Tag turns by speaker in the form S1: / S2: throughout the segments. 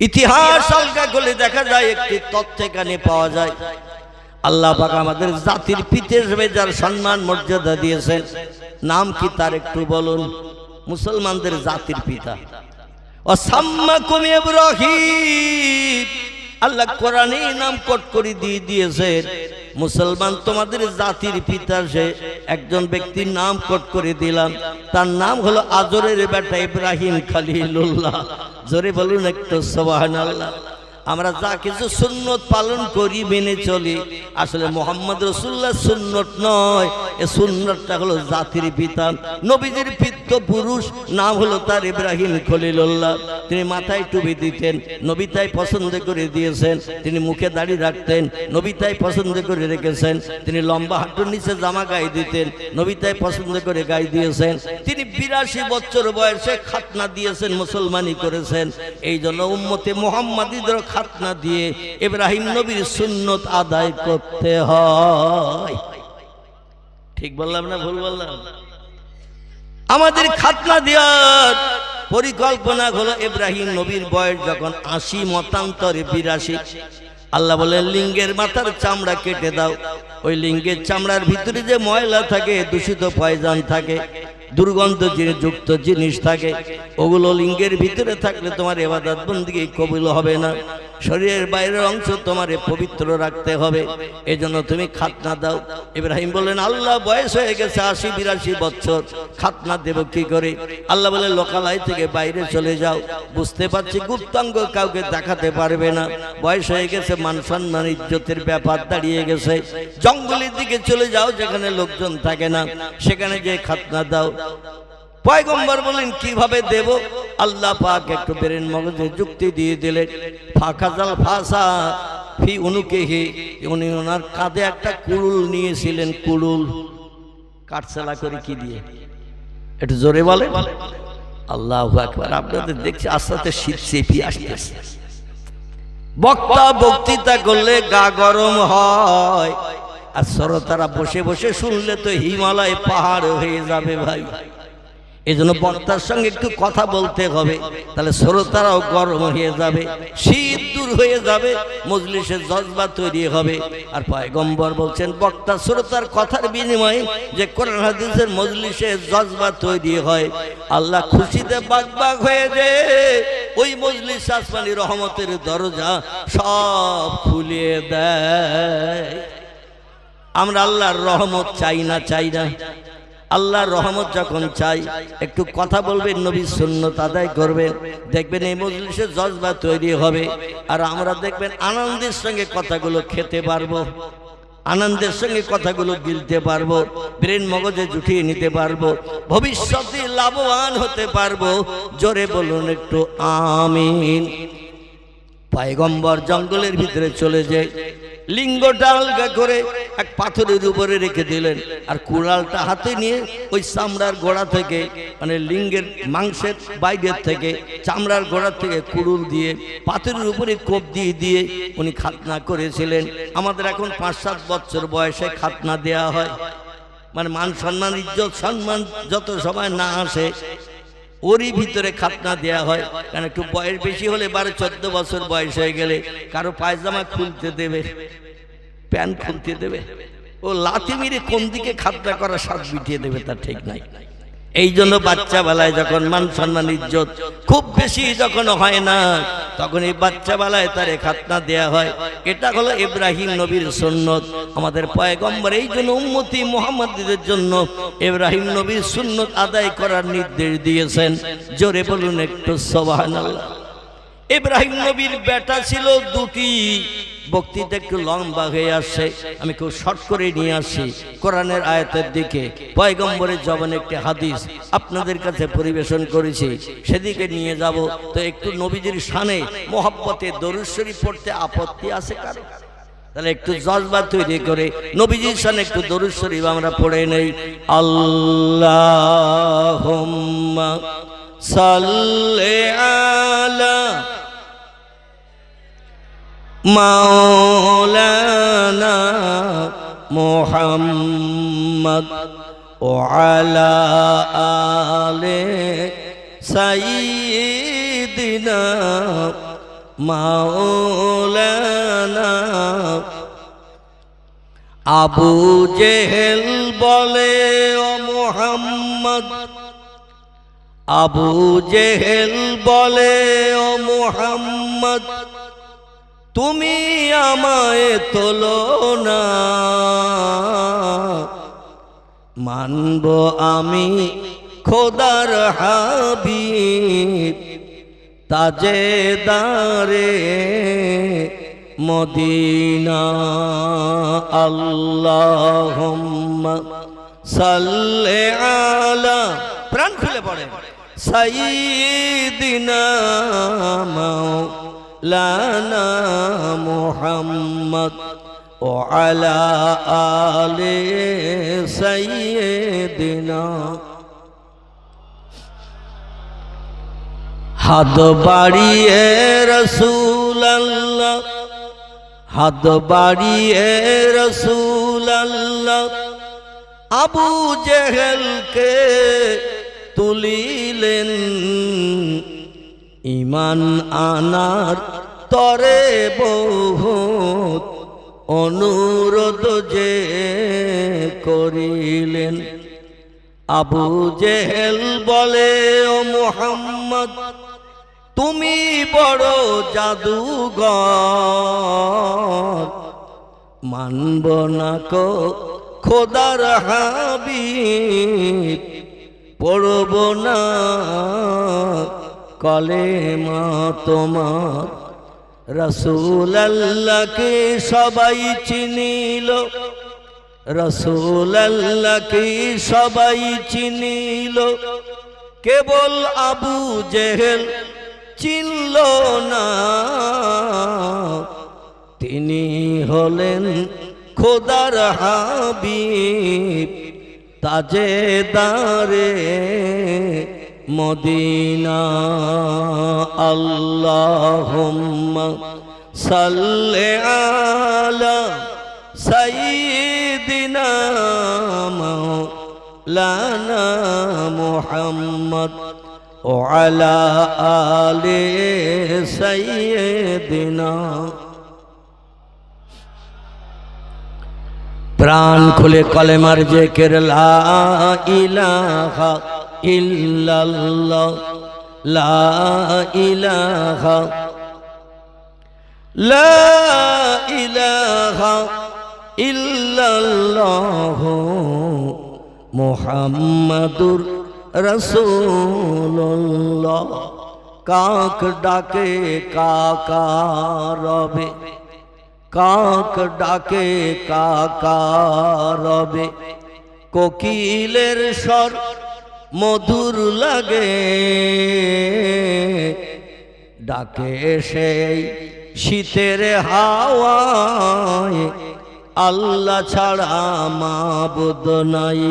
S1: ইতিহাস আলগা করলে দেখা যায় একটি তথ্য এখানে পাওয়া যায়। আল্লাহ পাক আমাদের জাতির পিতা হিসেবে যার সম্মান মর্যাদা দিয়েছেন, নাম কি তার একটু বলুন। মুসলমানদের জাতির পিতা ওয়াসাম্মাকুম ইব্রাহিম, আল্লাহ কোরআনে নাম কোট করে দিয়ে দিয়েছেন। মুসলমান তোমাদের জাতির পিতা, সে একজন ব্যক্তির নাম কোট করে দিলাম, তার নাম হলো আজরের বেটা ইব্রাহিম খলিলুল্লাহ। জোরে বলুন একটু সুবহানাল্লাহ। আমরা যা কিছু সুন্নত পালন করি, মেনে চলি, আসলে মুহাম্মদ রাসূলুল্লাহ সুন্নত নয়, এ সুন্নতটা হলো জাতির পিতা, নবীজির পিতৃ পুরুষ, নাম হলো তার ইব্রাহিম খলিলুল্লাহ। তিনি মাথায় টুপি দিতেন, নবী তাই পছন্দ করে দিয়েছেন। তিনি মুখে দাড়ি রাখতেন, নবী তাই পছন্দ করে রেখেছেন। তিনি লম্বা হাঁটুর নিচে জামা গায়ে দিতেন, নবী তাই পছন্দ করে গায়ে দিয়েছেন। তিনি 82 বছর বয়সে খাতনা দিয়েছেন, মুসলমানি করেছেন। এই জন্য উম্মতে মুহাম্মাদীদের খাতনা দিয়ে ইব্রাহিম নবীর সুন্নত আদায় করতে হয়। ঠিক বললাম না ভুল বললাম? আমাদের খাতনা দেওয়ার পরিকল্পনা হলো ইব্রাহিম নবীর বয়স যখন 80, মতান্তরে 82। আল্লাহ বলেন লিঙ্গের মাথার চামড়া কেটে দাও। ওই লিঙ্গের চামড়ার ভিতরে যে ময়লা থাকে, দূষিত পয়জন থাকে, দুর্গন্ধ যুক্ত জিনিস থাকে, ওগুলো লিঙ্গের ভিতরে থাকলে তোমার ইবাদত বন্দেগী কবুল হবে না। শরীরের বাইরের অংশ তোমারে পবিত্র রাখতে হবে, এজন্য তুমি খাতনা দাও। ইব্রাহিম বলেন আল্লাহ বয়স হয়ে গেছে 80-82 বছর, খাতনা দেব কি করে? আল্লাহ বলেন লোকালয় থেকে বাইরে চলে যাও, বুঝতে পারছি গুপ্তাঙ্গ কাউকে দেখাতে পারবে না, বয়স হয়ে গেছে, মান সম্মান ইজ্জতের ব্যাপার দাঁড়িয়ে গেছে। জঙ্গলের দিকে চলে যাও, যেখানে লোকজন থাকে না, সেখানে যে খাতনা দাও। পয়গম্বর বলেন কিভাবে দেব? আল্লাহ পাক একটু বেরেন মগজে যুক্তি দিয়ে দিলেন। ফাখাজাল ফাসা ফি উনুকিহি, উনি ওনার কাঁধে একটা কুড়ুল নিয়েছিলেন। কুড়ুল কাটছালা করে কি দিয়ে? একটু জোরে বলে আল্লাহু আকবার। আপনাদের দেখছি আস্তে আস্তে শীত চেপে আসতেছে। বক্তা বক্তৃতা করলে গা গরম হয়, আর শ্রোতারা বসে বসে শুনলে তো হিমালয় পাহাড় হয়ে যাবে ভাই। এই জন্য বক্তার সঙ্গে একটু কথা বলতে হবে, তাহলে শ্রোতারাও গরম হয়ে যাবে, শীত দূর হয়ে যাবে, মজলিসের জজবা তৈরি হবে। আর পয়গম্বর বলছেন বক্তা শ্রোতার কথার বিনিময়ে যে কোরআন হাদিসের মজলিসে জজবা তৈরি হয়, আল্লাহ খুশিতে বাগবাগ হয়ে যায়, ওই মজলিস আসমানি রহমতের দরজা সব খুলিয়ে দেয়। আমরা আল্লাহর রহমত চাই না, চাই না? আল্লাহর রহমত যখন চাই, একটু কথা বলবেন, নবীর সুন্নত আদায় করবেন, দেখবেন এই মজলিসে জজবা তৈরি হবে। আর আমরা দেখবেন আনন্দের সঙ্গে কথাগুলো খেতে পারবো, আনন্দের সঙ্গে কথাগুলো গিলতে পারবো, ব্রেন মগজে জুটিয়ে নিতে পারবো, ভবিষ্যতে লাভবান হতে পারবো। জোরে বলুন একটু আমিন। পয়গম্বর জঙ্গলের ভিতরে চলে যায়, লিঙ্গটা আলগা করে এক পাথরের উপরে রেখে দিলেন, আর কুড়ালটা হাতে নিয়ে ওই চামড়ার গোড়া থেকে, মানে লিঙ্গের মাংসের বাইরের থেকে, চামড়ার গোড়া থেকে কুড়ুল দিয়ে পাথরের উপরে কোপ দিয়ে দিয়ে উনি খাতনা করেছিলেন। আমাদের এখন 5-7 বছর বয়সে খাতনা দেয়া হয়, মানে মান সম্মান ইজ্জত সম্মান যত সময় না আসে ওরই ভিতরে খাতনা দেয়া হয়। কারণ একটু বয়স বেশি হলে 12-14 বছর বয়স হয়ে গেলে কারো পায়জামা খুলতে দেবে, প্যান্ট খুলতে দেবে, ও লাথি মেরে কোন দিকে খাতনা করা সাত বিটিয়ে দেবে তার ঠিক নাই। এই জন্য বাচ্চা বেলায় যখন মান সম্মান ইজ্জত খুব বেশি যখন হয় না, তখন এই বাচ্চা বেলায় তারে খাতনা দেয়া হয়। এটা হলো ইব্রাহিম নবীর সুন্নত। আমাদের পয়গম্বর এই জন্য উম্মতি মুহাম্মাদীদের জন্য ইব্রাহিম নবীর সুন্নত আদায় করার নির্দেশ দিয়েছেন। জোরে বলুন একটু সুবহানাল্লাহ। ইব্রাহিম নবীর বেটা ছিল 2টি। বক্তৃতা একটু লম্বা হয়ে আসছে, আমি খুব শর্ট করে নিয়ে আসি কোরআনের আয়াতের দিকে। পয়গম্বরের জবানে একটি হাদিস আপনাদের কাছে পরিবেশন করেছি, সেদিকে নিয়ে যাব। তো একটু নবীজির শানে মোহাব্বতে দরুদ শরীফ পড়তে আপত্তি আছে কারো? তাহলে একটু জজবা তৈরি করে নবীজির শানে একটু দরুদ শরীফ আমরা পড়ে নেই। আল্লাহুম্মা সাল্লি আলা মাওলানা মুহাম্মদ ওয়া আলা আলি সাইয়্যিদিনা মাওলানা। আবু জেহেল বলে ও মুহাম্মদ, আবু জেহেল বলে ও মুহাম্মদ, তুমি আমায় তোলো না, মানব আমি খোদার হাবিব তাজেদারে মদিনা। আল্লাহুম্মা সাল্লি আলা, প্রাণ খুলে পড়ে, সাইয়্যিদিনা মাওলানা মুহাম্মদ ও আলা আলে সাইয়্যিদিনা। হাত বাড়িয়ে রাসূলুল্লাহ, হাত বাড়িয়ে রাসূলুল্লাহ আবু জেহেলকে তুলিলেন, ঈমান আনার তরে বহুত অনুরোধ যে করিলেন। আবু জেহেল বলে ও মুহাম্মদ, তুমি বড় জাদুঘর, মানব না কো খোদার হাবিব, পড়ব না কলেমা তোমার। রাসূলুল্লাহকে সবাই চিনিল, রাসূলুল্লাহকে সবাই চিনিল, কেবল আবু জেহেল চিনল না। তিনি হলেন খোদার হাবিব তাজেদারে মদিনা। আল্লাহুম্মা সাল্লি আলা সাইয়্যিদিনা মাওলানা মুহাম্মদ ও আলা আলে সাইয়্যিদিনা। প্রাণ খুলে কলেমার জিকির, লা ইলাহা ইল্লাল্লাহ, লা ইলাহা, লা ইলাহা ইল্লাল্লাহ মুহাম্মাদুর রাসূলুল্লাহ। কাক ডাকে কাকা রবে, কাক ডাকে কাকা রবে, কোকিলের স্বর মধুর লাগে, ডাকে সেই শীতের হাওয়ায়, আল্লাহ ছাড়া মাবুদ নাই,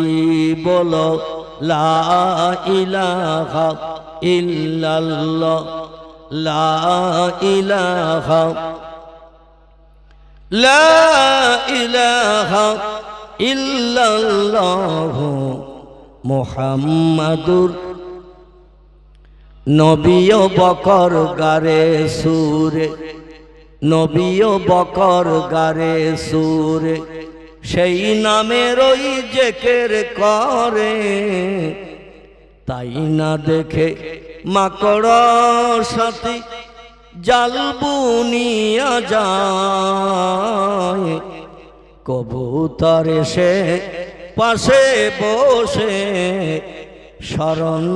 S1: বলো লা ইলাহা ইল্লাল্লাহ, লা ইলাহা, লা ইলাহা ইল্লাল্লাহ মুহাম্মাদুর। নবীও বকর গারে সুরে, নবীও বকর গারে সুরে, সেই নামের ওই জিকির করে, তাই না দেখে মাকড় সাথী জাল বুনিয়া যায়, কবুতর এসে পাশে বসে স্মরণ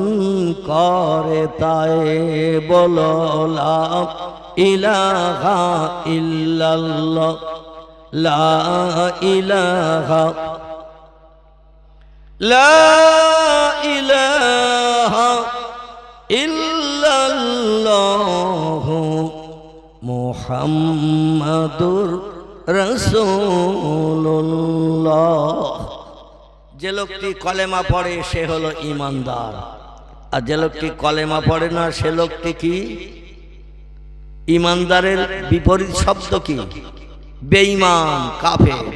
S1: করে, তাই বলো লা ইলাহা ইল্লাল্লাহ, লা ইলাহা, লা ইলাহা ইল্লাল্লাহ মুহাম্মাদুর রাসূলুল্লাহ। যে লোকটি কলেমা পড়ে সে হলো ঈমানদার, আর যে লোকটি কলেমা পড়ে না সে লোকটি কি? ঈমানদারের বিপরীত শব্দ কি? বেঈমান, কাফের।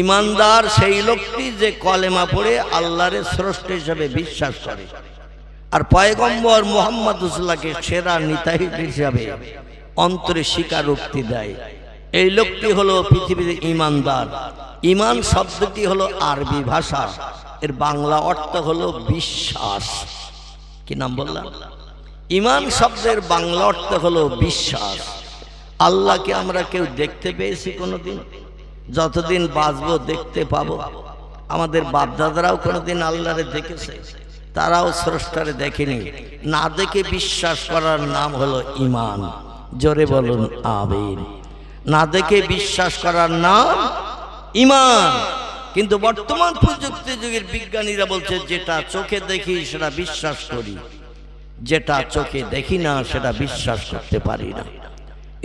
S1: ঈমানদার সেই লোকটি যে কলেমা পড়ে আল্লাহর স্রষ্টা হিসেবে বিশ্বাস করে, আর পয়গম্বর মুহাম্মদ রাসূলুল্লাহকে সেরা নিতাই হিসেবে অন্তরে স্বীকারোক্তি দেয়। এই লোকটি হলো পৃথিবীতে ঈমানদার। ঈমান শব্দটি হলো আরবি ভাষা, এর বাংলা অর্থ হলো বিশ্বাস। কি নাম বললাম? ঈমান শব্দের বাংলা অর্থ হলো বিশ্বাস। আল্লাহকে আমরা কেউ দেখতে পেয়েছি কোনোদিন? যতদিন বাঁচবো দেখতে পাবো। আমাদের বাপদাদারাও কোনোদিন আল্লাহরে দেখেছে? তারাও স্রষ্টারে দেখেনি। না দেখে বিশ্বাস করার নাম হলো ঈমান। জোরে বলুন আমিন। না দেখে বিশ্বাস করার নাম ঈমান। কিন্তু বর্তমান প্রযুক্তি যুগের বিজ্ঞানীরা বলছে যেটা চোখে দেখি সেটা বিশ্বাস করি, যেটা চোখে দেখি না সেটা বিশ্বাস করতে পারি না।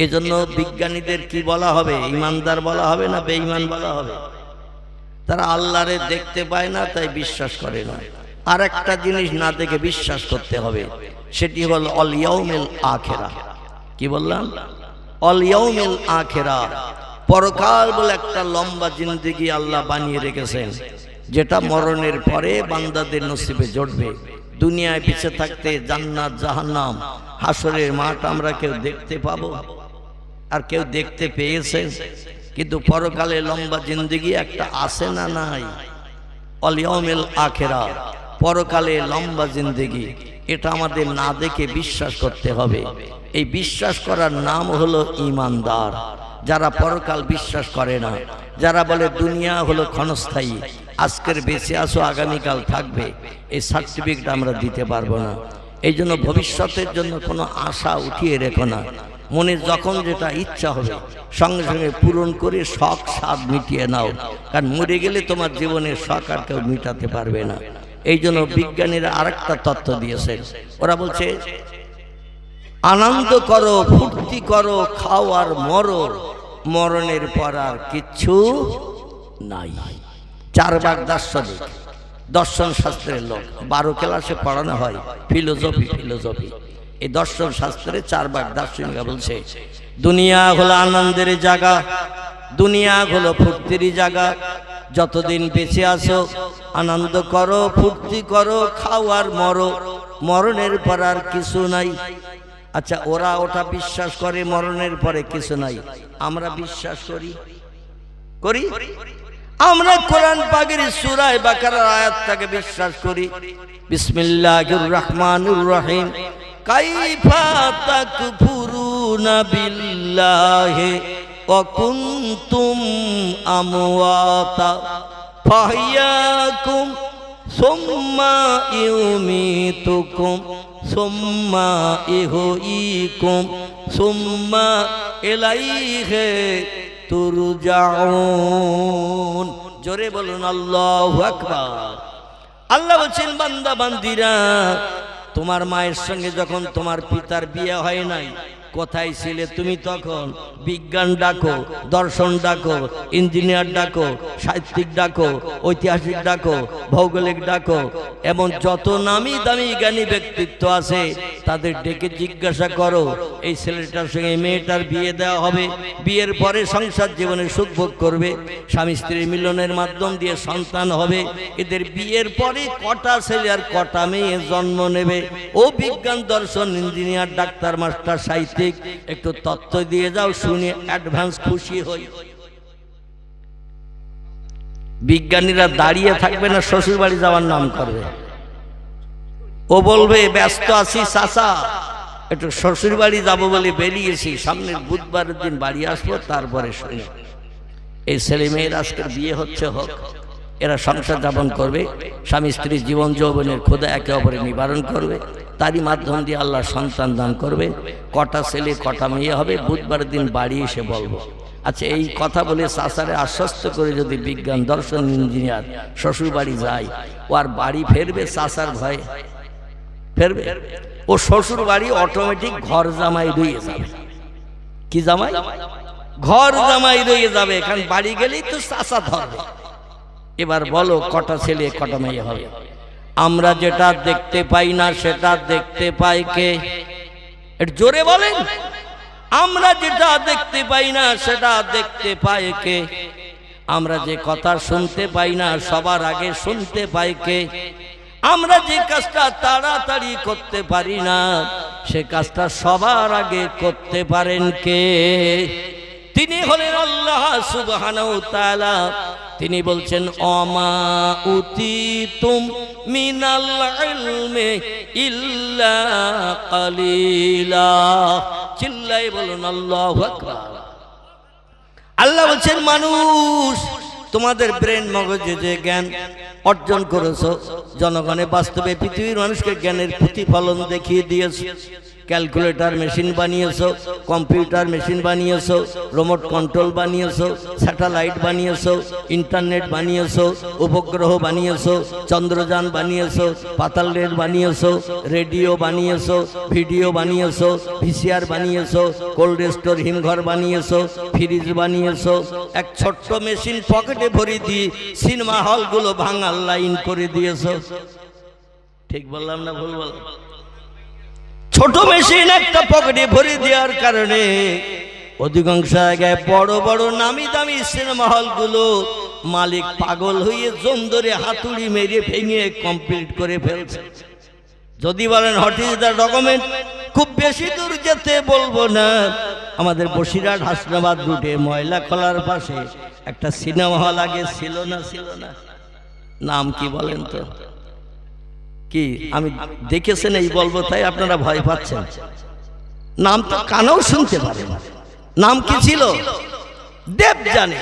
S1: এজন্য বিজ্ঞানীদের কি বলা হবে? ঈমানদার বলা হবে না বেঈমান বলা হবে? তারা আল্লাহরে দেখতে পায় না, তাই বিশ্বাস করে না। আর একটা জিনিস না দেখে বিশ্বাস করতে হবে, সেটি হলো অল ইয়াউমিল আখিরা। কি বললাম? অল ইয়াউমিল আখিরা, পরকাল বলে একটা লম্বা জিন্দেগি আল্লাহ বানিয়ে রেখেছেন, যেটা মরণের পরে বান্দাদের নসিবে জড়বে। দুনিয়ায় বেঁচে থাকতে জান্নাত জাহান্নাম হাসরের মাঠ আমরা কেউ দেখতে পাবো? আর কেউ দেখতে পেয়েছে? কিন্তু পরকালে লম্বা জিন্দেগি একটা আছে না নাই? অল ইয়াউমিল আখিরা, পরকালে লম্বা জিন্দেগি, এটা আমাদের না দেখে বিশ্বাস করতে হবে। এই বিশ্বাস করার নাম হলো ঈমানদার। যারা পরকাল বিশ্বাস করে না, যারা বলে দুনিয়া হলো ক্ষণস্থায়ী, আজকের বেঁচে আসো আগামীকাল থাকবে, এই সার্টিফিকেট আমরা দিতে পারবো না। এই জন্য ভবিষ্যতের জন্য কোনো আশা উঠিয়ে রেখো না। মনে যখন যেটা ইচ্ছা হবে সঙ্গে সঙ্গে পূরণ করে শখ স্বাদ মিটিয়ে নাও, কারণ মরে গেলে তোমার জীবনের শখ আর কেউ মিটাতে পারবে না। এই জন্য বিজ্ঞানীরা আরেকটা তত্ত্ব দিয়েছে। ওরা বলছে আনন্দ করো, ফুর্তি করো, খাও আর মরো, মরণের পর আর কিচ্ছু নাই। 4 ভাগ দার্শনিক, দর্শন শাস্ত্রের লোক, 12 ক্লাসে পড়ানো হয় ফিলোসফি। এই দর্শন শাস্ত্রে 4 ভাগ দার্শনিকরা বলছে দুনিয়া হলো আনন্দের জায়গা, দুনিয়া হলো ফুর্তির জায়গা। যতদিন বেঁচে আছো আনন্দ করো, ফুর্তি করো, খাও আর মরো, মরণের পর আর কিছু নাই। আচ্ছা, ওরা ওটা বিশ্বাস করে মরণের পরে কিছু নাই, আমরা বিশ্বাস করি? আমরা কোরআন পাকের সূরা বাকারার আয়াতটাকে বিশ্বাস করি। বিসমিল্লাহির রহমানির রহিম। কাইফা তাকফুরুনা বিল্লাহি ওয়া কুনতুম আমওয়াতা ফাহইয়াকুম সুম্মা ইউমিতুকুম সুম্মা ইহয়িকুম সুম্মা ইলাইহি তুরজাউন। জোরে বলুন আল্লাহু আকবার। আল্লাহ বলছেন বান্দা বান্দিরা, তোমার মায়ের সঙ্গে যখন তোমার পিতার বিয়ে হয় নাই, কোথায় ছিলে তুমি? তখন বিজ্ঞান ডাকো, দর্শন ডাকো, ইঞ্জিনিয়ার ডাকো, সাহিত্যিক ডাকো, ঐতিহাসিক ডাকো, ভৌগোলিক ডাকো, এমন যত নামি দামি জ্ঞানী ব্যক্তিত্ব আছে তাদের ডেকে জিজ্ঞাসা করো এই ছেলেটার সঙ্গে মেয়েটার বিয়ে দেওয়া হবে, বিয়ের পরে সংসার জীবনে সুখ ভোগ করবে, স্বামী স্ত্রীর মিলনের মাধ্যম দিয়ে সন্তান হবে, এদের বিয়ের পরে কটা ছেলে আর কটা মেয়ে জন্ম নেবে। ও বিজ্ঞান, দর্শন, ইঞ্জিনিয়ার, ডাক্তার, মাস্টার, সাহিত্যিক, একটু তথ্য দিয়ে যাও, শুনে অ্যাডভান্স খুশি হই। বিজ্ঞানীরা দাঁড়িয়ে থাকবে না, শ্বশুর বাড়ি যাওয়ার নাম করবে। ও বলবে ব্যস্ত আছি চাচা, একটু শ্বশুর বাড়ি যাবো বলে বেরিয়েছি, সামনের বুধবারের দিন বাড়ি আসবো, তারপরে শুনে। এই ছেলে মেয়ের আজকের বিয়ে হচ্ছে, হোক, এরা সংসার যাপন করবে, স্বামী স্ত্রীর জীবন যৌবনের ক্ষুধা একে অপরে নিবারণ করবে, তারই মাধ্যম দিয়ে আল্লাহ সন্তান দান করবে। কটা ছেলে কটা মেয়ে হবে বুধবারের দিন বাড়ি এসে বলবো। আচ্ছা, এই কথা বলে চাচারে আশ্বস্ত করে যদি বিজ্ঞান, দর্শন, ইঞ্জিনিয়ার শ্বশুর বাড়ি যায়, ও আর বাড়ি ফেরবে? চাচার ভয়ে ফেরবে? ও শ্বশুর বাড়ি অটোমেটিক ঘর জামাই রয়ে যাবে। কি জামাই? ঘর জামাই রয়ে যাবে। এখান বাড়ি গেলেই তো চাচা ধরবে। এবার বলো কটা ছেলে কটা মেয়ে হবে? আমরা যেটা দেখতে পাই না সেটা দেখতে পাই কে? একটু জোরে বলেন। আমরা যেটা দেখতে পাই না সেটা দেখতে পাই কে? আমরা যে কথা শুনতে পাই না সবার আগে শুনতে পাই কে? আমরা যে কাজটা তাড়াতাড়ি করতে পারি না সে কাজটা সবার আগে করতে পারেন কে? তিনি হলেন আল্লাহ সুবহানাহু ওয়া তাআলা। তিনি বলছেন অমা উতিতুম মিনাল ইলমি ইল্লা কালিলা। চিল্লাই বলুন আল্লাহু আকবার। আল্লাহ বলছেন মানুষ তোমাদের ব্রেন মগজে যে জ্ঞান অর্জন করেছো, জনগণে বাস্তবে পৃথিবীর মানুষকে জ্ঞানের প্রতিফলন দেখিয়ে দিয়েছো। ক্যালকুলেটর মেশিন বানিয়েছো, কম্পিউটার মেশিন বানিয়েছো, রিমোট কন্ট্রোল বানিয়েছো, স্যাটেলাইট বানিয়েছো, ইন্টারনেট বানিয়েছো, উপগ্রহ বানিয়েছো, চন্দ্রযান বানিয়েছো, পাতাল রেল বানিয়েছো, রেডিও বানিয়েছো, ভিডিও বানিয়েছো, ভিসিআর বানিয়েছো, কোল্ড স্টোর হিমঘর বানিয়েছো, ফ্রিজ বানিয়েছো। এক ছোট্ট মেশিন পকেটে ভরে দিয়ে সিনেমা হলগুলো ভাঙার লাইন করে দিয়েছো। ঠিক বললাম না ভুল বললাম? ছোট মেশিন একটা পকেটে ভরে দেওয়ার কারণে অধিকাংশ জায়গায় বড় বড় নামি দামি সিনেমা হলগুলো মালিক পাগল হয়ে জম ধরে হাতুড়ি মেরে ভেঙে কমপ্লিট করে ফেলছে। যদি বলেন হোয়াট ইজ দ্য ডকুমেন্ট, খুব বেশি দূর যেতে বলবো না, আমাদের বসিরহাট হাসনাবাদ রুটে ময়লা খোলার পাশে একটা সিনেমা হল আগে ছিল না? ছিল না? নাম কি বলেন তো? কি আমি দেখেছেন এই বলবো তাই আপনারা ভয় পাচ্ছেন? নাম তো কানেও শুনতে পারেন। নাম কি ছিল? দেব জানে।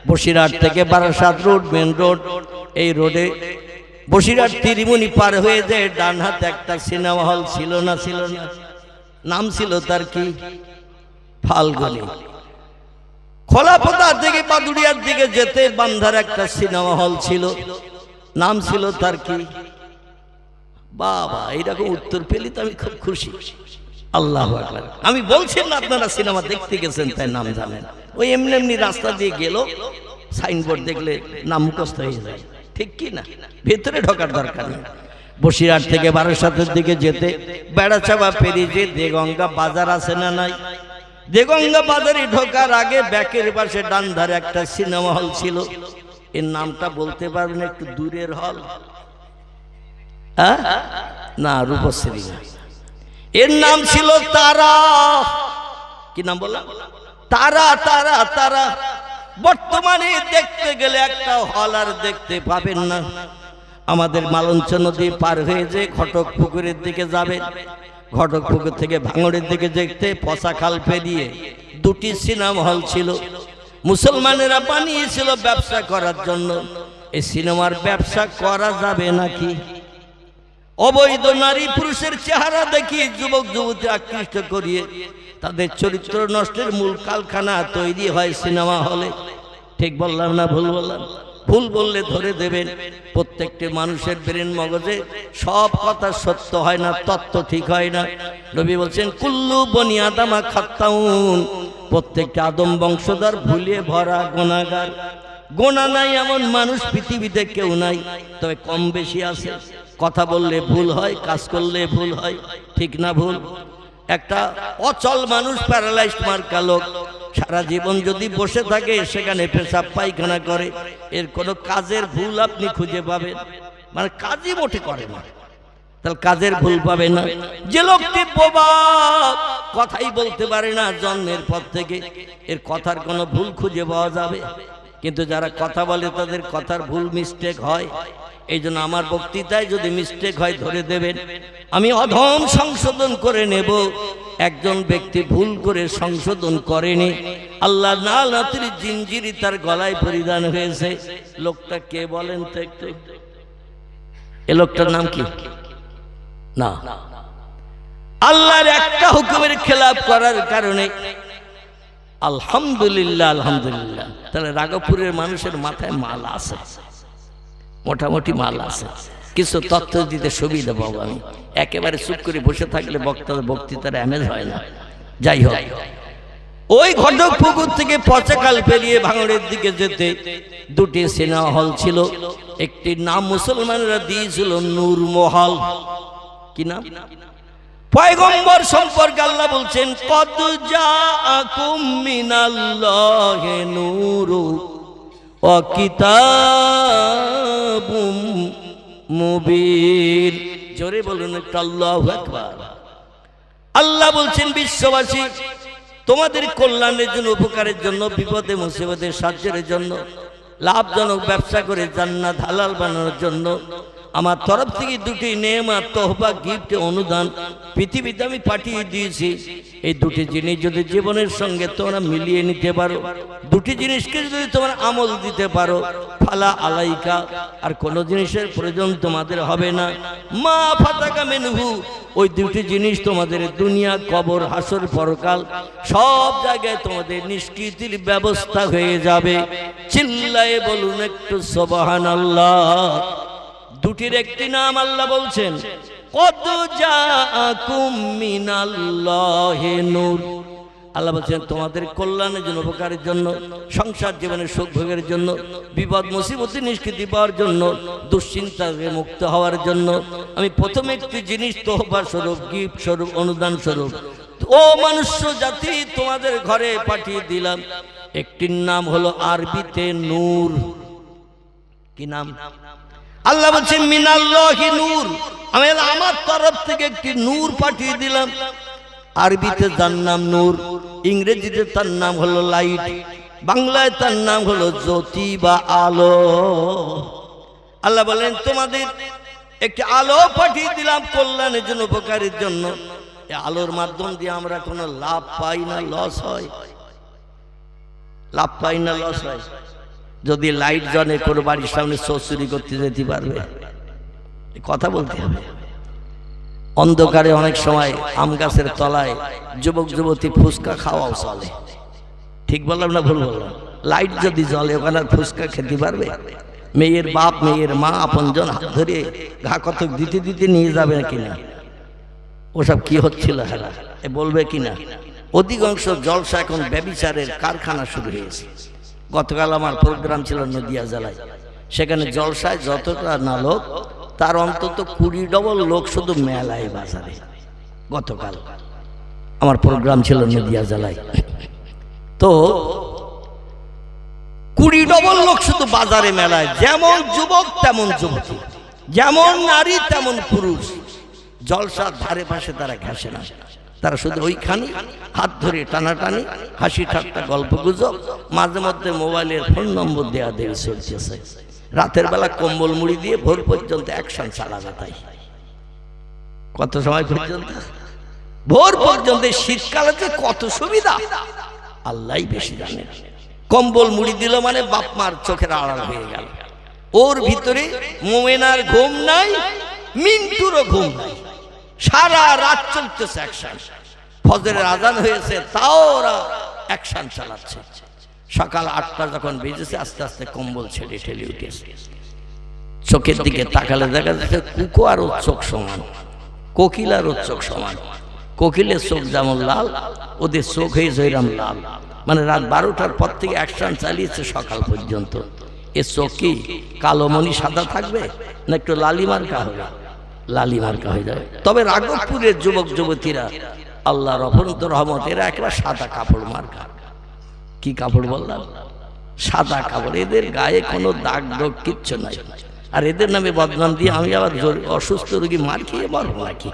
S1: বসিরহাট থেকে বারাসাত রোড, মেন রোড, এই রোডে বসিরহাট তিরিমুনি পার হয়ে যায় ডান হাতে একটা সিনেমা হল ছিল না? ছিল না? নাম ছিল তার কি? ফাল্গুনি। খোলাপোতা থেকে বাদুড়িয়ার দিকে যেতে বান্ধার একটা সিনেমা হল ছিল, নাম ছিল তার কি? বাবা, এইরকম উত্তর পেলে তো আমি খুব খুশি। আল্লাহু আকবার। আমি বলছি না আপনারা সিনেমা দেখতে গেছেন তাই নাম জানেন, ওই এমনি এমনি রাস্তা দিয়ে গেল সাইনবোর্ড দেখলে নাম মুখস্থ হয়ে যায়, ঠিক কি না? ভেতরে ঢোকার দরকার নেই। বসিরহাট থেকে বারাসাতের দিকে যেতে বেড়াচাপা পেরিয়ে যে দেগঙ্গা বাজার আছে না নাই? দেগঙ্গা বাজারে ঢোকার আগে ব্যাকের পাশে ডান ধারে একটা সিনেমা হল ছিল। এর নামটা বলতে পারবেন? একটু দূরের হল না, রূপশ্রী না, এর নাম ছিল তারা। কি নাম বললাম? তারা। তারা তারা বর্তমানে দেখতে গেলে একটা হল আর দেখতে পাবেন না। আমাদের মালঞ্চ নদী পার হয়ে যে ঘটক পুকুরের দিকে যাবে, ঘটক পুকুর থেকে ভাঙড়ের দিকে দেখতে পশাখাল পেরিয়ে দুটি সিনেমা হল ছিল। মুসলমানেরা বানিয়েছিল ব্যবসা করার জন্য। এই সিনেমার ব্যবসা করা যাবে নাকি? অবৈধ নারী পুরুষের চেহারা দেখিয়ে যুবক যুবতী আকৃষ্ট করিয়ে তাদের চরিত্র নষ্টের মূল কারখানা তৈরি হয় সিনেমা হলে। ঠিক বললাম না ভুল বললাম? ভুল বললে ধরে দেবেন। প্রত্যেকটি মানুষের ব্রেন মগজে সব কথা সত্য হয় না, তত্ত্ব ঠিক হয় না। নবী বলছেন কুল্লু বনি আদামা খাত্তাউন, প্রত্যেকটা আদম বংশধর ভুলে ভরা গুনাহগার। গোনা নাই এমন মানুষ পৃথিবীতে কেউ নাই, তবে কম বেশি আছে। কথা বললে ভুল হয়, কাজ করলে ভুল হয়, ঠিক না ভুল? একটা অচল মানুষ, প্যারালাইজড মার্কা লোক, সারা জীবন যদি বসে থাকে সেখানে পেশাব পায়খানা করে, এর কোনো কাজের ভুল আপনি খুঁজে পাবেন? মানে কাজই মোটে করে না, তাহলে কাজের ভুল পাবে না। যে লোকটি বোবা, কথাই বলতে পারে না জন্মের পর থেকে, এর কথার কোনো ভুল খুঁজে পাওয়া যাবে? কিন্তু যারা কথা বলে তাদের কথার ভুল মিস্টেক হয়। এই জন্য আমার বক্তৃতায় যদি মিস্টেক হয় ধরে দেবেন, আমি অধম সংশোধন করে নেব। একজন ব্যক্তি ভুল করে সংশোধন করেনি, আল্লাহ নালাতের জিঞ্জিরি তার গলায় পরিধান হয়েছে। লোকটা কে বলেন তো একটু? এ লোকটার নাম কি? না, আল্লাহর একটা হুকুমের খেলাফ করার কারণে আলহামদুলিল্লাহ, আলহামদুলিল্লাহ। তাহলে রাঘবপুরের মানুষের মাথায় মাল আছে, মোটামুটি মাল আছে। কিছু তথ্য দিতে সুবিধা পাবো আমি। একেবারে চুপ করে বসে থাকলে বক্তৃতার অ্যামেজ হয় না। যাই হোক, ওই ঘটক পুকুর থেকে পচাকাল পেরিয়ে ভাঙড়ের দিকে যেতে দুটি সিনেমা হল ছিল। একটি নাম মুসলমানরা দিয়েছিল নূর মহল। কি নাম? পয়গম্বর সম্পর্কে আল্লাহ বলছেন কদ জাআকুম মিনাল্লাহি নূরু ওয়া কিতাবুম মুবিন। জোরে বলুন একটু আল্লাহু আকবার। আল্লাহ বলছেন বিশ্ববাসী তোমাদের কল্যাণের জন্য, উপকারের জন্য, বিপদে মুসিবতে সাহায্যের জন্য, লাভজনক ব্যবসা করে জান্নাত হালাল বানানোর জন্য আমার তরফ থেকে দুটি নেয়ামত, তোহফা, গিফট, অনুদান পৃথিবীতে আমি পাঠিয়ে দিয়েছি। এই দুটি জিনিস যদি জীবনের সঙ্গে তোমরা মিলিয়ে নিতে পারো, দুটি জিনিসকে যদি তোমরা আমল দিতে পারো, ফালা আলাইকা, আর কোনো জিনিসের প্রয়োজন তোমাদের হবে না। মা ফাতাকা মিনহু, ওই দুটি জিনিস তোমাদের দুনিয়া, কবর, হাসর, পরকাল সব জায়গায় তোমাদের নিষ্কৃতির ব্যবস্থা হয়ে যাবে। চিল্লায়ে বলুন একটু সুবহানাল্লাহ। দুটির একটি নাম আল্লাহ বলছেন কদ জাআকুম মিনাল্লাহি নূর। আল্লাহ বলছেন তোমাদের কল্যাণের জন্য, উপকারের জন্য, সংসার জীবনের সুখ ভোগের জন্য, বিপদ মুসিবতে নিষ্কৃতি পাওয়ার জন্য, দুশ্চিন্তা থেকে মুক্ত হওয়ার জন্য আমি প্রথমে একটি জিনিস তোহফা স্বরূপ, গিফট স্বরূপ, অনুদান স্বরূপ ও মনুষ্য জাতি তোমাদের ঘরে পাঠিয়ে দিলাম। একটির নাম হলো আরবিতে নূর। কি নাম? আল্লাহ বলছেন মিনাল্লাহি নূর, আমি আমার তরফ থেকে একটি নূর পাঠিয়ে দিলাম। আরবিতে তার নাম নূর, ইংরেজিতে তার নাম হলো লাইট, বাংলায় তার নাম হলো জ্যোতি বা আলো। আল্লাহ বলেন তোমাদের একটি আলো পাঠিয়ে দিলাম কল্যাণের জন্য, উপকারের জন্য। এই আলোর মাধ্যম দিয়ে আমরা কোনো লাভ পাই না, লস হয়? লাভ পাই না, লস হয়? যদি লাইট জ্বলে কোনো বাড়ির সামনে চোর চুরি করতে যেতে পারবে? কথা বলতে হবে। অন্ধকারে অনেক সময় আম গাছের তলায় যুবক যুবতী ফুচকা খাওয়াও চলে। ঠিক বললাম না ভুল বললাম? লাইট যদি জ্বলে ওখানে ফুচকা খেতে পারবে? মেয়ের বাপ, মেয়ের মা, আপনজন হাত ধরে ঘা কতক দিতে দিতে নিয়ে যাবে কিনা? ওসব কি হচ্ছিল হেরা এ বলবে কিনা? অধিকাংশ জলসা এখন ব্যভিচারের কারখানা শুরু হয়েছে। গতকাল আমার প্রোগ্রাম ছিল নদিয়া জেলায়, সেখানে জলসায় যতটা না লোক তার অন্তত 20 ডবল লোক শুধু মেলায় বাজারে। গতকাল আমার প্রোগ্রাম ছিল নদিয়া জেলায়, তো 20 ডবল লোক শুধু বাজারে মেলায়। যেমন যুবক তেমন যুবতী, যেমন নারী তেমন পুরুষ। জলসার ধারে পাশে তারা ঘেঁষে না, তারা শুধু ওইখানে হাত ধরে টানাটানি, হাসি ঠাট্টা, গল্প গুজব, মাঝে মধ্যে মোবাইলের ফোন নম্বর দেওয়া দেওয়া চলতেছে। রাতের বেলা কম্বল মুড়ি দিয়ে ভোর পর্যন্ত অ্যাকশন চালাবে। তাই কত সময় পর্যন্ত? ভোর পর্যন্ত। শীতকালে যে কত সুবিধা আল্লাহই বেশি জানে। কম্বল মুড়ি দিল মানে বাপ মার চোখের আড়াল হয়ে গেল। ওর ভিতরে মোমেনার ঘুম নাই, মিন্টুরও ঘুম নাই, সারা রাত চলতেছে অ্যাকশন। ফজরের আজান হয়েছে তাও ওরা অ্যাকশন চালাচ্ছে। সকাল 8টা যখন বেজেছে আস্তে আস্তে কম্বল ছেড়ে ঠেলে উঠেছে। চোখের দিকে তাকালে দেখা যাচ্ছে কুকো আর ওর চোখ সমান, কোকিল আর ওর চোখ সমান। কোকিলের চোখ যেমন লাল, ওদের চোখ হয়েছে ওইরকম লাল। মানে রাত 12টার পর থেকে অ্যাকশন চালিয়েছে সকাল পর্যন্ত। এ চোখ কি কালো মণি সাদা থাকবে না একটু লালি মার্কা হবে? লালি মার্কা হয়ে যাবে। তবে রাঘবপুরের যুবক যুবতীরা আল্লাহর অফরন্ত রহমত, এরা একটা সাদা কাপড় মার্কা। কি কাপড় বললাম? সাদা কাপড়। এদের গায়ে কোনো দাগ দাগ কিচ্ছু নাই। আর এদের নামে বদনাম দিয়ে আমি আবার অসুস্থ রোগী মার খেয়ে মরবো নাকি?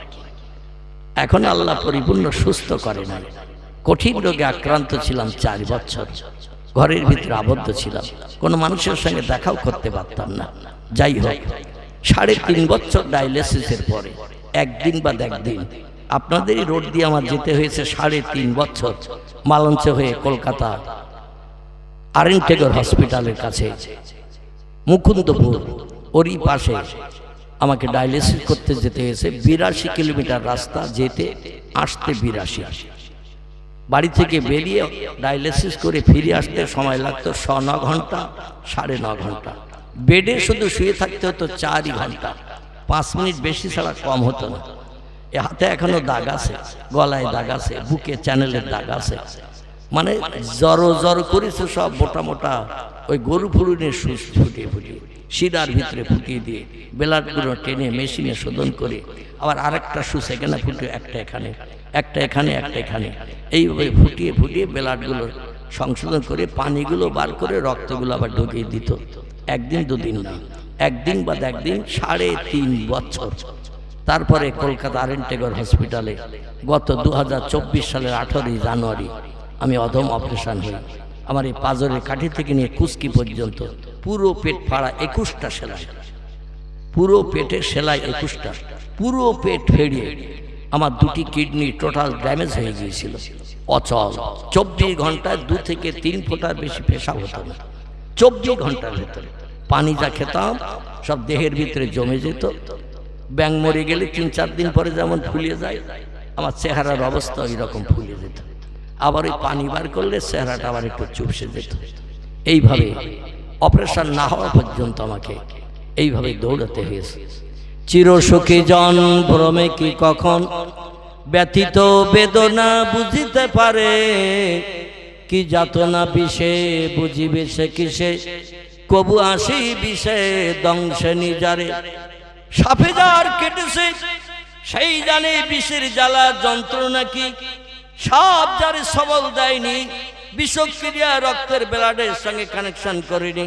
S1: এখন আল্লাহ পরিপূর্ণ সুস্থ করে নাই। কঠিন রোগে আক্রান্ত ছিলাম 4 বছর, ঘরের ভিতরে আবদ্ধ ছিলাম, কোনো মানুষের সঙ্গে দেখাও করতে পারতাম না। যাই হোক, 3.5 বছর ডায়ালিসিসের পরে একদিন বা একদিন আপনাদেরই রোড দিয়ে আমার যেতে হয়েছে 3.5 বছর মালঞ্চ হয়ে কলকাতা আরেনটেগর হসপিটালের কাছে মুকুন্দপুর ওরই পাশে আমাকে ডায়ালিসিস করতে যেতে হয়েছে। 82 কিলোমিটার রাস্তা, যেতে আসতে 82। বাড়ি থেকে বেরিয়ে ডায়ালিসিস করে ফিরে আসতে সময় লাগতো 9 ঘন্টা, 9.5 ঘন্টা। বেডে শুধু শুয়ে থাকতে হতো 4 ঘন্টা, 5 মিনিট বেশি ছাড়া কম হতো না। এ হাতে এখনো দাগ আছে, গলায় দাগ আছে, বুকে চ্যানেলের দাগ আছে। মানে জড়ো জড়ো করেছে সব মোটা মোটা ওই গরু ফুরুনের সুচ ফুটিয়ে ফুটিয়ে শিরার ভিতরে ফুটিয়ে দিয়ে ব্লাডগুলো টেনে মেশিনে শোধন করে আবার আরেকটা সুচ এখানে ফুটিয়ে একটা এখানে, একটা এখানে, একটা এখানে, এইভাবে ফুটিয়ে ফুটিয়ে ব্লাডগুলো সংশোধন করে পানিগুলো বার করে রক্তগুলো আবার ঢুকিয়ে দিত। একদিন 2 দিন না, একদিন বা একদিন 3.5 বছর তারপরে কলকাতা আরএনটেগর হসপিটালে গত 2024 সালের 18 জানুয়ারি আমি অধম অপারেশন হই। আমার এই পাজরের কাঠি থেকে নিয়ে কুস্কি পর্যন্ত পুরো পেট ফাড়া, 21টা সেলাই, পুরো পেটে সেলাই 21টা, পুরো পেট ফেড়িয়ে আমার দুটি কিডনি টোটাল ড্যামেজ হয়ে গিয়েছিল, অচল। 24 ঘন্টায় 2 থেকে 3 ফোঁটার বেশি পেশাব হতো না। 24 ঘন্টার ভেতরে পানি যা খেতাম সব দেহের ভিতরে জমে যেত। ব্যাঙ মরে গেলে 3-4 দিন পরে যেমন ফুলিয়ে যায়, আমার চেহারার অবস্থা ওই রকম ফুলিয়ে যেত। আবার ওই পানি বার করলে চেহারাটা আবার একটু চুপসে যেত। এইভাবে অপারেশন না হওয়া পর্যন্ত আমাকে এইভাবে দৌড়াতে হয়েছে। চিরসুখী জন ভ্রমে কি কখন ব্যথিত বেদনা বুঝিতে পারে, কি যাতনা বিষে বুঝিবে সে কিসে, কবু আসি বিষে দংশে নিজারে। সাপে যার কেটেছে সেই জানে বিষের জ্বালা যন্ত্রণা কি, সাপ যার সবল দেয়নি, বিষক্রিয়া রক্তের ব্লাডের সঙ্গে কানেকশন করেনি,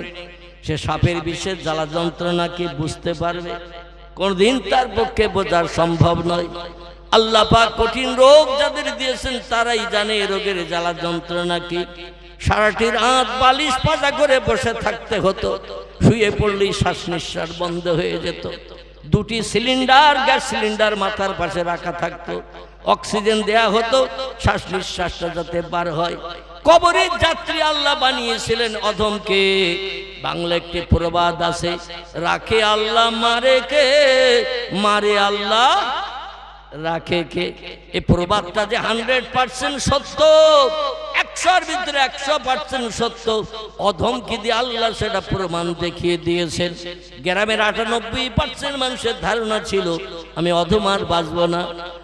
S1: সে সাপের বিষের জ্বালা যন্ত্রণা কি বুঝতে পারবে? কোনদিন তার পক্ষে বোঝার সম্ভব নয়। আল্লাহ পাক কঠিন রোগ যাদের দিয়েছেন তারাই জানে রোগের জ্বালা যন্ত্রণা কি। সারাটি রাত বালিশ পাতা করে বসে থাকতে হতো, শুয়ে পড়লেই শ্বাস নিঃশ্বাস বন্ধ হয়ে যেত। 2টি সিলিন্ডার, গ্যাস সিলিন্ডার মাথার পাশে রাখা থাকতো, অক্সিজেন দেয়া হতো শ্বাস নিঃশ্বাসটা যাতে বার হয়। কবরের যাত্রী আল্লাহ বানিয়েছিলেন অধমকে। বাংলা একটি প্রবাদ আছে, রাখে আল্লাহ মারে কে, মারে আল্লাহ রাখে কে। এই প্রবাদটা যে 100% সত্য, 100-এর ভিতরে 100% সত্য। অধমকে দিয়ে আল্লাহ সেটা প্রমাণ দেখিয়ে দিয়েছেন। গ্রামের 98% মানুষের ধারণা ছিল আমি অধম আর বাঁচব না।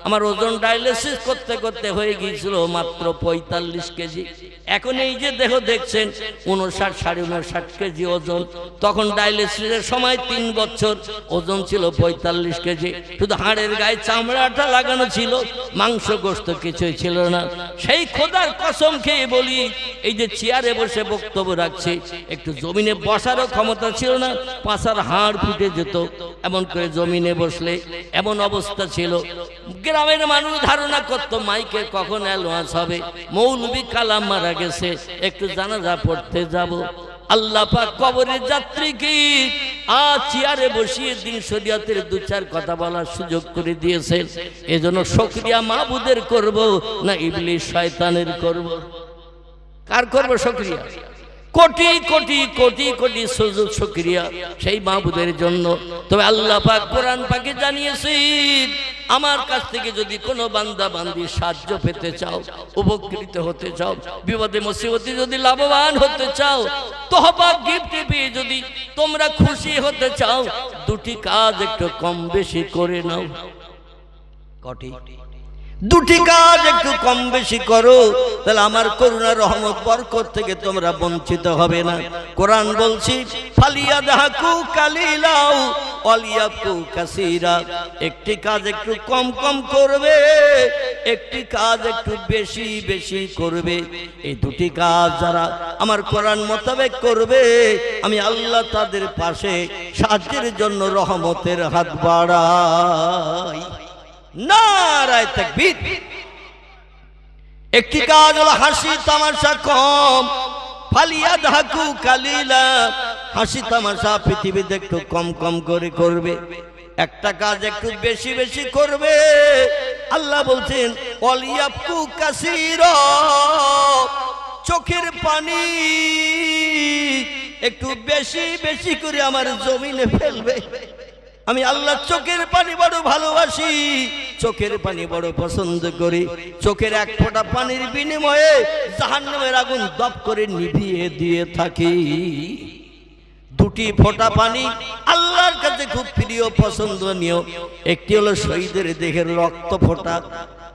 S1: আমার ওজন ডায়ালিসিস করতে করতে হয়ে গিয়েছিল মাত্র 45 কেজি। এখন এই যে দেহ দেখছেন 59-59.5 কেজি ওজন। তখন ডায়ালিসিসের সময় 3 বছর ওজন ছিল 45 কেজি। শুধু হাড়ের গায়ে চামড়াটা লাগানো ছিল, মাংস গোশত কিছুই ছিল না। সেই খোদার কসম খেয়ে বলি, এই যে চেয়ারে বসে বক্তব্য রাখছি, একটু জমিনে বসারও ক্ষমতা ছিল না, পাছার হাড় ফুটে যেত এমন করে জমিনে বসলে, এমন অবস্থা ছিল। গ্রামের মানুষ ধারণা করতো মাইকে কখন অ্যালোয়ান্স হবে, মৌলবি কালাম মারা গেছে, একটু জানাজা পড়তে যাব। আল্লাহ পাক কবরের যাত্রীকে আজ চেয়ারে বসিয়ে দিন শরীয়তের 2-4 কথা বলার সুযোগ করে দিয়েছেন। এজন্য শুকরিয়া মাবুদের করব না ইবলিস শয়তানের করব? কার করব শুকরিয়া? কোটি কোটি কোটি কোটি সুযোগ শুকরিয়া সেই মাবুদের জন্য। তবে আল্লাহ পাক কোরআন পাকে জানিয়েছেন, আমার কাছ থেকে যদি কোনো বান্দা বান্দি সাহায্য পেতে চাও, উপকৃত হতে চাও, বিপদে মুসিবতে যদি লাভবান হতে চাও, তোহফা গিফট পেয়ে যদি তোমরা খুশি হতে চাও, 2টি কাজ একটু কম বেশি করে নাও। কটি? 2টি কাজ একটু কম বেশি করো, তাহলে আমার করুণা রহমত বরকত থেকে তোমরা বঞ্চিত হবে না। কোরআন বলছি, ফালিয়াদহাকু কালিলাউ ওয়ালিয়াবকু কাসীরা। একটি কাজ একটু কম কম করবে, একটি কাজ একটু বেশি বেশি করবে। এই 2টি কাজ যারা আমার কোরআন মোতাবেক করবে, আমি আল্লাহ তাদের পাশে সাহায্যের জন্য রহমতের হাত বাড়াই। নারায়ে তাকবীর। একটি কাজ হলো হাসি তামাশা কম, ফালিয়াদহাকু কালিলা। হাসি তামাশা পৃথিবীতে একটু কম কম করে করবে, একটা কাজ একটু বেশি বেশি করবে। আল্লাহ বলছেন ওয়ালিয়াবকু কাসীরা। চোখের পানি একটু বেশি বেশি করে আমার জমিনে ফেলবে। আমি আল্লাহ চোখের পানি বড় ভালোবাসি, চোখের পানি বড় পছন্দ করি। চোখের 1 ফোঁটা পানির বিনিময়ে জাহান্নামের আগুন দপ করে নিভিয়ে দিয়ে থাকি। 2টি ফোঁটা পানি আল্লাহর কাছে খুব প্রিয় পছন্দনীয়। একটি হলো শহীদের দেহের রক্ত ফোঁটা,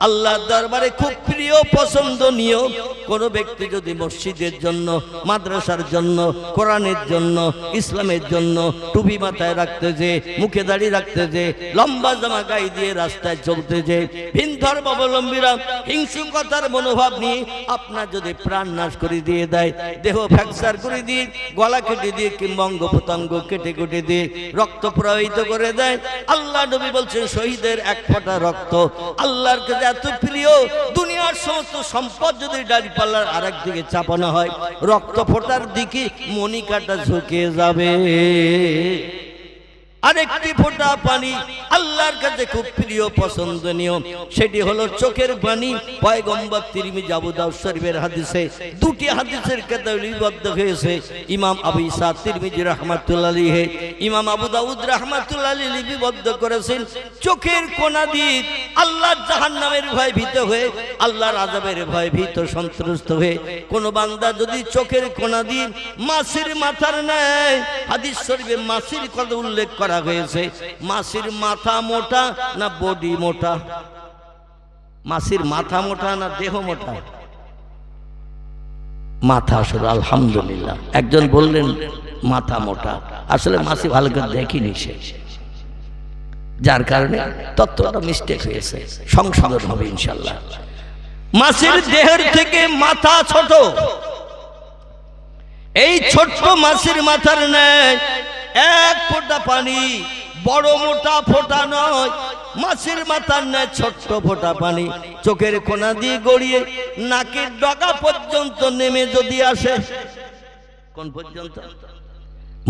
S1: আল্লাহর দরবারে খুব প্রিয় পছন্দনীয় কোন ব্যক্তি যদি মসজিদের জন্য, মাদ্রাসার জন্য, কোরআনের জন্য, ইসলামের জন্য টুপি মাথায় রাখতে যে, মুখে দাড়ি রাখতে যে, লম্বা জামা গায়ে দিয়ে রাস্তায় চলতে যে, ভিন ধর্মাবলম্বীরা হিংসুকতার মনোভাব নিয়ে আপনার যদি প্রাণ নাশ করে দিয়ে দেয়, দেহ ফ্র্যাকচার করে দিয়ে, গলা কেটে দিয়ে কিংবা অঙ্গ প্রত্যঙ্গ কেটে কেটে দিয়ে রক্ত প্রবাহিত করে দেয়, আল্লাহ নবী বলছেন শহীদের এক ফোঁটা রক্ত আল্লাহর কাছে এত প্রিয়, দুনিয়ার সমস্ত সম্পদ যদি দাঁড়িপাল্লার আরেক দিকে চাপানো হয়, রক্ত ফোঁটার দিকে মণিকাটা ঝুঁকে যাবে। আরেকটি ফোঁটা পানি আল্লাহর কাছে খুব প্রিয় পছন্দনীয়, সেটি হলো চোখের পানি। পয়গম্বর তিরমিজি আবু দাউদ শরীফের হাদিসে, দুটি হাদিসের কিতাবে লিপিবদ্ধ হয়েছে। ইমাম আবু ঈসা তিরমিজি রাহমাতুল্লাহ আলাইহি, ইমাম আবু দাউদ রাহমাতুল্লাহ আলাইহি লিপিবদ্ধ করেছেন, চোখের কোনা দিয়ে আল্লাহর জাহান্নামের ভয় ভীত হয়ে, আল্লাহর আযাবের ভয় ভীত সন্ত্রস্ত হয়ে কোন বান্দা যদি চোখের কোনা দিয়ে মাছির মাথার ন্যায়, হাদিস শরীফে মাছির কথা উল্লেখ করা হয়েছে, মাছির মাথা মোটা না বডি মোটা? মাছির মাথা মোটা না দেহ মোটা? মাথা আসলে আলহামদুলিল্লাহ, একজন বললেন মাথা মোটা, আসলে মাছি ভালো করে দেখিনি সে, যার কারণে তত্ত্বটা মিস্টেক হয়েছে, সংশোধন হবে ইনশাআল্লাহ। মাছির দেহের থেকে মাথা ছোট, এই ছোট্ট মাছির মাথার ন্যায় এক ফোঁটা পানি, বড় মোটা ফোঁটা নয়, মাছের মাথার ন্যায় ছোট্ট ফোঁটা পানি চোখের কোনা দিয়ে গড়িয়ে নাকের ডগা পর্যন্ত নেমে যদি আসে, কোন পর্যন্ত?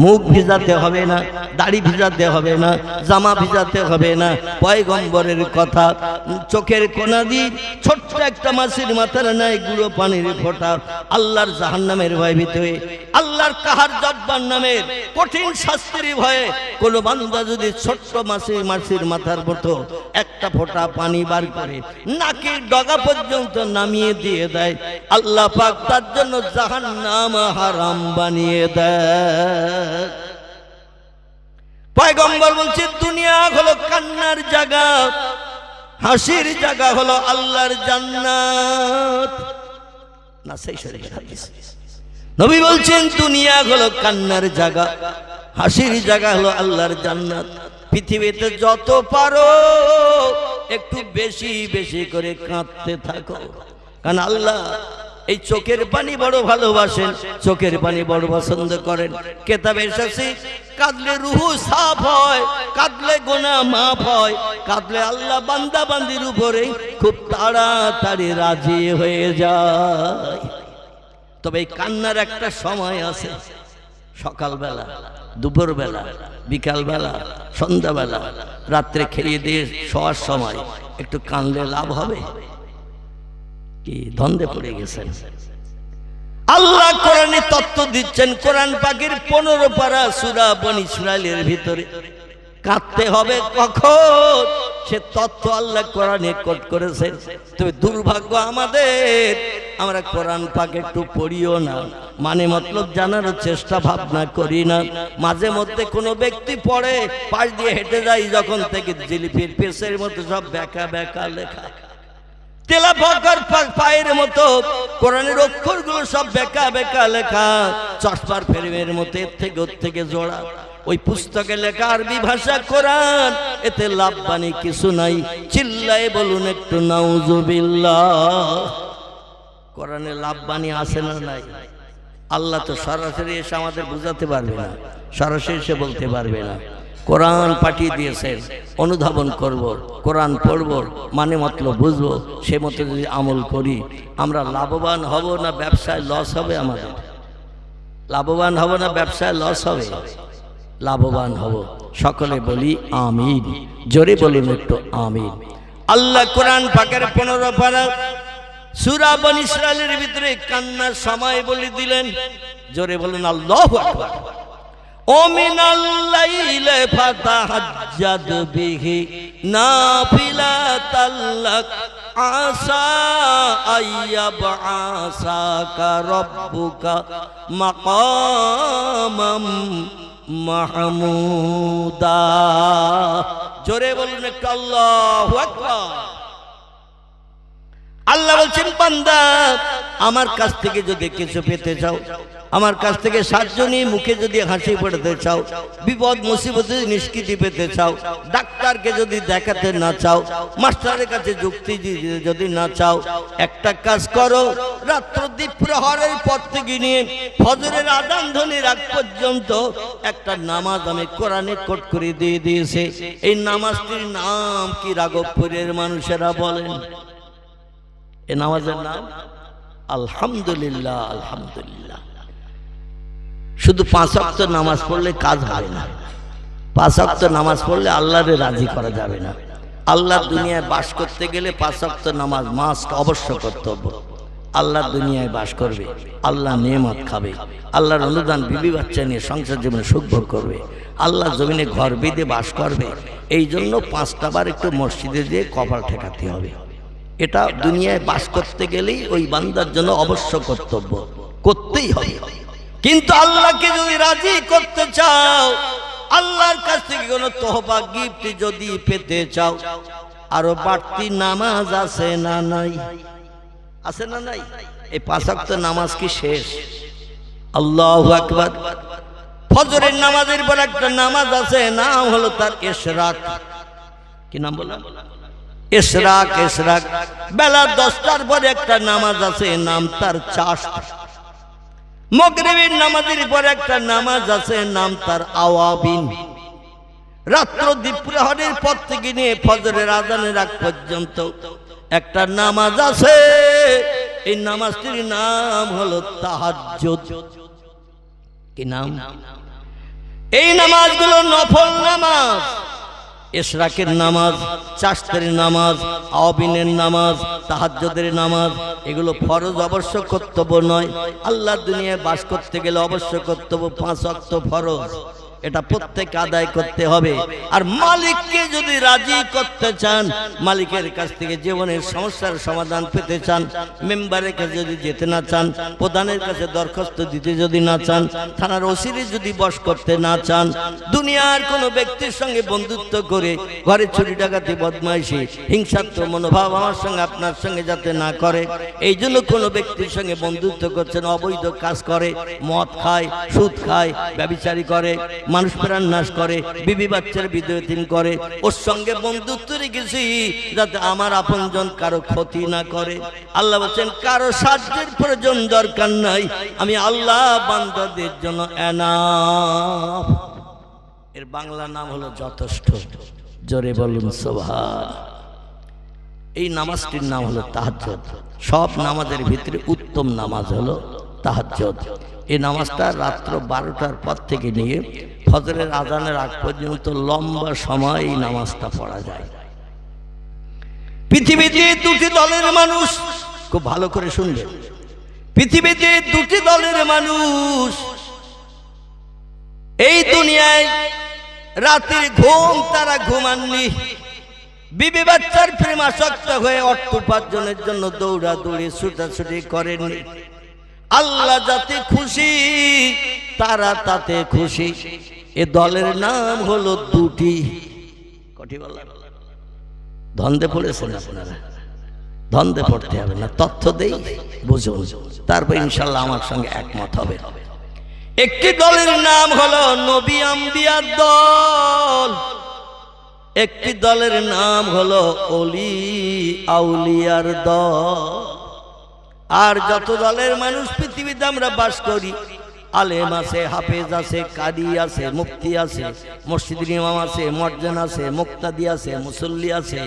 S1: মুখ ভিজাতে হবে না, দাড়ি ভিজাতে হবে না, জামা ভিজাতে হবে না, পয়গম্বরের কথা। চোখের কোনা দিয়ে ছোট্ট একটা মাছের মাথার ন্যায় গুঁড়ো পানির ফোঁটা আল্লাহর জাহান্নামের ভয় ভিতরে, আল্লাহর কাহার জব্বার নামের কঠিন শাস্তির ভয়ে কোন বান্দা যদি ছোট্ট মাছের মাথার মতো একটা ফোঁটা পানি বার করে নাকের ডগা পর্যন্ত নামিয়ে দিয়ে দেয়, আল্লাহ পাক তার জন্য জাহান্নাম হারাম বানিয়ে দেয়। পয়গম্বর বলছে দুনিয়া হলো কান্নার জায়গা, হাসির জায়গা হলো আল্লাহর জান্নাত। না সেই শরীফের হাদিস, নবী বলছেন দুনিয়া হলো কান্নার জায়গা, হাসির জায়গা হলো আল্লাহর জান্নাত। পৃথিবীতে যত পারো একটু বেশি বেশি করে কাঁদতে থাকো, কারণ আল্লাহ এই চোখের পানি বড় ভালোবাসেন, চোখের পানি বড় পছন্দ করেন। কেতাবে এসেছে কাঁদলে রুহু সাফ হয়, কাঁদলে গুনাহ মাফ হয়, কাঁদলে আল্লাহ বান্দা বান্দির উপরে খুব তাড়াতাড়ি রাজি হয়ে যায়। তবে এই কান্নার একটা সময় আছে, সকালবেলা, দুপুরবেলা, বিকালবেলা, সন্ধ্যাবেলা, রাত্রে খেয়ে দিয়ে শোয়ার সময় একটু কানলে লাভ হবে কি? দ্বন্দ্বে পড়ে গেছেন। আল্লাহ কোরআনে তত্ত্ব দিচ্ছেন, কোরআন পাকের 15 পারা সূরা বনী ইসরাইলের ভিতরে কাঁদতে হবে কখন, সে তত্ত্ব আল্লাহ কোরআনে কোট করেছেন। তবে দুর্ভাগ্য আমাদের, আমরা কোরআন পাক একটু পড়িও না, মানে মতলব জানার চেষ্টা ভাবনা করি না। মাঝে মধ্যে কোনো ব্যক্তি পড়ে, পাশ দিয়ে হেঁটে যায়, যখন থেকে জিলিপির পেছের মতো সব বেকা বেকা লেখা, তেলা পাকার পায়ের মতো কোরআনের অক্ষরগুলো সব বেকা বেকা লেখা, চশমার ফ্রেমের মতো এর থেকে ওর থেকে জোড়া। ওই পুস্তকে লেখা আরবি ভাষা কোরআন, এতে লাভবানি কিছু নাই। চিল্লায় বলুন একটু নাউজুবিল্লাহ। কোরআনে লাভবানি আছে না নাই? আল্লাহ তো সরাসরি এসে আমাদের বুঝাতে পারবে না, সরাসরি এসে বলতে পারবে না। কোরআন পাঠিয়ে দিয়েছেন, অনুধাবন করব, কোরআন পড়ব, মানে মতলব বুঝবো, সে মতো যদি আমল করি আমরা লাভবান হব না ব্যবসায় লস হবে? আমাদের লাভবান হব না ব্যবসায় লস হবে? লাভবান হব। সকলে বলি আমিন, জোরে বলুন একটু আমিন। আল্লাহ কোরআন পাকের 15 পারা সূরা বনী ইসরাইলের ভিতরে কান্নার সময় বলে দিলেন, জোরে বলুন আল্লাহু আকবার। ও মিনাল লাইলি ফাতাহাজ্জাদ বিহি নাফিলাতাল লাক আসা আইয়াবআসাকা রাব্বুকা মাকামাম মাহমুদা। জোরে বলুন একটু আল্লাহু আকবার। আল্লাহ বলছেন বান্দা আমার কাছ থেকে যদি কিছু পেতে চাও, আমার কাছ থেকে সাহায্য নিয়ে মুখে যদি হাসি পড়তে চাও, বিপদ মুসিবতে নিষ্কৃতি পেতে চাও, ডাক্তারকে যদি দেখাতে না চাও, মাস্টারের কাছে যুক্তি যদি না চাও, একটা কাজ করো, রাত্র দ্বীপ প্রহরের পর থেকে নিয়ে ফজরের আযান ধ্বনির আগ পর্যন্ত একটা নামাজ আমি কোরআনে কোট করে দিয়ে দিয়েছে। এই নামাজটির নাম কি রাঘবপুরের মানুষেরা বলেন? এই নামাজের নাম আলহামদুলিল্লাহ। আলহামদুলিল্লাহ। শুধু 5 ওয়াক্ত নামাজ পড়লে কাজ হয় না। 5 ওয়াক্ত নামাজ পড়লে আল্লাহরে রাজি করা যাবে না। আল্লাহর দুনিয়ায় বাস করতে গেলে 5 ওয়াক্ত নামাজ মাস্ট, অবশ্য কর্তব্য। আল্লাহর দুনিয়ায় বাস করবে, আল্লাহ নেয়ামত খাবে, আল্লাহর অনুদান বিবি বাচ্চা নিয়ে সংসার জীবনে সুখ ভোগ করবে, আল্লাহ জমিনে ঘর বেঁধে বাস করবে। এই জন্য 5টা বার একটু মসজিদে যেয়ে কপাল ঠেকাতে হবে। এটা দুনিয়ায় বাস করতে গেলেই ওই বান্দার জন্য অবশ্য কর্তব্য, করতেই হবে। কিন্তু আল্লাহকে যদি রাজি করতে চাও, আল্লাহর কাছ থেকে কোনো তোহফা গিফট যদি পেতে চাও, আরো বাড়তি নামাজ আছে না নাই? আছে না নাই? এই 5 ওয়াক্ত নামাজ কি শেষ? আল্লাহু আকবার। ফজরের নামাজের পর একটা নামাজ আছে, নাম হলো তার ইশরাক। কি নাম বললাম? ইশরাক। ইশরাক বেলা 10টার পরে একটা নামাজ আছে, নাম তার চাষ। মাগরিবের নামাজের পর একটা নামাজ আছে, নাম তার আওয়াবিন। রাত্র দ্বীপ প্রহরের পর থেকে নিয়ে ফজরের আযানের আগ পর্যন্ত একটা নামাজ আছে, এই নামাজটির নাম হলো তাহাজ্জুদ। কি নাম? এই নামাজগুলো নফল নামাজ। ইশরাকের নামাজ, চাশতের নামাজ, আওয়াবিনের নামাজ, তাহাজ্জুদের নামাজ, এগুলো ফরজ, অবশ্য কর্তব্য নয়। আল্লাহর দুনিয়ায় বাস করতে গেলে অবশ্য কর্তব্য 5 ওয়াক্ত ফরজ, এটা প্রত্যেক আদায় করতে হবে। আর মালিককে যদি রাজি করতে চান, মালিকের কাছ থেকে জীবনের সমস্যার সমাধান পেতে চান, মেম্বারের কাছে যদি যেতে না চান, প্রধানের কাছে দরখাস্ত দিতে যদি না চান, থানার ওসিরে যদি বশ করতে না চান, দুনিয়ার কোনো ব্যক্তির সঙ্গে বন্ধুত্ব করে ঘরে চুরি ডাকাতি বদমাইশি হিংসাত্মক মনোভাব আমার সঙ্গে আপনার সঙ্গে যাতে না করে, এই জন্য কোনো ব্যক্তির সঙ্গে বন্ধুত্ব করছেন, অবৈধ কাজ করে, মদ খায়, সুদ খায়, ব্যভিচারী করে, মানুষ প্রাণ নাশ করে, বিবি বাচ্চার বিদ্যুতিন করে, ওর সঙ্গে বন্ধুত্ব রেখেছি যাতে আমার আপনজন কারো ক্ষতি না করে। আল্লাহ বলছেন কারো সাহায্যের প্রয়োজন দরকার নাই, আমি আল্লাহ বান্দাদের জন্য এনাফ। এর বাংলা নাম হলো যথেষ্ট। জোরে বলুন সুবহান। এই নামাজটির নাম হলো তাহাজ্জুদ। সব নামাজের ভিতরে উত্তম নামাজ হলো তাহাজ্জুদ। এই নামাজটা রাত্র 12টার পর থেকে নিয়ে ফজরের আযানের আগ পর্যন্ত লম্বা সময় এই নামাজটা পড়া যায়। পৃথিবীতে 2টি দলের মানুষ, খুব ভালো করে শুনবেন, পৃথিবীতে 2টি দলের মানুষ এই দুনিয়ায় রাতের ঘুম তারা ঘুমাননি, বিবি বাচ্চার প্রেমাসক্ত হয়ে অর্থ উপার্জনের জন্য দৌড়াদৌড়ি ছুটাছুটি করেননি। আল্লাহ যাতে খুশি তারা তাতে খুশি। এ দলের নাম হলো 2টি। কটি বললাম? ধন্দে পড়েছেন আপনারা? ধন্দে পড়তে হবে না, তথ্য দেই, বুঝুন, তারপর ইনশাল্লাহ আমার সঙ্গে একমত হবে। একটি দলের নাম হলো নবী আম্বিয়ার দল, একটি দলের নাম হলো ওলি আউলিয়ার দল। আর যত দলের মানুষ পৃথিবীতে আমরা বাস করি, আলেম আছে, হাফেজ আছে, কারি আছে, মুফতি আছে, মসজিদের ইমাম আছে, মুয়াজ্জিন আছে, মুক্তাদি আছে, মুসল্লি আছে,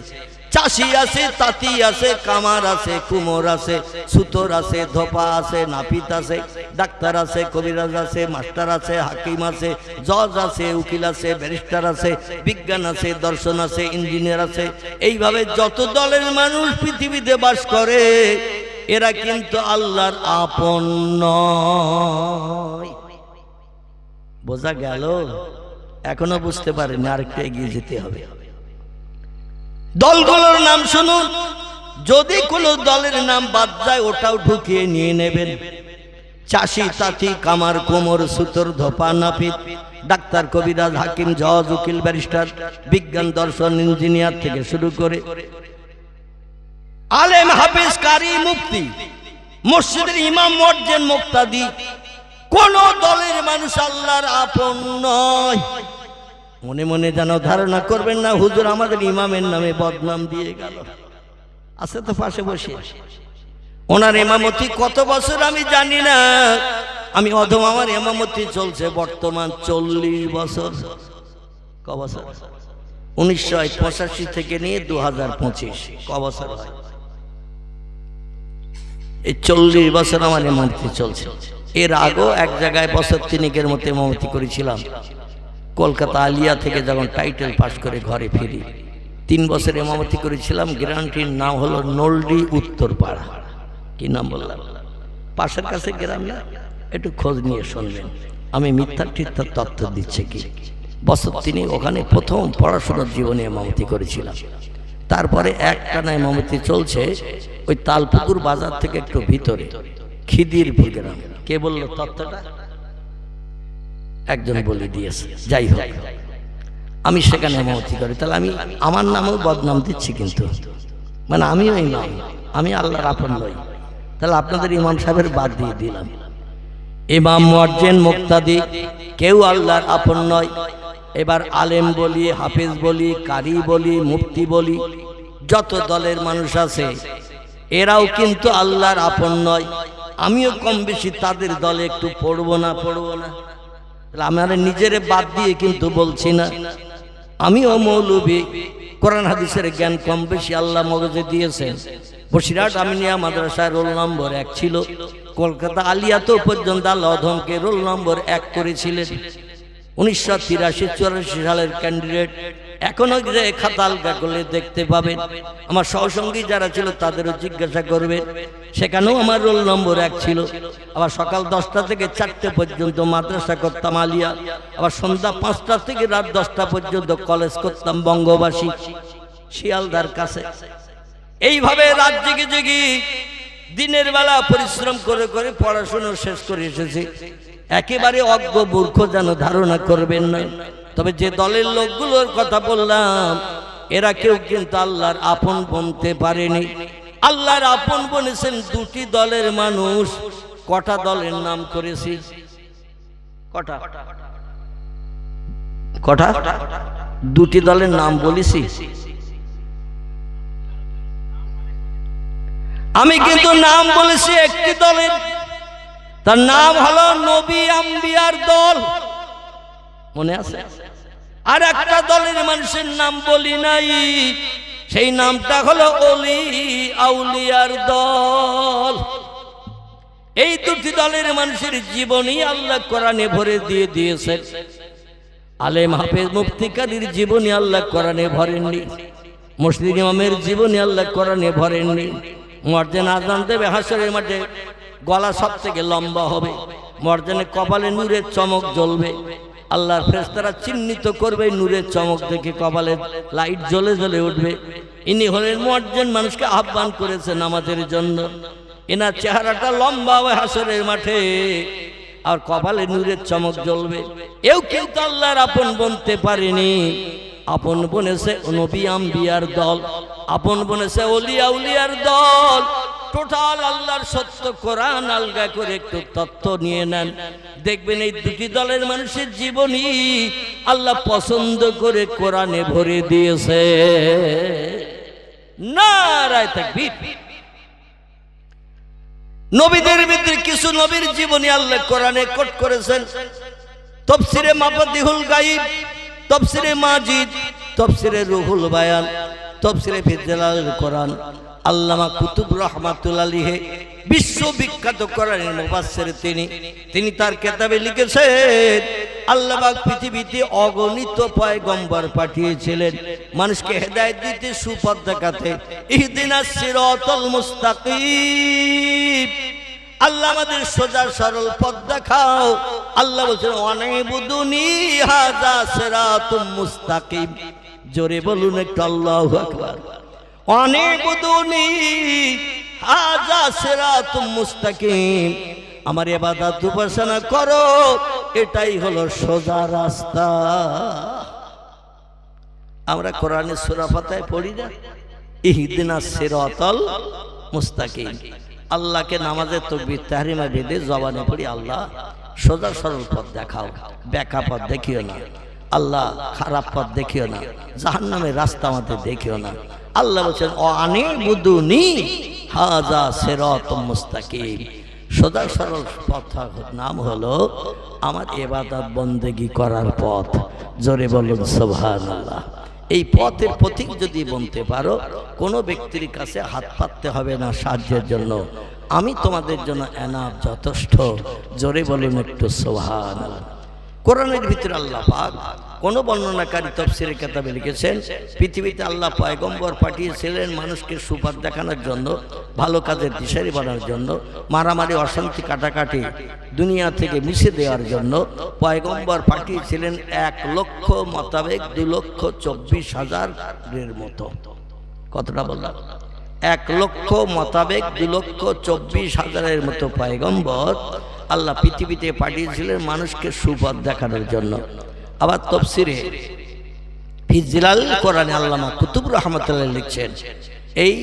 S1: চাষি আছে, তাঁতি আছে, কামার আছে, কুমোর আছে, সুতর আছে, ধোপা আছে, নাপিত আছে, ডাক্তার আছে, কবিরাজ আছে, মাস্টার আছে, হাকিম আছে, জজ আছে, উকিল আছে, ব্যারিস্টার আছে, বিজ্ঞান আছে, দর্শন আছে, ইঞ্জিনিয়ার আছে। এইভাবে যত দলের মানুষ পৃথিবীতে বাস করে এরা কিন্তু আল্লাহর আপন নয়। বোঝা গেল? এখনো বুঝতে পারেনি, আরেকটা এগিয়ে যেতে হবে। দলগুলোর নাম শুনুন, যদি কোনো দলের নাম বাদ যায় ওটাও ঢুকিয়ে নিয়ে নেবেন। চাষি, তাঁতি, কামার, কোমর, সুতর, ধোপা, নাপিত, ডাক্তার, কবিরাজ, হাকিম, জজ, উকিল, ব্যারিস্টার, বিজ্ঞান, দর্শন, ইঞ্জিনিয়ার থেকে শুরু করে আলেম, হাফেজ, কারি, মুফতি, মসজিদের ইমাম, মুয়াজ্জিন, মুক্তাদি, কোন দলের মানুষ আল্লাহর আপন নয়। মনে মনে যেন ধারণা করবেন না হুজুর আমাদের ইমামের নামে বদনাম দিয়ে গেল। আছে তো পাশে বসে, ওনার ইমামতি কত বছর আমি জানি না, আমি অধম আমার ইমামতি চলছে বর্তমান 40 বছর। ক বছর? 1985 থেকে নিয়ে 2025, ক বছর হয়? এই 40 বছর আমার ইমামতি চলছে। এর আগেও এক জায়গায় বছর 3 মতো ইমামতি করেছিলাম, কলকাতা আলিয়া থেকে যখন টাইটেল পাস করে ঘরে ফিরি। 3 বছর ইমামতি করেছিলাম। গ্রামটির নাম হলো নলডি উত্তরপাড়া। কি নাম বললাম? পাশের কাছে গ্রাম না, একটু খোঁজ নিয়ে শুনবেন আমি মিথ্যা টিথ্যা তথ্য দিচ্ছে কি। বছর 3 ওখানে প্রথম পড়াশোনার জীবনে ইমামতি করেছিলাম। তারপরে একটানা ইমামতি চলছে ওই তালপুকুর বাজার থেকে একটু ভিতরে খিদিরপুর গ্রাম। কে বললো তথ্যটা? একজন বলে দিয়েছে। যাই হোক, আমি সেখানে ইমামতি করি। তাহলে আমি আমার নামেও বদনাম দিচ্ছি, কিন্তু মানে আমিও ইমাম, আমি আল্লাহর আপন নই। তাহলে আপনাদের ইমাম সাহেবের বাদ দিয়ে দিলাম। ইমাম, মুয়াজ্জিন, মুক্তাদি কেউ আল্লাহর আপন নয়। এবার আলেম বলি, হাফেজ বলি, কারি বলি, মুফতি বলি, যত দলের মানুষ আছে এরাও কিন্তু আল্লাহর আপন নয়। আমিও কম বেশি তাদের দলে একটু পড়বো না। আমার নিজের বাদ দিয়ে কিন্তু বলছি না, আমিও মৌলবী, কোরআন হাদিসের জ্ঞান কম বেশি আল্লাহ মগজে দিয়েছেন। বসিরহাট আমিনিয়া মাদ্রাসায় রোল নম্বর 1 ছিল। কলকাতা আলিয়াতেও পর্যন্ত আল্লাহ অধমকে রোল নম্বর 1 করেছিলেন। 1983-84 সালের ক্যান্ডিডেট। এখনো যে খাতা আলগা করলে দেখতে পাবেন। আমার সহসঙ্গী যারা ছিল তাদেরও জিজ্ঞাসা করবেন, সেখানেও আমার রোল নম্বর 1 ছিল। আবার সকাল 10টা থেকে 4টে পর্যন্ত মাদ্রাসা করতাম আলিয়া, আবার সন্ধ্যা 5টা থেকে রাত 10টা পর্যন্ত কলেজ করতাম বঙ্গবাসী শিয়ালদার কাছে। এইভাবে রাত জেগে জেগে দিনের বেলা পরিশ্রম করে করে পড়াশোনা শেষ করে এসেছি। একেবারে অজ্ঞ মূর্খ যেন ধারণা করবেন না। তবে যে দলের লোকগুলোর কথা বললাম এরা কেউ কিন্তু আল্লাহর আপন বনতে পারেনি। আল্লাহর আপন বনেছেন 2টি দলের মানুষ। কটা দলের নাম করেছি? কটা? 2টি দলের নাম বলেছি। আমি কিন্তু নাম বলেছি একটি দলের, তার নাম হলো নবী আম্বিয়ার দল। মনে আছে? আর একটা দলের মানুষের নাম বলি নাই, সেই নামটা হলো ওলি আউলিয়ার দল। এই 2টি দলের মানুষের জীবনী আল্লাহ কোরআনে ভরে দিয়ে দিয়েছেন। আলেম, হাফেজ, মুফতি, কারীর জীবনী আল্লাহ কোরআনে ভরেননি। মুসলিম ইমামের জীবনী আল্লাহ কোরআনে ভরেননি। মুয়াজ্জিন আযান দেবে হাসরের মাঠে, গলা সব থেকে লম্বা হবে, মুয়াজ্জিনের কপালে নূরের চমক জ্বলবে। আল্লাহর ফেরেশতারা চিহ্নিত করবে, নূরের চমক দেখে কপালে লাইট জ্বলে জ্বলে উঠবে। ইনি হলেন মুয়াজ্জিন, মানুষকে আহ্বান করেছে নামাজের জন্য। এনার চেহারাটা লম্বা হবে হাসরের মাঠে, আর কপালে নূরের চমক জ্বলবে। এও কিন্তু আল্লাহর আপন বনতে পারেনি। আপন বনেছে নবী আম্বিয়ার দল, আপন বনেছে ওলি আউলিয়ার দল। টোটাল আল্লাহর সত্য কোরআন আলগা করে একটু তথ্য নিয়ে নেন, দেখবেন এই 2টি দলের মানুষের জীবনী আল্লাহ পছন্দ করে কোরআনে ভরে দিয়েছে। নারায়ে তাকবীর। নবীদের ভিতরে কিছু নবীর জীবনী আল্লাহ কোরআনে কোট করেছেন। তাফসীরে মাফাতিহুল গায়ব, তাফসীরে মাজিদ, তাফসীরে রুহুল বায়ান, তাফসীরে ফিজালাল কোরআন। আল্লামা কুতুব রাহমাতুল্লাহ আলাইহি বিশ্ববিখ্যাত কোরআনের মুফাসসির তিনি তার কিতাবে লিখেছেন আল্লাহ পাক পৃথিবীতে অগণিত পয়গম্বর পাঠিয়েছিলেন মানুষকে হেদায়েত দিতে, সুপথ দেখাতে। ইহদিনাস সিরাতাল মুস্তাকিম, আল্লাহ আমাদের সোজা সরল পথ দেখাও। আল্লাহ বলেন ওয়ানাইবুদুনি হাযা সিরাতুম মুস্তাকিম। জোরে বলুন একটু আল্লাহু আকবার। ওয়ানাইবুদুনি হাযা সিরাতুম মুস্তাকিম, আমার ইবাদত উপাসনা করো, এটাই হলো সোজা রাস্তা। আমরা কোরআনের সূরা ফাতিহা পড়ি না? ইহদিনাস সিরাতাল মুস্তাকিম। আল্লাহকে নামাজের তাকবীর তাহরিমা বেঁধে জবানে পড়ি, আল্লাহ সোজা সরল পথ দেখাও, বেঁকা পথ দেখিও না। আল্লাহ খারাপ পথ দেখিও না, জাহান্নামের রাস্তা আমাদের দেখিও না। আল্লাহ বলছেন আনিবুদুনি হাযা সিরাতুম মুস্তাকিম। সোজা সরল পথ নাম হলো আমার ইবাদত বন্দেগী করার পথ। জোরে বলুন সুবহানাল্লাহ। এই পথের পথিক যদি বলতে পারো, কোনো ব্যক্তির কাছে হাত পাততে হবে না সাহায্যের জন্য। আমি তোমাদের জন্য এনাফ, যথেষ্ট। জোরে বলুন একটু সুবহানাল্লাহ। কোরআনের ভিতরে আল্লাহ পাক কোন বর্ণনাকারী তাফসীরের কিতাবে লিখেছেন, পৃথিবীতে আল্লাহ পয়গম্বর পাঠিয়েছিলেন মানুষকে সুপথ দেখানোর জন্য, ভালো কাজের দিশারি বানানোর জন্য, মারামারি অশান্তি কাটাকাটি দুনিয়া থেকে মুছে দেওয়ার জন্য। পয়গম্বর পাঠিয়েছিলেন 1,00,000 মোতাবেক 2,24,000-এর মতো। কতটা বললাম? 1,00,000 মোতাবেক 2,24,000-এর মতো পয়গম্বর আল্লাহ পৃথিবীতে পাঠিয়েছিলেন মানুষকে সুপথ দেখানোর জন্য। আবার তাফসীরে ফিজিলাল কোরআনে আল্লামা কুতুব রহমাতুল্লাহ লিখছেন, এই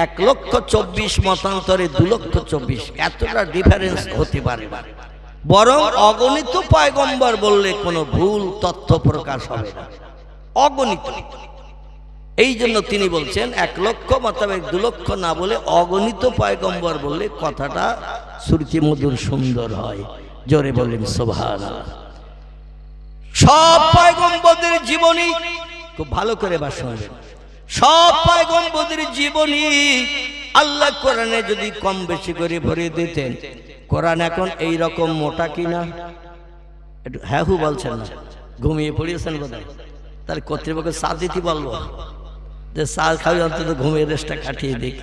S1: 1,24,000 মতান্তরে 2,24,000, এতটা ডিফারেন্স হতে পারে না। বরং অগণিত পয়গম্বর বললে কোনো ভুল তথ্য প্রকাশ হবে না, অগণিত। এই জন্য তিনি বলছেন 1,00,000 মোতাবেক 2,00,000 না বলে অগণিত পয়গম্বর বললে কথাটা শ্রুতি মধুর সুন্দর হয়। জোরে বলেন সুবহানাল্লাহ। সব পয়গম্বরদের জীবনী খুব ভালো করে শুনবেন। সব পয়গম্বরদের জীবনী আল্লাহ কোরআনে যদি কম বেশি করে ভরে দিতেন, কোরআন এখন এই রকম মোটা কিনা? একটু হ্যাঁ হু বলছেন না, ঘুমিয়ে পড়িয়েছেন বোধহয়। তাহলে কর্তৃপক্ষ চা দিতে বলবো যে চা খাওয়া, অন্তত ঘুমিয়ে রেস্টটা কাটিয়ে দিক।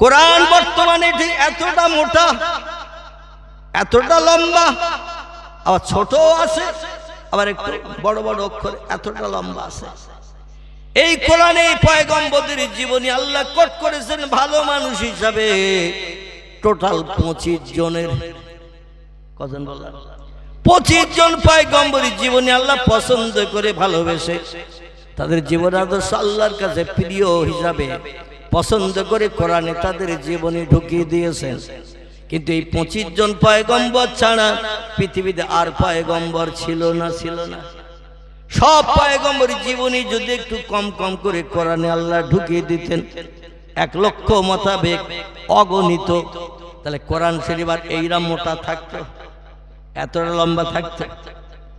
S1: কোরআন বর্তমানে ঠিক এতটা মোটা, এতটা লম্বা, আবার ছোট আছে, আবার একটু বড় বড় অক্ষর, এতটা লম্বা আছে। এই কোরআনে পয়গম্বরদের জীবনী আল্লাহ কোট করেছেন ভালো মানুষ হিসাবে টোটাল 25 জনের। কজন বললাম? 25 জন পয়গম্বরের জীবনী আল্লাহ পছন্দ করে ভালোবেসে তাদের জীবন আদর্শ আল্লাহর কাছে প্রিয় হিসাবে পছন্দ করে কোরআনে তাদের জীবনী ঢুকিয়ে দিয়েছেন। কিন্তু এই 25 জন পয়গম্বর ছাড়া পৃথিবীতে আর পয়গম্বর ছিল না। সব পয়গম্বরের জীবনী যদি একটু কম কম করে কোরআনে আল্লাহ ঢুকিয়ে দিতেন 1,00,000 মোতাবেক অগণিত, তাহলে কোরআন শরীফ আর এইরকম মোটা থাকতো, এতটা লম্বা থাকতো?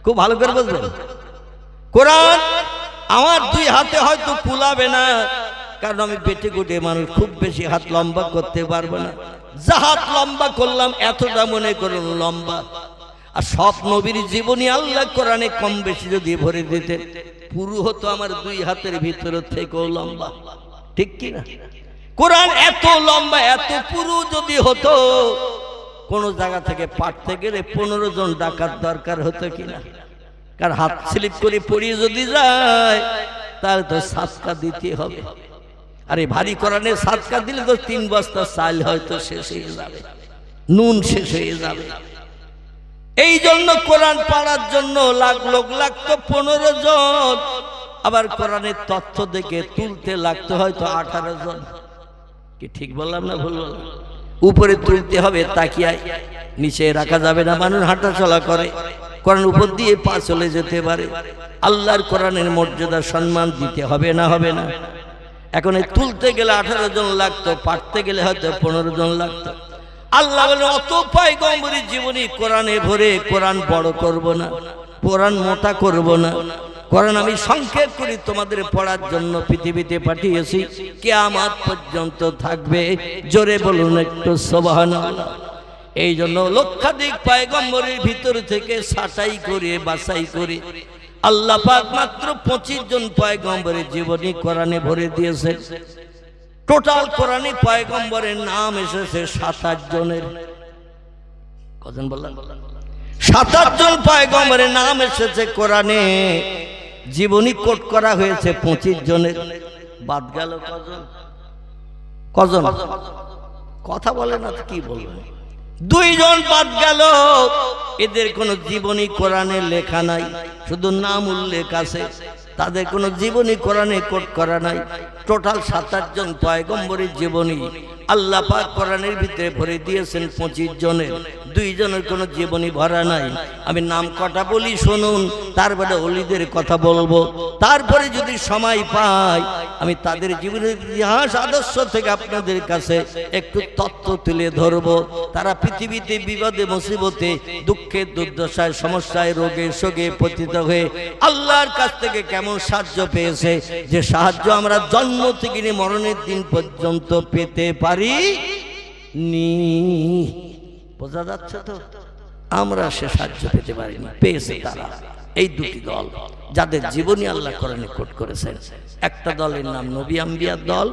S1: খুব ভালো করে বুঝবেন। কোরআন আমার 2 হাতে হয়তো কুলাবে না, কারণ আমি বেটে গুটে মানুষ, খুব বেশি হাত লম্বা করতে পারবো না। যা হাত লম্বা করলাম এতটা মনে করুন লম্বা। আর সব নবীর জীবনী আল্লাহ কোরআনে কম বেশি যদি ভরে দিতে, পুরো হতো আমার 2 হাতের ভিতরে থেকেও লম্বা। ঠিক কি না? কোরআন এত লম্বা, এত পুরো যদি হতো, কোন জায়গা থেকে পাঠতে গেলে 15 জন ডাকাত দরকার হতো কিনা? কার হাত স্লিপ করে পড়িয়ে যদি যায় তাহলে তো সাদকা দিতে হবে। আরে ভারী কোরআনে সাদকা দিলে তো 3 বস্তা চাল হয়তো শেষ হয়ে যাবে, নুন শেষ হয়ে যাবে। এই জন্য কোরআন পড়ার জন্য লাগতো 15 জন। আবার কোরআনের তথ্য দেখে তুলতে লাগতো হয়তো 18 জন। কি ঠিক বললাম না ভুল বললাম? উপরে তুলতে হবে তাকিয়ায়, নিচে রাখা যাবে না। মানুষ হাঁটা চলা করে, কোরআন উপর দিয়ে পা চলে যেতে পারে। আল্লাহর কোরআনের মর্যাদা সম্মান দিতে হবে না? হবে না? এখন এই তুলতে গেলে 18 জন লাগতো, পাঠতে গেলে হয়তো 15 জন লাগতো। আল্লাহ বলে অত পয়গম্বরের জীবনী কোরআনে ভরে কোরআন বড় করব না, কোরআন মোটা করব না। কোরআন আমি সংক্ষেপ করি তোমাদের পড়ার জন্য পৃথিবীতে পাঠিয়েছি, কিয়ামত পর্যন্ত থাকবে। জোরে বলুন একটু সুবহানাল্লাহ। এই জন্য লক্ষাধিক পয়গম্বরের ভিতর থেকে ছাঁটাই করে বাছাই করে আল্লাহ পাক মাত্র 25 জন পয়গম্বরের জীবনী কোরআনে ভরে দিয়েছেন। টোটাল কোরআনে পয়গম্বরের নাম এসেছে 27 জনের। কজন বললাম? 27 জন পয়গম্বরের নাম এসেছে কোরআনে, জীবনী কোট করা হয়েছে 25 জনের। বাদ গেল কজন? কজন কথা বলে না, কি বলবেন? 2 জন বাদ গেল। এদের কোনো জীবনী কোরআনে লেখা নাই, শুধু নাম উল্লেখ আছে। তাদের কোনো জীবনী কোরআনে কোট করা নাই। টোটাল 27 জন পয়গম্বরের জীবনী আল্লাহ পাক কোরআনের ভিতরে ভরে দিয়েছেন। 25 জনের 2 জনের কোনো জীবনী ভরা নাই। আমি নাম কটা বলি শুনুন, তারপরে ওলিদের কথা বলবো। তারপরে যদি সময় পাই আমি তাদের জীবনের ইতিহাস আদর্শ থেকে আপনাদের কাছে একটু তথ্য তুলে ধরবো। তারা পৃথিবীতে বিপদে মুসিবতে দুঃখে দুর্দশায় সমস্যায় রোগে শোকে পতিত হয়ে আল্লাহর কাছ থেকে কেমন সাহায্য পেয়েছে, যে সাহায্য আমরা জন্ম থেকে নিয়ে মরণের দিন পর্যন্ত পেতে পারি নি। বোঝা যাচ্ছে তো? আমরা সে সাহায্য পেতে পারিনি, পেয়েছে তারা। এই দুটি দল যাদের জীবনী আল্লাহ কোরআনে কোট করেছেন। একটা দলের নাম নবী আম্বিয়ার দল,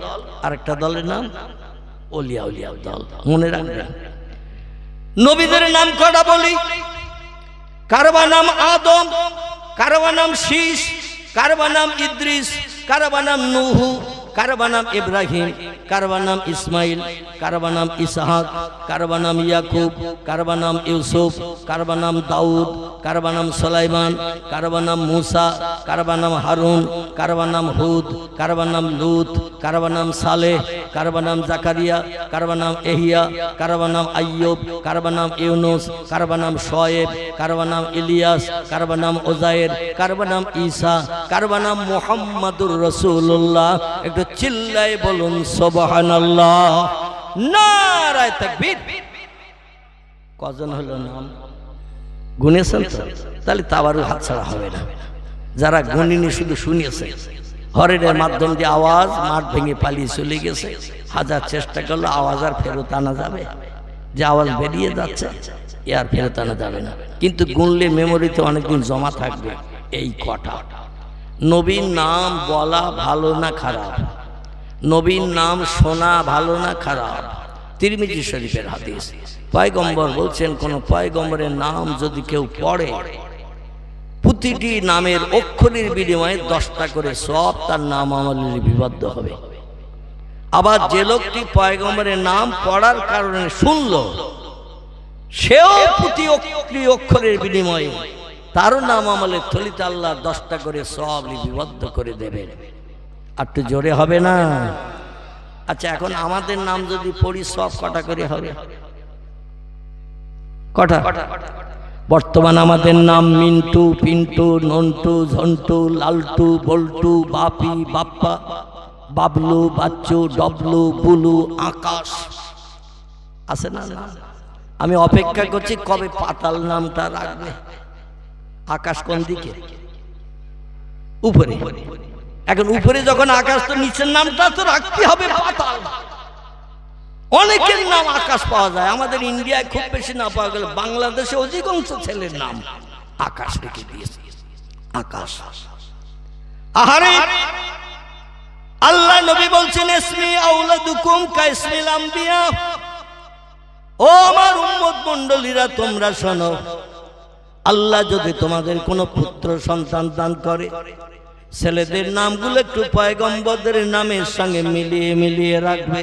S1: আর একটা দলের নাম ওলিয়া উলিয়ার দল। মনে রাখবেন, নবীদের নাম কটা বলি। কারবা নাম আদম, কারবা নাম শীষ, কারবা নাম ইদ্রিস, কারবা নাম নূহ, কারবা নাম ইব্রাহিম, কারবা নাম ইসমাইল, কারবা নাম ইসহাক, কারবা নাম ইয়াকুব, কারবা নাম ইউসুফ, কারবা নাম দাউদ, কারবা নাম সুলাইমান, কারবা নাম মুসা, কারবা নাম হারুন, কারবা নাম হুদ, কারবা নাম লুত, কারবা নাম সালেহ, কারবা নাম জাকারিয়া, কারবা নাম এহিয়া, কারবা নাম আইয়ুব, কারবা নাম ইউনুস, কারবা নাম শোয়েব, কারবা নাম ইলিয়াস, কারবা নাম ওজায়ের, কারবা নাম ঈসা, কারবা নাম মুহাম্মাদুর রাসূলুল্লাহ। একটু চিল্লায় বলুন সুবহানাল্লাহ, নারায়ে তাকবীর। কজন হলো নাম গুনেছেন তো? তাহলে তাবারু হাত ছাড়া হবে না। যারা গুনিনি শুধু শুনিয়েছে, হরেনের মাধ্যম দিয়ে আওয়াজ মাঠ ভেঙে পালিয়ে চলে গেছে। হাজার চেষ্টা করলে আওয়াজ আর ফেরত আনা যাবে? যে আওয়াজ বেরিয়ে যাচ্ছে এ আর ফেরত আনা যাবে না। কিন্তু গুনলে মেমোরিতে অনেকদিন জমা থাকবে। এই কটা নবীর নাম বলা ভালো না খারাপ? নবীর নাম শোনা ভালো না খারাপ? তিরমিজি শরীফের হাদিস, পয়গম্বর বলছেন কোন পয়গম্বরের নাম যদি কেউ পড়ে, প্রতিটি নামের অক্ষরের বিনিময়ে 10টা করে সওয়াব তার নাম আমলে লিপিবদ্ধ হবে। আবার যে লোকটি পয়গম্বরের নাম পড়ার কারণে শুনলো, সেও প্রতি অক্ষরের বিনিময়ে তারও নাম আমলে থলিতে আল্লাহ 10টা করে সওয়াব লিপিবদ্ধ করে দেবেন। আর একটু জোরে হবে না? আচ্ছা, এখন আমাদের নাম যদি পড়ি সব কটা করে হবে? কটা? বর্তমান আমাদের নাম মিন্টু, পিন্টু, নন্টু, ঝন্টু, লালটু, বল্টু, বাপি, বাপ্পা, বাবলু, বাচ্চু, ডবলু, বুলু, আকাশ আছে না? আমি অপেক্ষা করছি কবে পাতাল নামটা রাখবে। আকাশ কোন দিকে? উপরে। এখন উপরে যখন আকাশ, তো নিচের নামটা তো রাখতে হবে পাতাল। অনেকের নাম আকাশ পাওয়া যায়, আমাদের ইন্ডিয়ায় খুব বেশি না পাওয়া গেল বাংলাদেশে অধিকাংশ ছেলের নাম আকাশ রেখে দিয়েছে। আকাশ। আহারে, আল্লাহ নবী বলছেন ইসমি আউলাদুকুম কাইসমিল আম্বিয়া। ও আমার উম্মত মণ্ডলীরা, তোমরা শোনো, আল্লাহ যদি তোমাদের কোনো পুত্র সন্তান দান করে, ছেলেদের নামগুলো একটু পয়গম্বরদের নামের সঙ্গে মিলিয়ে মিলিয়ে রাখবে।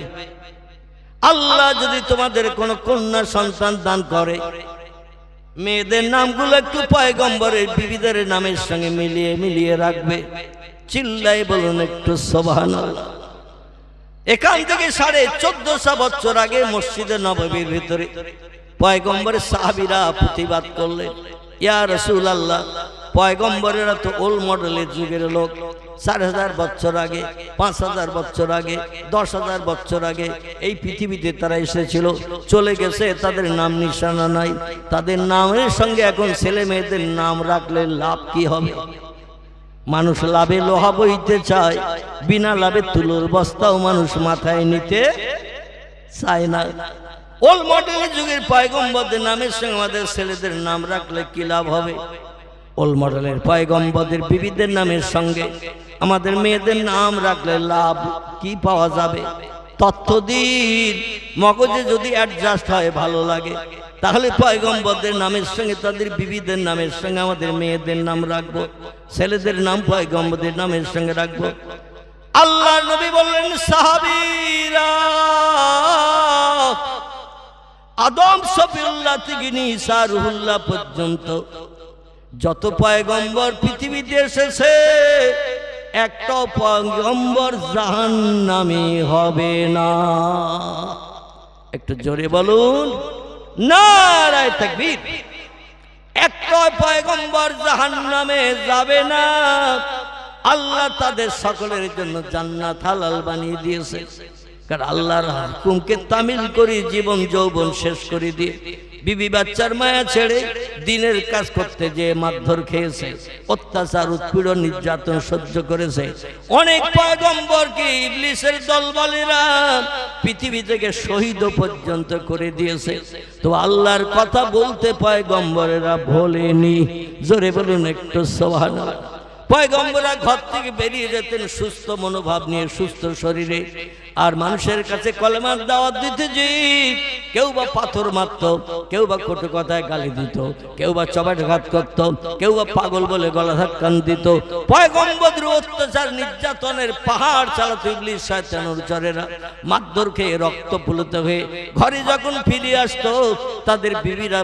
S1: আল্লাহ যদি তোমাদের কোনো কন্যা সন্তান দান করে, মেয়েদের নামগুলো একটু পয়গম্বরের বিবিদের নামের সঙ্গে মিলিয়ে মিলিয়ে রাখবে। চিল্লাই বলুন একটু সুবহানাল্লাহ। এখান থেকে 1450 বছর আগে মসজিদে নববীর ভিতরে পয়গম্বরের সাহাবীরা প্রতিবাদ করলেন, ইয়া রাসূলুল্লাহ, পয়গম্বরেরা তো ওল্ড মডেলের যুগের লোক। 4000 বছর আগে, 5000 বছর আগে, 10,000 বছর আগে এই পৃথিবীতে তারা এসেছিল, চলে গেছে, তাদের নাম নিশানা নাই। তাদের নামের সঙ্গে এখন ছেলে মেয়েদের নাম রাখলে লাভ কি হবে? মানুষ লাভে লোহা বইতে চায়, বিনা লাভে তুলোর বস্তাও মানুষ মাথায় নিতে চায় না। ওল্ড মডেলের যুগের পয়গম্বরদের নামের সঙ্গে আমাদের ছেলেদের নাম রাখলে কি লাভ হবে? ওল্ড মডেলের পয়গম্বরদের বিবিদের নামের সঙ্গে আমাদের মেয়েদের নাম রাখলে লাভ কি পাওয়া যাবে? তথ্য দিন, মগজে যদি অ্যাডজাস্ট হয়, ভালো লাগে, তাহলে পয়গম্বরদের নামের সঙ্গে তাদের বিবিদের নামের সঙ্গে আমাদের মেয়েদের নাম রাখবো, ছেলেদের নাম পয়গম্বরদের নামের সঙ্গে রাখবো। আল্লাহ নবী বললেন, সাহাবীরা, আদম সফিউল্লাহ থেকে নিয়ে ঈসা রুহুল্লাহ পর্যন্ত যত পয়গম্বর পৃথিবীতে এসেছে, একটাও পয়গম্বর জাহান্নামী হবে না। একটু জোরে বলুন নারায়ে তাকবীর। একটাও পয়গম্বর জাহান্নামে যাবে না। আল্লাহ তাদের সকলের জন্য জান্নাত হালাল বানিয়ে দিয়েছে। কারণ আল্লাহর হুকুমকে তামিল করে জীবন যৌবন শেষ করে দিয়ে বিবি বাচ্চার মায়া ছেড়ে দিনের কাজ করতে যে মারধর খেয়েছে, অত্যাচার উৎপীড়ন নির্যাতন সহ্য করেছে। অনেক পয়গম্বরকে ইবলিসের দলবলেরা পৃথিবী থেকে শহীদ পর্যন্ত করে দিয়েছে। তো আল্লাহর কথা বলতে পয়গম্বরেরা ভোলেনি। জোরে বলুন একটু সুবহানাল্লাহ। পয়গম্বররা ঘর থেকে বেরিয়ে যেতেন সুস্থ মনোভাব নিয়ে, সুস্থ শরীরে, আর মানুষের কাছে কলেমার দাওয়াত দিতে যে কেউ বা পাথর মারত, কেউ বা কটু কথায় গালি দিত, কেউ বা চপাটাঘাত করত, কেউ বা পাগল বলে গলা ধাক্কান দিত। পয়গম্বরদের অত্যাচার নির্যাতনের পাহাড় চালাতো ইবলিস শয়তান অনুচরেরা। মারধর খেয়ে রক্ত পুলুত হয়ে ঘরে যখন ফিরে আসতো, তাদের বিবিরা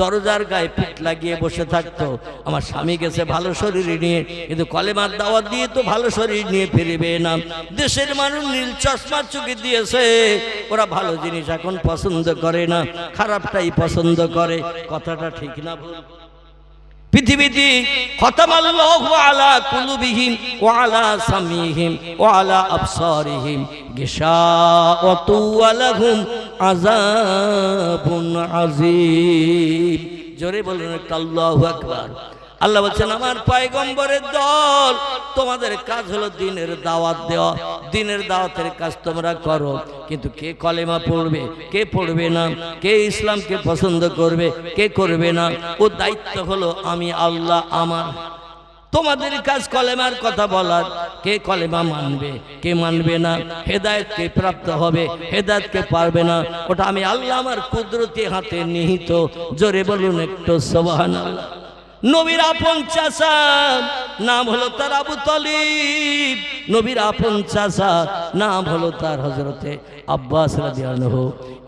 S1: দরজার গায়ে পিঠ লাগিয়ে বসে থাকতো। আমার স্বামী গেছে ভালো শরীর নিয়ে, কিন্তু কলেমার দাওয়াত দিয়ে তো ভালো শরীর নিয়ে ফিরবে না। দেশের মানুষ নীল চশমা চোখে দিয়েছে, ওরা ভালো জিনিস এখন পছন্দ করে না, খারাপটাই পছন্দ করে। কথাটা ঠিক না ভুল? পৃথিবীতে খতামাল্লাহু আলা কুলুবিহিম ওয়া আলা সামিহিম ওয়া আলা আবসারিহিম গিশাওয়াতু ওয়া লাহুম আযাবুন আযীম। জোরে বলুন আল্লাহু আকবার। আল্লাহ বলছেন আমার পয়গম্বরের দল, তোমাদের কাজ হলো দিনের দাওয়াত দেওয়া। দিনের দাওয়াতের কাজ তোমরা করো, কিন্তু কে কলেমা পড়বে, কে পড়বে না, কে ইসলামকে পছন্দ করবে, কে করবে না, ও দায়িত্ব হলো আমি আল্লাহ আমার। তোমাদের কাজ কলেমার কথা বলার, কে কলেমা মানবে, কে মানবে না, হেদায়েত কে প্রাপ্ত হবে, হেদায়েত কে পারবে না, ওটা আমি আল্লাহ আমার কুদরতি হাতে নিহিত। জোরে বলুন একটু সুবহানাল্লাহ। নবীর আপন চাচা নাম হলো তার আবু তালিব, নবীর আপন চাচা নাম হলো তার হযরতে আব্বাস রাদিয়াল্লাহু।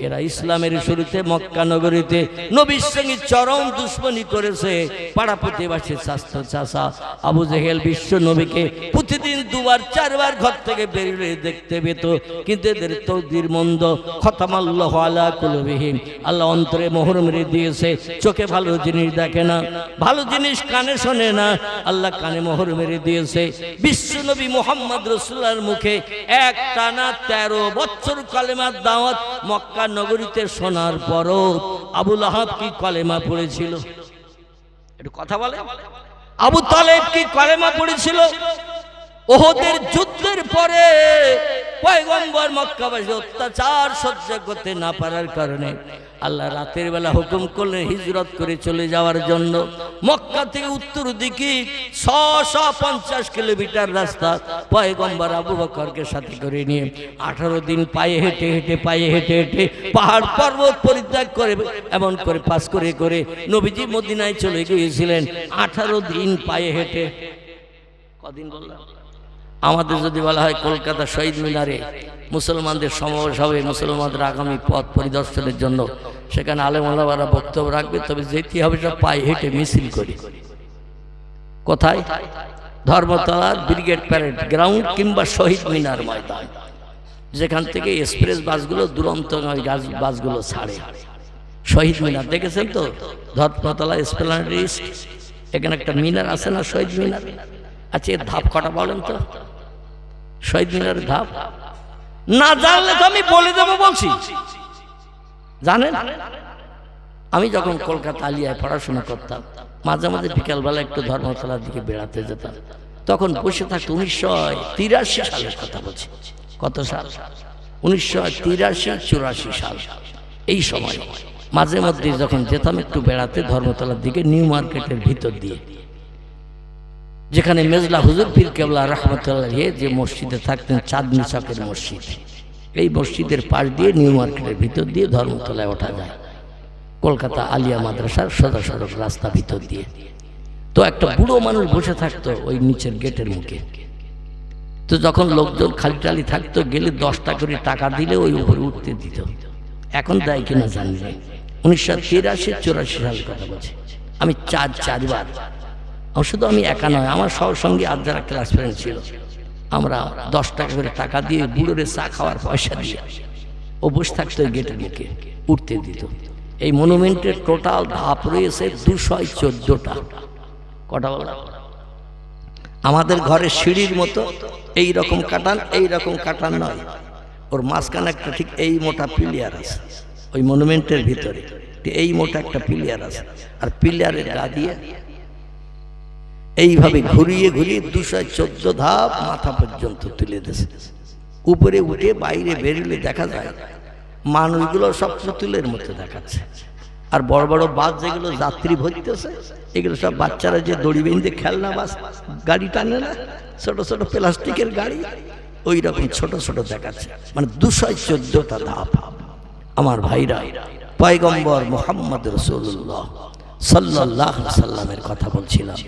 S1: এরা ইসলামের শুরুতে মক্কা নগরীতে নবীর সঙ্গে চরম দুশমনী করেছে। পাড়া প্রতিবাসী স্বাস্থ্য চাচা আবু জেহেল বিশ্ব নবীকে প্রতিদিন দুবার চারবার ঘর থেকে বেরিয়ে দেখতে পেত, কিন্তু এদের তকদির মন্দ। খতামাল্লাহু আলা কুলুবিহিম, আল্লাহ অন্তরে মোহর মেরে দিয়েছে। চোখে ভালো জিনিস দেখে না, ভালো জিনিস কানে শোনে না, আল্লাহ কানে মোহর মেরে দিয়েছে। বিশ্ব নবী মুহাম্মদ রাসূলুল্লাহর মুখে একটানা 13 বছর কলেমার দাওয়াত মক্কা নগরীতে শোনার পরও আবু লাহাব কি কলেমা পড়েছিল? একটু কথা বলে। আবু তালেব কি কলেমা পড়েছিল? ওহদের যুদ্ধের পরে পয়গম্বর মক্কাবাসী অত্যাচার সহ্য করতে না পারার কারণে আল্লাহ রাতের বেলা হুকুম করলেন হিজরত করে চলে যাওয়ার জন্য। মক্কা থেকে উত্তর দিকে 650 কিলোমিটার রাস্তা পয়গম্বর আবু বকরকে সাথে করে নিয়ে 18 দিন পায়ে হেঁটে হেঁটে পাহাড় পর্বত পরিত্যাগ করে এমন করে পাস করে করে নবীজি মদিনায় চলে গিয়েছিলেন 18 দিন পায়ে হেঁটে। কদিন বললাম? আমাদের যদি বলা হয় কলকাতা শহীদ মিনারে মুসলমানদের সমাবেশ হবে, মুসলমানদের আগামী পথ পরিদর্শনের জন্য, সেখানে আলেম ওলামারা বক্তব্য রাখবে, তবে যেতে হবে সব পায়ে হেঁটে মিছিল করে। কোথায়? ধর্মতলার ব্রিগেড প্যারেড গ্রাউন্ড কিংবা শহীদ মিনার ময়দান, যেখান থেকে এক্সপ্রেস বাসগুলো দুরন্ত বাসগুলো ছাড়ে। শহীদ মিনার দেখেছেন তো? ধর্মতলা এসপ্ল্যানেড ইস্ট, এখানে একটা মিনার আছে না, শহীদ মিনার। আচ্ছা, এর ধাপ কটা বলেন তো? শহীদ মিনারের ধাপ না জানলে তো আমি বলে দেবো, বলছি জানেন? আমি যখন কলকাতা আলিয়ায় পড়াশোনা করতাম, মাঝে মাঝে বিকালবেলা একটু ধর্মতলার দিকে বেড়াতে যেতাম। তখন বসে থাকতো 1983 সালের কথা বলছি। কত সাল? 1983-84 সাল। এই সময় মাঝে মধ্যে যখন যেতাম একটু বেড়াতে ধর্মতলার দিকে, নিউ মার্কেটের ভিতর দিয়ে, যেখানে মেজলা হুজুর পীর কেবলা রাহমাতুল্লাহ যে মসজিদে থাকতেন, চাঁদনি চকের মসজিদ, এই মসজিদের পাশ দিয়ে নিউ মার্কেটের ভিতর দিয়ে ধর্মতলায় ওঠা যায়, কলকাতা আলিয়া মাদ্রাসার সোজা সড়ক রাস্তা ভিতর দিয়ে। তো একটা বুড়ো মানুষ বসে থাকতো ওই নিচের গেটের মুখে। তো যখন লোকজন খালি টালি থাকতো, গেলে 10 টাকা করে টাকা দিলে ওই উপরে উঠতে দিত। এখন দেয় কিনা জানি না। 1983-84 সালের কথা বলছি। আমি চারবার শুধু আমি একা নয়, আমার সঙ্গে আর যারা ক্লাস ফ্রেন্ড ছিল, আমরা 10 টাকা করে টাকা দিয়ে বুড়োরে চা খাওয়ার পয়সা দিয়ে ও বসে থাকতো গেটের মুখে, উঠতে দিত। এই মনুমেন্টের টোটাল ধাপ রয়েছে 214টা। কটা বলা? আমাদের ঘরের সিঁড়ির মতো এই রকম কাটান, এই রকম কাটান নয়, ওর মাঝখানে একটা ঠিক এই মোটা পিলিয়ার আছে, ওই মনুমেন্টের ভিতরে এই মোটা একটা পিলিয়ার আছে, আর পিলিয়ারের গা দিয়ে এইভাবে ঘুরিয়ে ঘুরিয়ে 214 ধাপ মাথা পর্যন্ত তুলে দিয়েছে। উপরে উঠে বাইরে বেরোলে দেখা যায় মানুষগুলো সব পুতুলের মতো দেখাচ্ছে। আর বড় বড় বাস যেগুলো যাত্রী ভরতেছে, এগুলো সব বাচ্চারা যে দড়ি বেঁধে খেলনা বাস গাড়ি টানে না, ছোট ছোট প্লাস্টিকের গাড়ি, ওই রকম ছোট ছোট দেখাচ্ছে। মানে 214টা ধাপ। আমার ভাইরা, পয়গম্বর মুহাম্মদ রাসূলুল্লাহ সাল্লাল্লাহু আলাইহি সাল্লামের কথা বলছিলাম।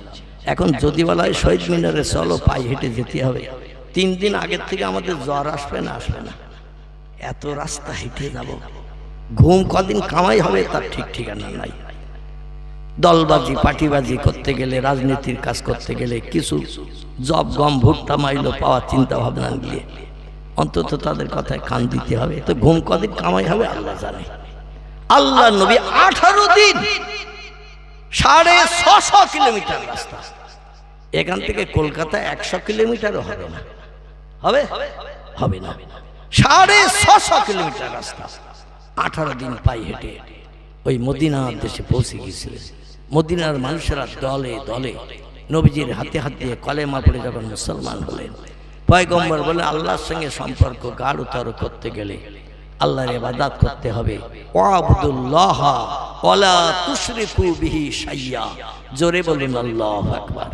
S1: এখন যদি বলা হয় শহীদ মিনারে চলো, পায়ে হেঁটে যেতে হবে, 3 দিন আগের থেকে আমাদের জ্বর আসবে না, আসবে না, এত রাস্তা হেঁটে যাব। ঘুম কদিন কামাই হবে তার ঠিক ঠিকানা নাই। দলবাজি পার্টিবাজি করতে গেলে, রাজনীতির কাজ করতে গেলে, কিছু জব গম ভুট্টা মাইলো পাওয়ার চিন্তা ভাবনা নিয়ে অন্তত তাদের কথায় কান দিতে হবে। তো ঘুম কদিন কামাই হবে আল্লাহ জানে। আল্লাহ নবী 18 দিন 650 কিলোমিটার রাস্তা, এখান থেকে কলকাতা 100 কিলোমিটারও হবে না, হবে হবে না, 650 কিলোমিটার রাস্তা 18 দিন পায়ে হেঁটে ওই মদিনার দেশে পৌঁছে গিয়েছিলেন। মদিনার মানুষেরা দলে দলে নবীজির হাতে হাত দিয়ে কলেমা পড়ে যখন মুসলমান হলেন, পয়গম্বর বলে আল্লাহর সঙ্গে সম্পর্ক গাঢ়তর করতে গেলে আল্লাহর ইবাদত করতে হবে। ওয়াবুদুল্লাহ ওয়ালা তুশরিকু বিহি শাইয়্যা, জোরে বলুন আল্লাহু আকবার।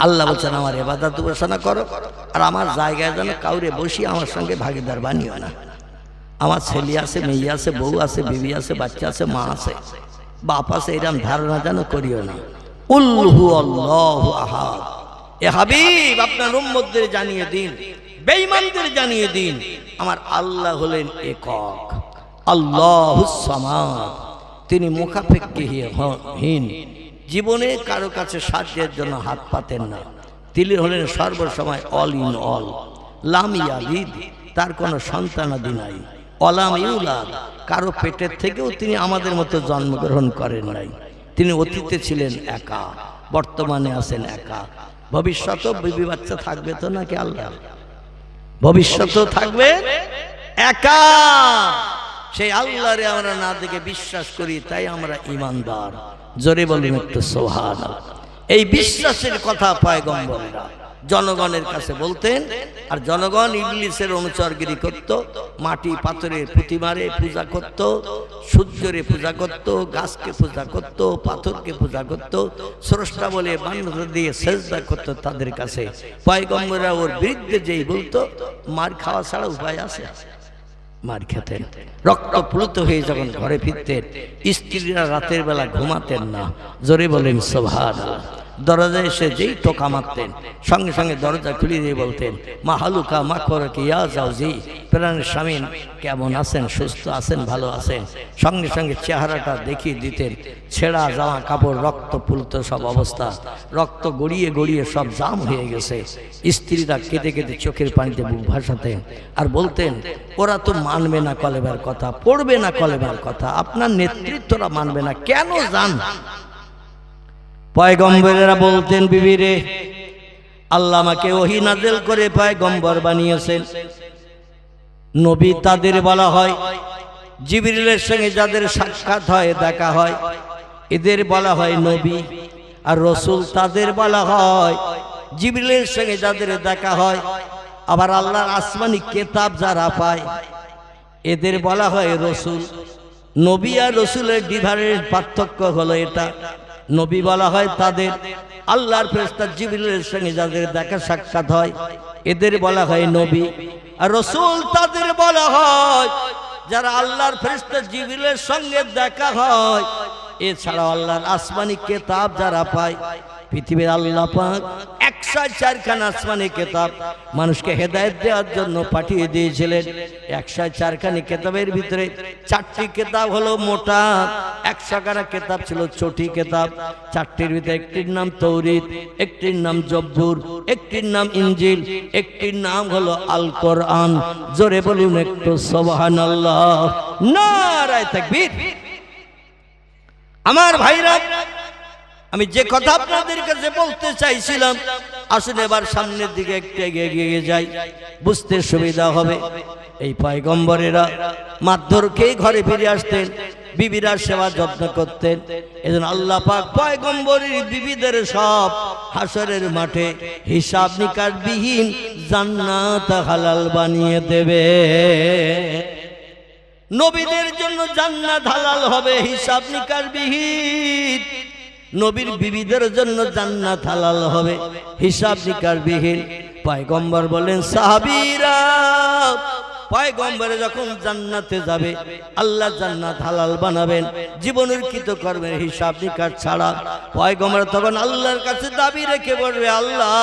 S1: আল্লাহ বলছেন আমার ইবাদত উপাসনা করো, আর আমার জায়গায় যেন কাউরে বসিয়ে আমার সঙ্গে ভাগীদার বানিও না। আমার ছেলে আছে, মেয়ে আছে, বউ আছে, বিবি আছে, বাচ্চা আছে, মা আছে, বাপ আছে, এরকম ধারণা যেন করিও না। কুল হুয়াল্লাহু আহাদ। এ হাবিব আপনার উম্মতদের জানিয়ে দিন, বেঈমানদের জানিয়ে দিন, আমার আল্লাহ হলেন একক, আল্লাহুস সামাদ, তিনি মুখাপেক্ষীহীন, জীবনে কারো কাছে সাহায্যের জন্য হাত পাতেন না। তিনি হলেন সর্বসময় অল ইন অল, লাম ইয়ালিদ, তার কোনো সন্তানাদি নাই, অলাম ইউলাদ, কারো পেটের থেকেও তিনি আমাদের মতো জন্মগ্রহণ করেন নাই। তিনি অতীতে ছিলেন একা, বর্তমানে আছেন একা, ভবিষ্যতেও বিবি বাচ্চা থাকবে তো নাকি আল্লাহ, ভবিষ্যতেও থাকবে একা। সেই আল্লাহরে আমরা না দেখে বিশ্বাস করি, তাই আমরা ঈমানদার। জোরে বলুন একটু সুবহানাল্লাহ। এই বিশ্বাসের কথা পয়গম্বররা জনগণের কাছে বলতেন, আর জনগণ ইবলিসের অনুচরগিরি করত, মাটি পাথরের প্রতিমারে পূজা করত, সূর্যরে পূজা করত, গাছকে পূজা করত, পাথরকে পূজা করত, স্রষ্টা বলে বান্ধব দিয়ে সেজদা করত তাদের কাছে। পয়গম্বররা ওর বিরুদ্ধে যেই বলতো, মার খাওয়া ছাড়া উপায় আছে, মার খেতেন। রক্ত প্লুত হয়ে যখন ঘরে ফিরতেন, স্ত্রীরা রাতের বেলা ঘুমাতেন না। জোরে বলেন সুবহানাল্লাহ। দরজায় এসে যেই টোকা মারতেন, সঙ্গে সঙ্গে দরজা খুলে দিয়ে বলতেন, মা হালুকা মা করে কি ইয়া যাও জি, প্রাণের স্বামী কেমন আছেন, সুস্থ আছেন, ভালো আছেন। সঙ্গে সঙ্গে চেহারাটা দেখিয়ে দিতেন, ছেঁড়া জামা কাপড়, রক্ত পুলত সব অবস্থা, রক্ত গড়িয়ে গড়িয়ে সব জাম হয়ে গেছে। স্ত্রীরা কেঁদে কেঁদে চোখের পানিতে বুক ভাসাতেন আর বলতেন, ওরা তো মানবে না কলেমার কথা, পড়বে না কলেমার কথা, আপনার নেতৃত্বরা মানবে না, কেন জান? পয়গম্বরেরা বলতেন, বিবিরে আল্লাহ আমাকে ওহী নাযিল করে পয়গম্বর বানিয়েছেন। নবী তাদের বলা হয়, জিবরিলের সঙ্গে যাদের সাক্ষাৎ হয়, দেখা হয়, এদের বলা হয় নবী। আর রাসূল তাদের বলা হয়, জিবরিলের সঙ্গে যাদের দেখা হয়, আবার আল্লাহর আসমানি কিতাব যারা পায়, এদের বলা হয় রাসূল। নবী আর রাসূলের ডিফারেন্ট পার্থক্য হলো এটা। নবী বলা হয় তাদের, আল্লাহর ফেরেশতা জিবরিলের সঙ্গে যাদের দেখা সাক্ষাৎ হয়, এদের বলা হয় নবী। আর রাসূল তাদের বলা হয় যারা আল্লাহর ফেরেশতা জিবরিলের সঙ্গে দেখা হয়, এছাড়া আল্লাহর আসমানি কিতাব যারা পায়, পৃথিবীর আল্লাহ পাক 104খানা আসমানি কিতাব মানুষকে হেদায়েত দেওয়ার জন্য পাঠিয়ে দিয়েছিলেন। 104খানি কিতাবের ভিতরে 4টি কিতাব হলো মোটা, 100খানা কিতাব ছিল ছোটি কিতাব। 4টির ভিতরে একটির নাম তৌরিত, একটির নাম জব্বুর, একটির নাম ইনজিল, একটির নাম হলো আল কোরআন। জোরে বলুন একটু সুবহানাল্লাহ, নারায়ে তাকবীর। আমার ভাইরা, আমি যে কথা আপনাদের কাছে বলতে চাইছিলাম, আসুন এবার সামনের দিকে একটু এগিয়ে যাই, বুঝতে সুবিধা হবে। এই পয়গম্বরেরা মারধরকেই ঘরে ফিরে আসতেন, বিবিরা সেবা যত্ন করতেন। এজন্য আল্লাহ পাক পয়গম্বরের বিবিদের সব হাসরের মাঠে হিসাব নিকাশ বিহীন জান্নাত হালাল বানিয়ে দেবে। নবীদের জন্য জান্নাত হালাল হবে হিসাব নিকাশ বিহীন, নবীর বিবিদের জন্য জান্নাত হালাল হবে হিসাব নিকাশ বিহীন। পয়গম্বর বলেন, সাহাবীরা পয়গম্বরে যখন জান্নাতে যাবে আল্লাহ জান্নাত হালাল বানাবেন জীবনের কৃতকর্মের হিসাব নিকাশ ছাড়া। পয়গম্বর তখন আল্লাহর কাছে দাবি রেখে বলবে, আল্লাহ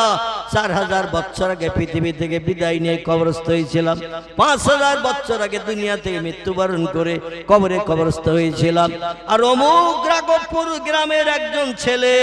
S1: 4000 বছর আগে পৃথিবী থেকে বিদায় নিয়ে কবরস্থ হয়েছিলাম, 5000 বছর আগে দুনিয়া থেকে মৃত্যুবরণ করে কবরে কবরস্থ হয়েছিলাম, আর অমুক রাঘবপুর গ্রামের একজন ছেলে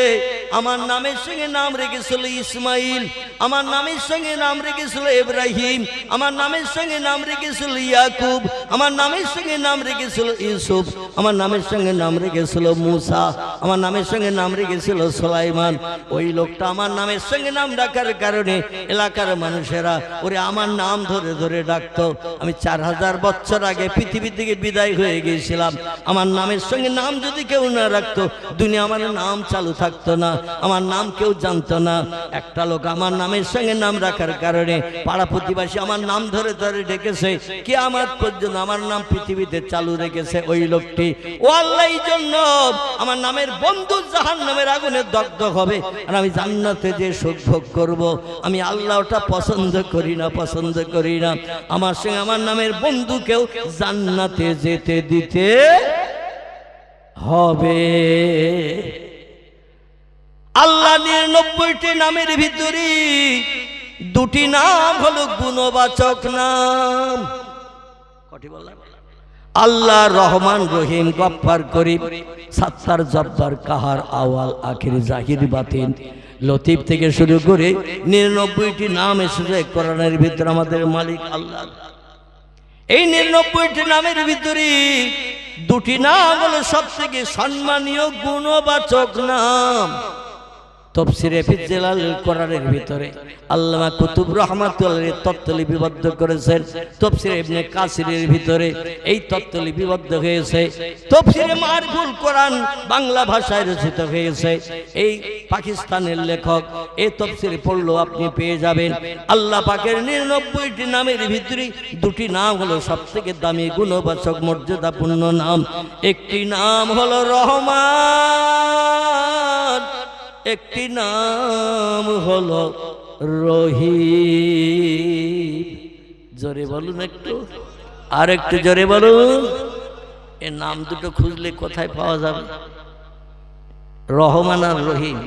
S1: আমার নামের সঙ্গে নাম রেখেছিল ইসমাইল, আমার নামের সঙ্গে নাম রেখেছিল ইব্রাহিম, আমার নামের সঙ্গে নাম রেখেছিল ইয়াকুব, আমার নামের সঙ্গে নাম রেখেছিল ইউসুফ, আমার নামের সঙ্গে নাম রেখেছিল মুসা, আমার নামের সঙ্গে নাম রেখেছিল সুলাইমান। ওই লোকটা আমার নামের সঙ্গে নাম রাখার কারণে এলাকার মানুষেরা ওরে আমার নাম ধরে ধরে ডাকতো। আমি 4000 বছর আগে পৃথিবী থেকে বিদায় হয়ে গিয়েছিলাম, আমার নামের সঙ্গে নাম যদি কেউ না রাখতো দুনিয়া আমার নাম চালু থাকতো না, আমার নাম কেউ জানতো না। একটা লোক আমার নামের সঙ্গে নাম রাখার কারণে পাড়া প্রতিবেশী আমার নাম ধরে ধরে ডেকেছে, কিয়ামত পর্যন্ত আমার নাম পৃথিবীতে চালু রেখেছে ওই লোকটি। ও আল্লাহ, এই জন্য আমার নামের বন্ধু জাহান্নামের আগুনে দগ্ধ হবে আর আমি জান্নাতে যে সুখ ভোগ করব, আমি আল্লাহ ওটা পছন্দ করি না, পছন্দ করি না। আমার সঙ্গে আমার নামের বন্ধুকেও জান্নাতে যেতে দিতে হবে। আল্লাহ 99টি নামের ভিতরে 2টি নাম হলো গুণবাচক নাম। কটি বললাম? আল্লাহ রহমান রহিম, গফফার করিম, সাত্তার জব্বার কাহার, আওয়াল আখির জাহির বাতিন, লতিফ থেকে শুরু করে 99টি নাম এসেছে কোরআনের ভিতরে আমাদের মালিক আল্লাহ। এই 99টি নামের ভিতরে 2টি নাম হলো সবথেকে সম্মানীয় গুণবাচক নাম। তাফসীরে ফিজ্জালাল কোরআনের ভিতরে আল্লামা কুতুব রাহমাতুল্লাহ তত্ত্ব লিপিবদ্ধ করেছেন। তাফসীরে ইবনে কাসিরের ভিতরে এই তত্ত্ব লিপিবদ্ধ হয়েছে। তাফসীরে মারফুল কোরআন বাংলা ভাষায় রচিত হয়েছে। এই পাকিস্তানের লেখক এই তাফসীর পড়লো আপনি পেয়ে যাবেন। আল্লাহ পাকের 99টি নামের ভিতরে 2টি নাম হলো সবথেকে দামি গুণবাচক মর্যাদাপূর্ণ নাম। একটি নাম হলো রহমান, একটি নাম হলো রহিম। জোরে বলুন একটু, আর একটু জোরে বলুন। এ নাম দুটো খুঁজলে কোথায় পাওয়া যাবে? রহমান আর রহিম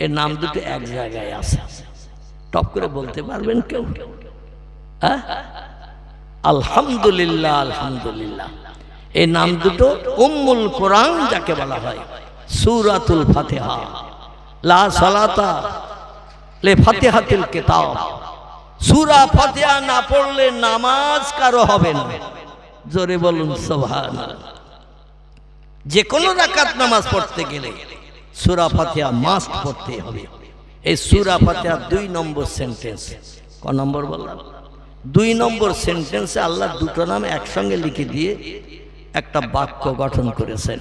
S1: এ নাম দুটো এক জায়গায় আছে, টপ করে বলতে পারবেন কেউ? আলহামদুলিল্লাহ, আলহামদুলিল্লাহ। এই নাম দুটো উম্মুল কোরআন যাকে বলা হয়, সূরাতুল ফাতিহা। লা সালাতা লে ফাতিহাতুল কিতাব। সূরা ফাতিহা না পড়লে নামাজ কারো হবে না। জোরে বলুন সুবহানাল্লাহ। যে কোনো রাকাত নামাজ পড়তে গেলে সূরা ফাতিহা মাস্ট পড়তে হবে। এই সূরা ফাতিহা 2 নম্বর সেন্টেন্স। ক নম্বর বললাম? 2 নম্বর সেন্টেন্সে আল্লাহ 2টো নাম একসঙ্গে লিখে দিয়ে একটা বাক্য গঠন করেছেন।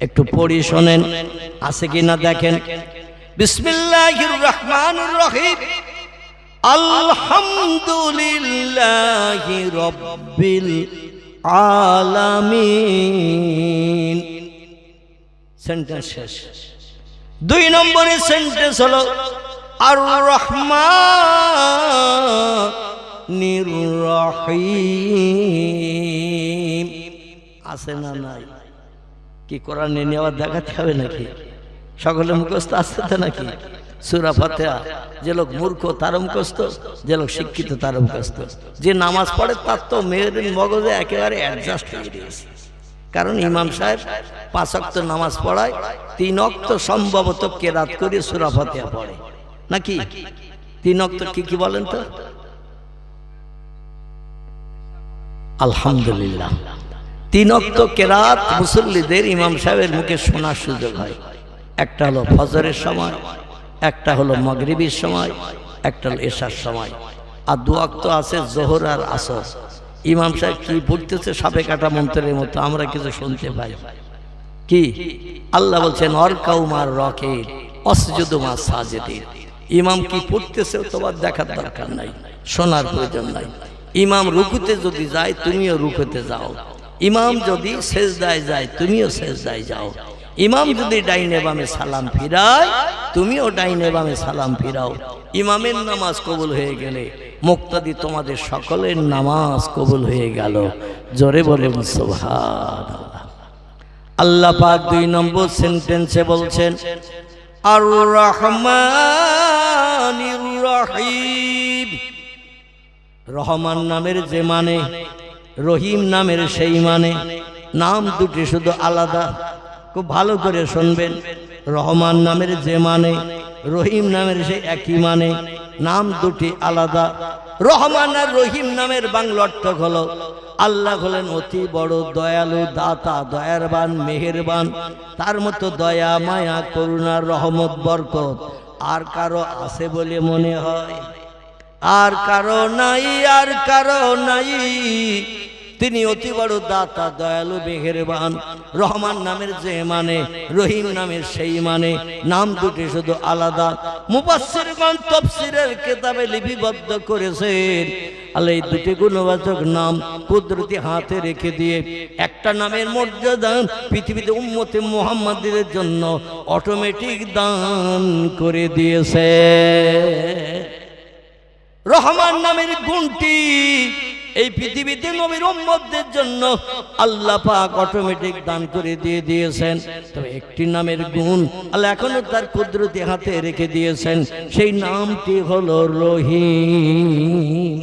S1: একটু পড়ি শোনেন, আছে কিনা দেখেন। বিসমিল্লাহির রহমানির রহিম। আলহামদুলিল্লাহি রাব্বিল আলামিন। সেন্টেন্স শেষ। 2 নম্বরের সেন্টেন্স হলো আর রহমানির রহিম। আছে না নাই? কি কোরআনে নিয়ে আবার দেখাতে হবে নাকি? সকলে মুখস্থ আসতে নাকি? সূরা ফাতিহা যে লোক মূর্খ তার মুখস্থ, যে লোক শিক্ষিত তার মুখস্থ। যে নামাজ পড়ে তার তো মেয়েদের মগজে একেবারে অ্যাডজাস্ট হয়ে গিয়েছে। কারণ ইমাম সাহেব 5 ওয়াক্ত নামাজ পড়ায়, 3 ওয়াক্ত সম্ভবত কেরাত করে সূরা ফাতিহা পড়ে নাকি? 3 ওয়াক্ত কি বলেন তো? আলহামদুলিল্লাহ, 3 ওয়াক্ত কেরাত মুসল্লিদের ইমাম সাহেবের মুখে শোনার সুযোগ হয়। একটা হলো ফজরের সময়, একটা হলো মাগরিবের সময়, একটা হলো এশার সময়, আর 2 ওয়াক্ত আছে যোহর আর আসর। ইমাম সাহেব কি পড়তেছে সাপে কাটা মন্ত্রের মতো আমরা কিছু শুনতে পাই। কি আল্লাহ বলছেন অরকাউ মার রকিন ওয়াসজুদু মাস সাজিদিন। ইমাম কি পড়তেছে তোমার দেখার দরকার নাই, শোনার প্রয়োজন নাই। ইমাম রুকুতে যদি যায় তুমিও রুকুতে যাও, ইমাম যদি সেজদায় যায় তুমিও সেজদায় যাও, ইমাম যদি ডাইনে বামে সালাম ফিরায় তুমিও ডাইনে বামে সালাম ফিরাও। ইমামের নামাজ কবুল হয়ে গেলে মুক্তাদি তোমাদের সকলের নামাজ কবুল হয়ে গেল। জোরে বলেন সুবহানাল্লাহ। আল্লাহ পাক 2 নম্বর সেন্টেন্সে বলছেন আর রহমানির রহিম। রহমান নামের যে মানে, রহিম নামের সেই মানে, নাম দুটি শুধু আলাদা। খুব ভালো করে শুনবেন, রহমান নামের যে মানে, রহিম নামের সেই একই মানে, নাম দুটি আলাদা। রহমান আর রহিম নামের বাংলা অর্থ হলো আল্লাহ হলেন অতি বড় দয়ালু, দাতা, দয়ারবান, মেহেরবান। তার মতো দয়া, মায়া, করুণা, রহমত, বরকত আর কারো আছে বলে মনে হয়? আর কারো নাই, আর কারো নাই। তিনি অতি বড় দাতা, দয়ালু, মেহেরবান। রহমান নামের যে মানে, রহিম নামের সেই মানে, নাম দুটি শুধু আলাদা। মুফাসসিরগণ তাফসীরের কিতাবে লিপিবদ্ধ করেছেন আল্লাহ এই দুটি গুণবাচক নাম কুদরতি হাতে রেখে দিয়ে একটা নামের মর্যাদা পৃথিবীতে উম্মতে মুহাম্মাদীদের জন্য অটোমেটিক দান করে দিয়েছে। রহমান নামের গুণটি এই পৃথিবীতে নবীর উম্মতদের জন্য আল্লাহ পাক অটোমেটিক দান করে দিয়েছেন। তবে একটি নামের গুণ আল্লাহ এখনো তার কুদরতি হাতে রেখে দিয়েছেন, সেই নামটি হলো রহিম।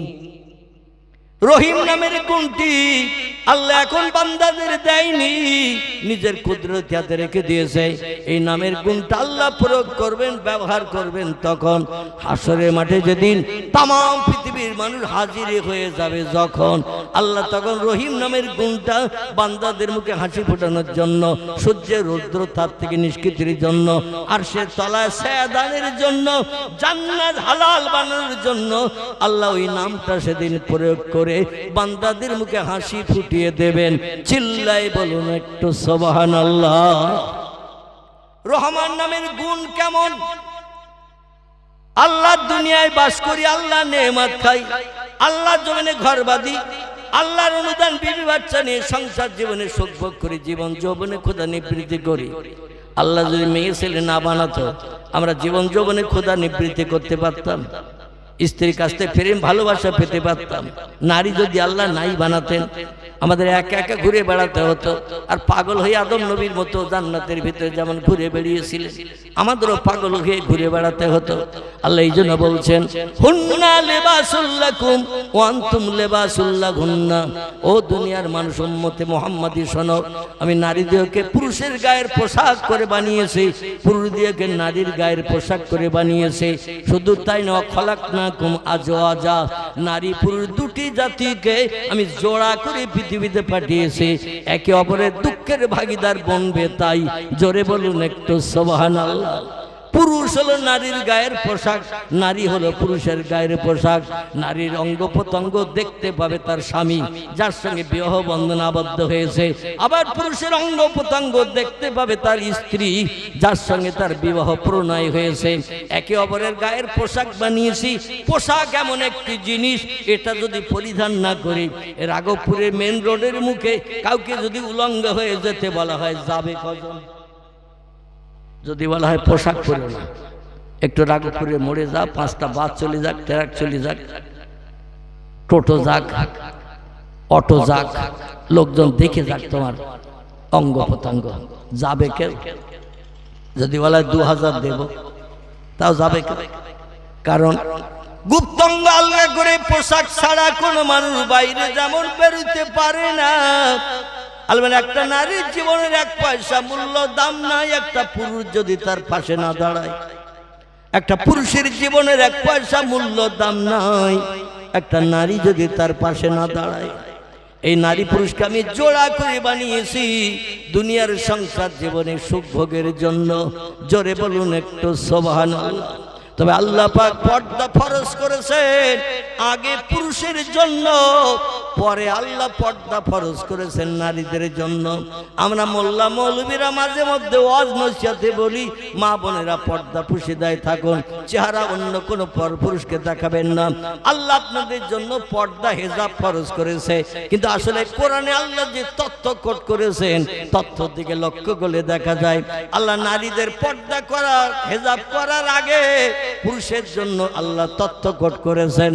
S1: রহিম নামের গুণটি আল্লাহ এখন বান্দাদের দেয়নি, নিজের কুদরতি হাতে রেখে দিয়েছে। এই নামের গুণটা আল্লাহ প্রয়োগ করবেন, ব্যবহার করবেন তখন হাসরের মাঠে যেদিন তাম পৃথিবীর মানুষ হাজিরে হয়ে যাবে, যখন আল্লাহ তখন রহিম নামের গুণটা বান্দাদের মুখে হাসি ফোটানোর জন্য, সূর্যের রৌদ্র তার থেকে নিষ্কৃতির জন্য, আর সে তলায় ছায়াদানের জন্য, জান্নাত হালাল বানানোর জন্য আল্লাহ ওই নামটা সেদিন প্রয়োগ করে বান্দাদের মুখে হাসি ফুটিয়ে দেবেন। চিল্লাই বলুন একটু সুবহানাল্লাহ। রহমান নামের গুণ কেমন? আল্লাহ দুনিয়ায় বাস করি, আল্লাহ নেয়ামত খাই, আল্লাহ জমিনে ঘর বাঁধি, আল্লাহর অনুদান বিবি বাচ্চা নিয়ে সংসার জীবনে সুখ ভোগ করি, জীবন যৌবনে খোদা নিবৃত্তি করি। আল্লাহ যদি মেয়ে ছেলে না বানাতো আমরা জীবন যৌবনে খোদা নিবৃত্তি করতে পারতাম, স্ত্রীর কাছ থেকে প্রেম ভালোবাসা পেতে পারতাম। নারী যদি আল্লাহ নাই বানাতেন আমাদের একা একা ঘুরে বেড়াতে হতো, আর পাগল হয়ে আদম নবীর মতো জান্নাতের ভিতরে যেমন ঘুরে বেরিয়েছিলেন আমাদেরও পাগল হয়ে ঘুরে বেড়াতে হতো। আল্লাহ এই জন্য বলছেন হুন্না লিবাসুল লাকুম ওয়া আনতুম লিবাসুল লাহুন্না। ও দুনিয়ার মানুষ উম্মতে মুহাম্মাদি শোনো, আমি নারীদেরকে পুরুষের গায়ের পোশাক করে বানিয়েছি, পুরুষদেরকে নারীর গায়ের পোশাক করে বানিয়েছে। শুধু তাই না, খলাকনাকুম আজওয়াজা, নারী পুরুষ দুটি জাতিকে আমি জোড়া করে পৃথিবীতে পাঠিয়েছি, একে অপরের দুঃখের ভাগীদার বনবে। তাই জোরে বলুন একটু সুবহানাল্লাহ। পুরুষ হলো নারীর গায়ের পোশাক, নারী হলো পুরুষের গায়ের পোশাক। নারীর অঙ্গ প্রত্যঙ্গ দেখতে পাবে তার স্বামী যার সঙ্গে বিবাহ বন্ধন আবদ্ধ হয়েছে, আবার পুরুষের অঙ্গ প্রত্যঙ্গ দেখতে পাবে তার স্ত্রী যার সঙ্গে তার বিবাহ প্রণয় হয়েছে। একে অপরের গায়ের পোশাক বানিয়েছি। পোশাক এমন একটি জিনিস, এটা যদি পরিধান না করি, রাঘবপুরের মেন রোডের মুখে কাউকে যদি উলঙ্গ হয়ে যেতে বলা হয় যাবে কজন? যদি বলা হয় পোশাক পরে না, একটু রাঘবপুরে মোড়ে যা, 5টা বাস চলে যাক, ট্রাক চলে যাক, টোটো যাক, অটো যাক, লোকজন দেখে যাক তোমার অঙ্গ প্রত্যঙ্গ, যাবে কেউ? যদি বলা হয় 2000 দেব, তাও যাবে কারণ গুপ্তাঙ্গ আলগা করে পোশাক ছাড়া কোনো মানুষ বাইরে যেমন বেরোতে পারে না। আলবেন একটা নারীর জীবনের এক পয়সা মূল্য দাম নাই একটা পুরুষ যদি তার পাশে না দাঁড়ায়। একটা পুরুষের জীবনের এক পয়সা মূল্য দাম নাই একটা নারী যদি তার পাশে না দাঁড়ায়। এই নারী পুরুষকে আমি জোড়া করে বানিয়েছি দুনিয়ার সংসার জীবনে সুখ ভোগের জন্য। জোরে বলুন একটু সুবহানাল্লাহ। তবে আল্লাহ পাক পর্দা ফরজ করেছেন আগে পুরুষের জন্য, পরে আল্লাহ পর্দা ফরজ করেছেন নারীদের জন্য। আমরা মোল্লা মৌলবীরা মাঝে মধ্যে ওয়াজ নসিহতে বলি মা বোনেরা পর্দা পুশিদায় থাকুন, চেহারা অন্য কোনো পরপুরুষকে দেখাবেন না। আল্লাহ আপনাদের জন্য পর্দা হেজাব ফরজ করেছে, কিন্তু আসলে কোরআনে আল্লাহ যে তথ্য কোট করেছেন তথ্য দিকে লক্ষ্য করলে দেখা যায় আল্লাহ নারীদের পর্দা করার হেজাব করার আগে পুরুষের জন্য আল্লাহ তথ্য কোট করেছেন।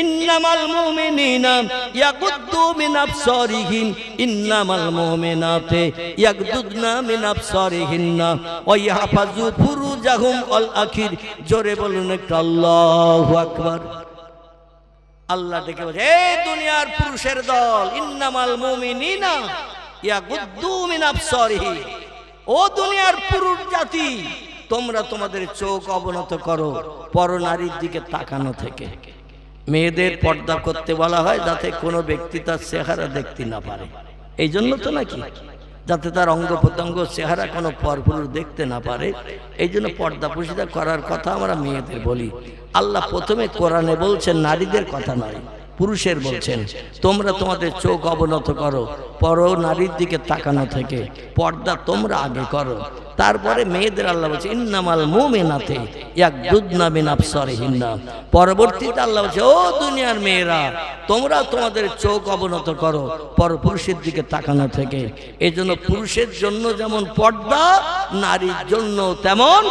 S1: ইন্নামাল মুমিনিনা ইয়াগুদ্দু মিন আবসারিহিম ইন্নামাল মুমিনাতে ইয়াগদুদনা মিন আবসারিহিন্না ওয়া ইয়াহফাজু ফুরুজাহুম আল আখির। জোরে বলুন একটু আল্লাহু আকবার। আল্লাহ ডেকে বলে এই দুনিয়ার পুরুষের দল ইন্নামাল মুমিনিনা ইয়াগুদ্দু মিন আবসারিহিম, ও দুনিয়ার পুরুষ জাতি তোমরা তোমাদের চোখ অবনত করো পর নারীর দিকে তাকানো থেকে। মেয়েদের পর্দা করতে বলা হয় যাতে কোনো ব্যক্তি তার চেহারা দেখতে না পারে, এই জন্য তো নাকি, যাতে তার অঙ্গ প্রত্যঙ্গ চেহারা কোনো পরপুরুষ দেখতে না পারে, এই জন্য পর্দা পুশিদা করার কথা আমরা মেয়েদের বলি। আল্লাহ প্রথমে কোরআনে বলছেন নারীদের কথা নয়, পুরুষের বলছেন তোমরা তোমাদের চোখ অবনত করো পর নারীর দিকে তাকানো থেকে, পর্দা তোমরা আগে করো। তারপরে মেয়েদের আল্লাহ বলছে ইন্নামাল মুমিনাতে ইয়াগদুদনা মিন আবসারিহিন্না। পরবর্তীতে আল্লাহ বলছে ও দুনিয়ার মেয়েরা তোমরা তোমাদের চোখ অবনত করো পরপুরুষের দিকে তাকানো থেকে। এই জন্য পুরুষের জন্য যেমন পর্দা নারীর জন্য তেমন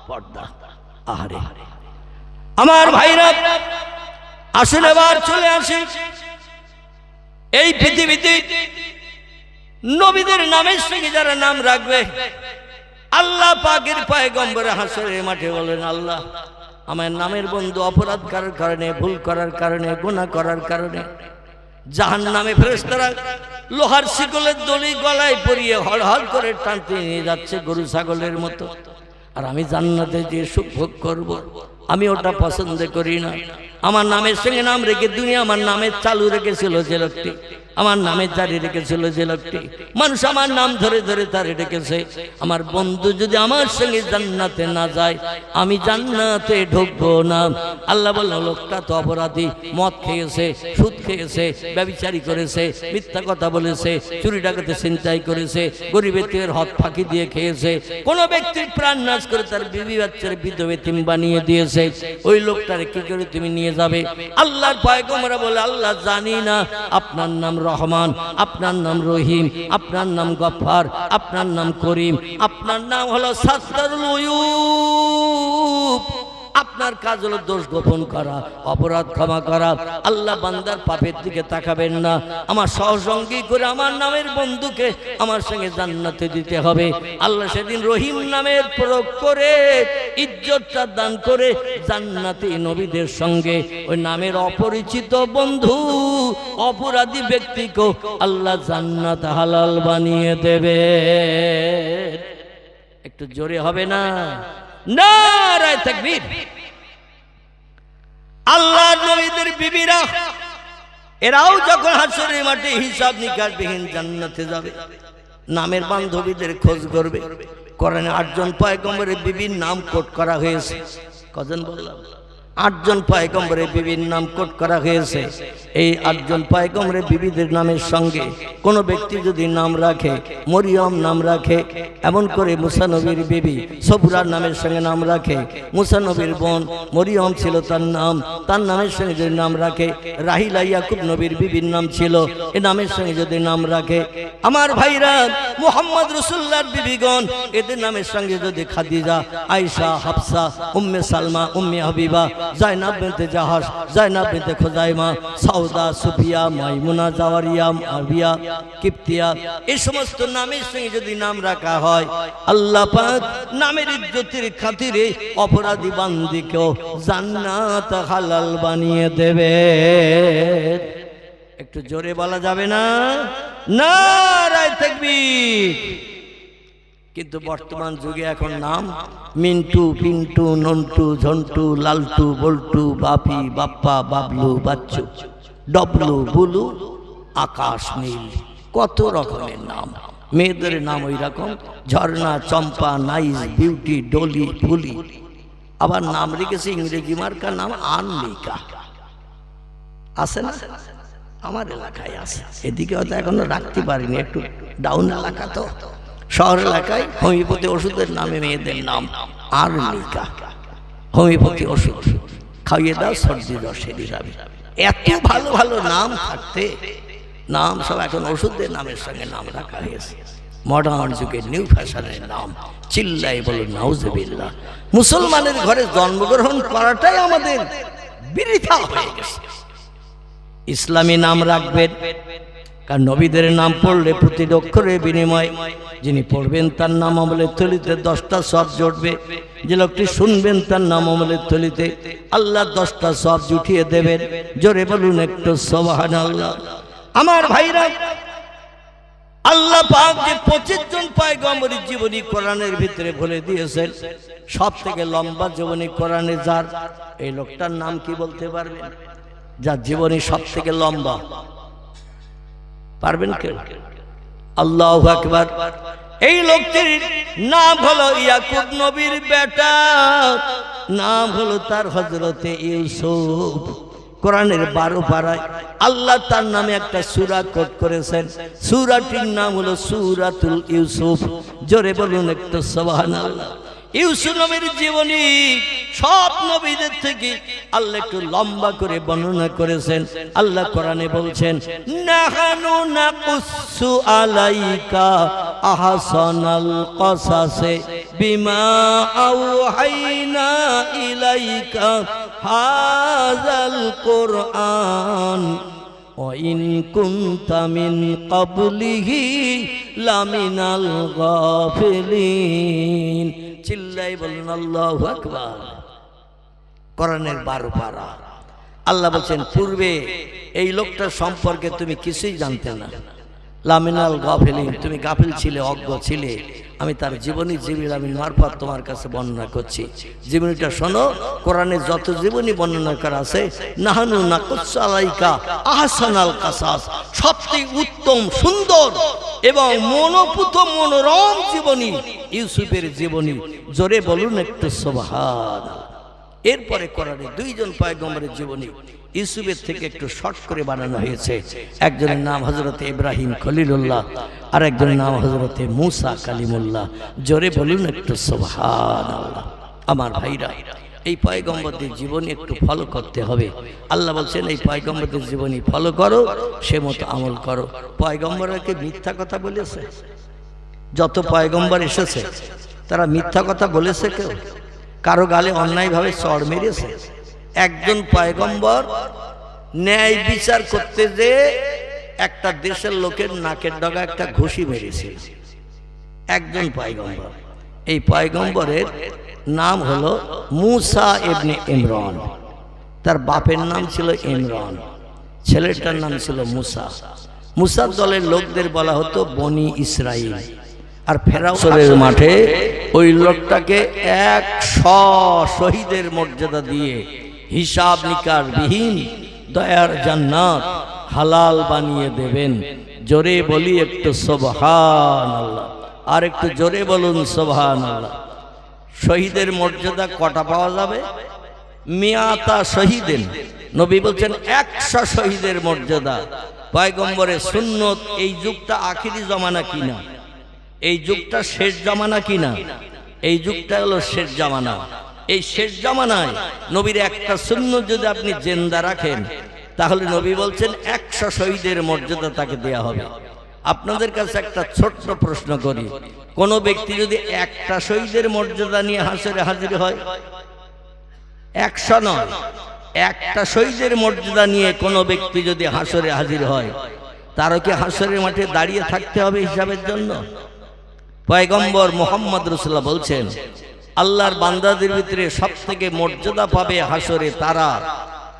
S1: পর্দা। আহারে আমার ভাইরা আসলে এবার চলে আসি এই পৃথিবীতে নবীদের নামের সঙ্গে যারা নাম রাখবে আল্লাহ পাকের পয়গম্বর হাসরের মাঠে বলেন আল্লাহ আমার নামের বন্ধু অপরাধ করার কারণে, ভুল করার কারণে, গুনাহ করার কারণে জাহান্নামে ফেরেশতারা লোহার শিকলের দড়ি গলায় পরিয়ে হড়হড় করে টানতে নিয়ে যাচ্ছে গরু ছাগলের মতো। আর আমি জান্নাতে যে সুখ ভোগ করব আমি ওটা পছন্দ করি না। আমার নামের সঙ্গে নাম রেখে দুনিয়া আমার নামের চালু রেখেছিল যে লোকটি, আমার নামে জারি রেখেছিল যে লোকটি, মানুষ আমার নাম ধরে ধরে তারে রেখেছে। আমার বন্ধু যদি আমার সঙ্গে জান্নাতে না যায় আমি জান্নাতে ঢুকবো না। আল্লাহ বলল লোকটা তো অপরাধী, মদ খেয়েছে, সুদ খেয়েছে, ব্যভিচারী করেছে, মিথ্যা কথা বলেছে, চুরি ডাকাতি ছিনতাই করেছে, গরিবের থেকে হক ফাঁকি দিয়ে খেয়েছে, কোন ব্যক্তির প্রাণ নাশ করে তার বিবি বাচ্চার বিধবা এতিম বানিয়ে দিয়েছে, ওই লোকটারে কি করে তুমি নিয়ে যাবে? আল্লাহর পয়গম্বর বলে আল্লাহ জানি না আপনার নাম রহমান, আপনার নাম রহিম, আপনার নাম গফফার, আপনার নাম করিম, আপনার নাম হলো সাত্তারুল উয়ুব। আপনার কাজ হলো দোষ গোপন করা, অপরাধ ক্ষমা করা। আল্লাহ বান্দার পাপের দিকে তাকাবেন না। আমার সহসঙ্গী করে আমার নামের বন্ধুকে আমার সঙ্গে জান্নাতে দিতে হবে। আল্লাহ সেদিন রহিম নামের প্রয়োগ করে ইজ্জতটা দান করে জান্নাতি নবীদের সঙ্গে ওই নামের অপরিচিত বন্ধু অপরাধী ব্যক্তিকে আল্লাহ জান্নাত হালাল বানিয়ে দেবে। একটু জোরে হবে না? নারায়ে তাকবীর। আল্লাহর নবীদের বিবিরা এরাও যখন হাসরের মাঠে হিসাব নিকাশবিহীন জান্নাতে যাবে নামের বান্ধবীদের খোঁজ করবে। কোরআনে 8 জন পয়গম্বরের বিবির নাম কোট করা হয়েছে। কজন বললাম? 8 জন পয়গম্বরের বিবির নাম কোট করা হয়েছে। এই 8 জন পয়গম্বরের বিবিদের নামের সঙ্গে কোন ব্যক্তি যদি নাম রাখে, মরিয়ম নাম রাখে, এমন করে মুসা নবীর বিবি সবুরার নামের সঙ্গে নাম রাখে, মুসা নবীর বোন মরিয়ম ছিল তার নাম, তার নামের সঙ্গে যদি নাম রাখে, রাহিলা ইয়াকুব নবীর বিবির নাম ছিল, এই নামের সঙ্গে যদি নাম রাখে, আমার ভাইরা মুহাম্মদ রাসূলুল্লাহর বিবিগণ এদের নামের সঙ্গে যদি খাদিজা, আয়েশা, হাফসা, উম্মে সালমা, উম্মে হাবিবা, জায়নাব বিনতে জাহাস, জায়নাব বিনতে খুজাইমা, সাউদা, সুফিয়া, মাইমুনা, জাওয়ারিয়া, আবিয়া, কিপ্তিয়া, এই সমস্ত নামের সঙ্গে যদি নাম রাখা হয়, আল্লাহ পাক নামের ইজ্জতের খাতিরে অপরাধী বান্দিকেও জান্নাত হালাল বানিয়ে দেবে। একটু জোরে বলা যাবে না? নারায়ে তাকবীর। কিন্তু বর্তমান যুগে এখন নাম মিন্টু, পিন্টু, নন্টু, ঝন্টু, লালটু, বল্টু, বাপি, বাপ্পা, বাবলু, বাচ্চু, ডবলু, বুলু, আকাশ, নীল, কত রকমের নাম। মেয়েদের নাম ওই রকম, ঝর্ণা, চম্পা, নাইস, বিউটি, ডলি, ফুলি। আবার নাম রেখেছে ইংরেজি মার্কা নাম আনলিকা। আছে না? আমার এলাকায় আছে, এদিকে হয়তো এখনো রাখতে পারিনি, একটু ডাউন এলাকা তো। শহর এলাকায় হোমিওপ্যাথি ওষুধের নামে মেয়েদের নাম আরনিকা। হোমিওপ্যাথি ওষুধ খাইয়ে দাও, সর্দি জ্বর সেরে যাবে। এত ভালো ভালো নাম থাকতে নাম সব এখন ওষুধের নামের সঙ্গে নাম রাখা হয়েছে। মডার্ন যুগের নিউ ফ্যাশনের নাম। চিল্লাই বলুন নাউজুবিল্লাহ। মুসলমানের ঘরে জন্মগ্রহণ করাটাই আমাদের বৃথা হয়ে গেছে। ইসলামী নাম রাখবেন, কারণ নবীদের নাম পড়লে প্রতি অক্ষরের বিনিময় যিনি পড়বেন তার নাম আমলের থলিতে 10টা সওয়াব জুটবে। যে লোকটি শুনবেন তার নাম আমলের থলিতে আল্লাহ 10টা সওয়াব জুটিয়ে দেবেন। জোরে বলুন একটু সুবহানাল্লাহ। আমার ভাইরা, আল্লাহ পাক যে 25 জন পয়গম্বরের জীবনী কোরআনের ভিতরে বলে দিয়েছেন, সব থেকে লম্বা জীবনী কোরআনে যার, এই লোকটার নাম কি বলতে পারবেন? যার জীবনী সব থেকে লম্বা, পারবেন কেউ? আল্লাহু আকবার। এই লোকটির নাম হলো ইয়াকুব নবীর বেটা, নাম হলো তার হযরতে ইউসুফ। কোরআনের 12 পারায় আল্লাহ তার নামে একটা সূরা কোট করেছেন। সূরাটির নাম হলো সূরাতুল ইউসুফ। জোরে বলুন একটু সুবহানাল্লাহ। ইউসুফ নবীর জীবনী সব নবীদের থেকে আল্লাহ একটু লম্বা করে বর্ণনা করেছেন। আল্লাহ কোরআনে বলছেন, নাহানু নাকুসু আলাইকা আহসানাল কসাসে বিমা আওহাইনা ইলাইকা হাযাল কুরআন ওয়া ইন কুনতা মিন ক্বাবলিহি লামিনাল গাফিলিন। চিল্লাই বলুন আল্লাহু আকবার। কোরআনের 12 পারা। আল্লাহ বলছেন, পূর্বে এই লোকটার সম্পর্কে তুমি কিছুই জানতে না, লামিনাল গাফিলিন, তুমি গাফিল ছিলে, অজ্ঞ ছিলে। আমি তার জীবনী জিবরিল আমিন মারফত তোমার কাছে বর্ণনা করছি। জীবনীটা শোনো। কোরআনে যত জীবনী বর্ণনা করা আছে, নাহানু নাকুসু আলাইকা আহসানাল কাসাস, সবচেয়ে উত্তম, সুন্দর এবং মনোপুত মনোরম জীবনী ইউসুফের জীবনী। জোরে বলুন একটু সুবহানাল্লাহ। এরপরে কোরআনে 2 জন পয়গম্বরের জীবনী ইউসুফের থেকে একটু শর্ট করে বানানো হয়েছে। একজনের নাম হযরতে ইব্রাহিম খলিলুল্লাহ, আর একজনের নাম হযরতে মুসা কালিমুল্লাহ। জোরে বলুন একটু সুবহানাল্লাহ। আমার ভাইরা, এই পয়গম্বরদের জীবনী একটু ফলো করতে হবে। আল্লাহ বলছেন, এই পয়গম্বরদের জীবনী ফলো করো, সে মতো আমল করো। পয়গম্বরকে মিথ্যা কথা বলেছে? যত পয়গম্বর এসেছে তারা মিথ্যা কথা বলেছে? কেউ কারো গালে অন্যায়ভাবে চড় মেরেছে? একজন পয়গম্বর ন্যায় বিচার করতে যে একটা দেশের লোকের নাকের ডগা একটা ঘুষি মেরেছে, একজন পয়গম্বর। এই পয়গম্বরের নাম হলো মুসা ইবনে ইমরান। তার বাপের নাম ছিল ইমরান, ছেলেটার নাম ছিল মুসা। মুসার দলের লোকদের বলা হতো বনি ইসরাইল। আর ফেরাউনের মাঠে ওই লোকটাকে 100 শহীদের মর্যাদা দিয়ে হিসাব নিকাশ বিহীন দয়ার জান্নাত হালাল বানিয়ে দেবেন। জোরে বলি একটু সুবহানাল্লাহ। আর একটু জোরে বলুন সুবহানাল্লাহ। শহীদের মর্যাদা কটা পাওয়া যাবে? মিয়াতা শহীদেন। নবী বলছেন 100 শহীদের মর্যাদা। পয়গম্বরের সুন্নত। এই যুগটা আখিরি জামানা কিনা? এই যুগটা শেষ জামানা কিনা? এই যুগটা হলো শেষ জামানা। এই শেষ জামানায় নবীর একটা সুন্নত যদি আপনি জিন্দা রাখেন, তাহলে নবী বলছেন 100 শহীদের মর্যাদা তাকে দেয়া হবে। আপনাদের কাছে একটা ছোট্ট প্রশ্ন করি, কোন ব্যক্তি যদি একটা শহীদের মর্যাদা নিয়ে হাসরে হাজির হয়, 100 নয়, একটা শহীদের মর্যাদা নিয়ে কোনো ব্যক্তি যদি হাসরে হাজির হয়, তারও কি হাসরের মাঠে দাঁড়িয়ে থাকতে হবে হিসাবের জন্য? পয়গম্বর মুহাম্মদ রাসূলুল্লাহ বলছেন, আল্লাহর বান্দাদের ভিতরে সবথেকে মর্যাদা পাবে হাসরে তারা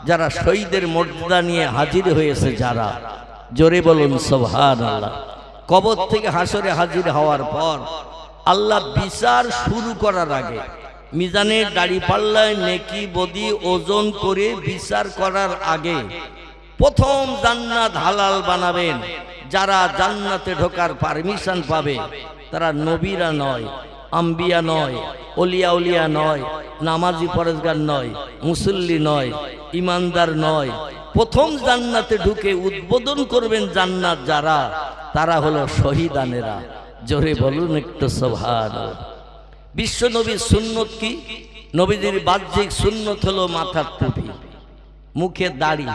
S1: যারা শহীদের মর্যাদা নিয়ে হাজির হয়েছে। যারা, জোরে বলুন সুবহানাল্লাহ। কবর থেকে হাসরে হাজির হওয়ার পর আল্লাহ বিচার শুরু করার আগে মিজানের দাড়িপাল্লায় নেকি বদি ওজন করে বিচার করার আগে প্রথম জান্নাত হালাল বানাবেন। যারা জান্নাতে ঢোকার পারমিশন পাবে তারা নবীরা নয়, আম্বিয়া নয়, ওলিয়া উলিয়া নয়, নামাজি পরেজগার নয়, মুসল্লি নয়, ইমানদার নয়। প্রথম জান্নাতে ঢুকে উদ্বোধন করবেন জান্নাত যারা, তারা হলো শহীদানেরা। জোরে বলুন একটু সুবহানাল্লাহ। বিশ্ব নবীর সুন্নত কি? নবীজির বাহ্যিক সুন্নত হলো মাথার টুপি, মুখে দাড়ি,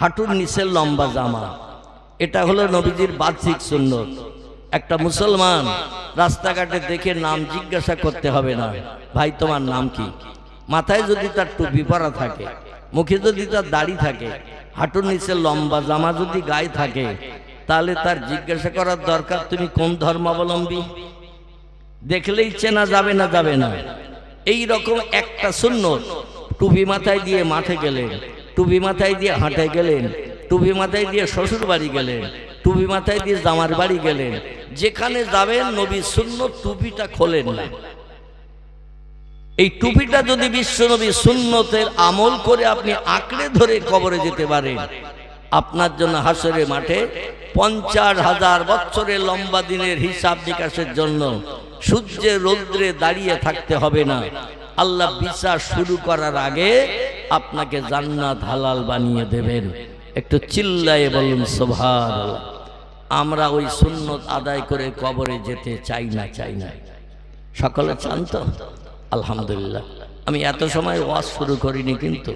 S1: হাঁটুর নিচে লম্বা জামা। এটা হলো নবীজির বাহ্যিক সুন্নত। একটা মুসলমান রাস্তাঘাটে দেখে নাম জিজ্ঞাসা করতে হবে না, ভাই তোমার নাম কি? মাথায় যদি তার টুপি পরা থাকে, মুখে যদি তার দাড়ি থাকে, হাঁটুর নিচে লম্বা জামা যদি গায়ে থাকে, তাহলে তার জিজ্ঞাসা করার দরকার তুমি কোন ধর্মাবলম্বী। দেখলেই চেনা যাবে না, যাবে না। এই রকম একটা সুন্নত। টুপি মাথায় দিয়ে মাঠে গেলেন, টুপি মাথায় দিয়ে হাঁটে গেলেন, টুপি মাথায় দিয়ে শ্বশুর বাড়ি গেলেন, টুপি মাথায় দিয়ে জামার বাড়ি গেলেন, যেখানে যাবেন নবী সুন্নত টুপিটা খোলেন না। এই টুপিটা যদি বিশ্ব নবী সুন্নতের আমল করে আপনি আঁকড়ে ধরে কবরে যেতে পারেন, আপনার জন্য হাসরের মাঠে 50,000 বছরের লম্বা দিনের হিসাব নিকাশের জন্য সূর্যের রৌদ্রে দাঁড়িয়ে থাকতে হবে না। আল্লাহ বিচার শুরু করার আগে আপনাকে জান্নাত হালাল বানিয়ে দেবেন। একটু চিল্লায়ে বলুন সুবহানাল্লাহ। আমরা ওই সুন্নত আদায় করে কবরে যেতে চাই না, চাই না। সকলে চান তো? আলহামদুলিল্লাহ। আমি এত সময় ওয়াজ শুরু করিনি, কিন্তু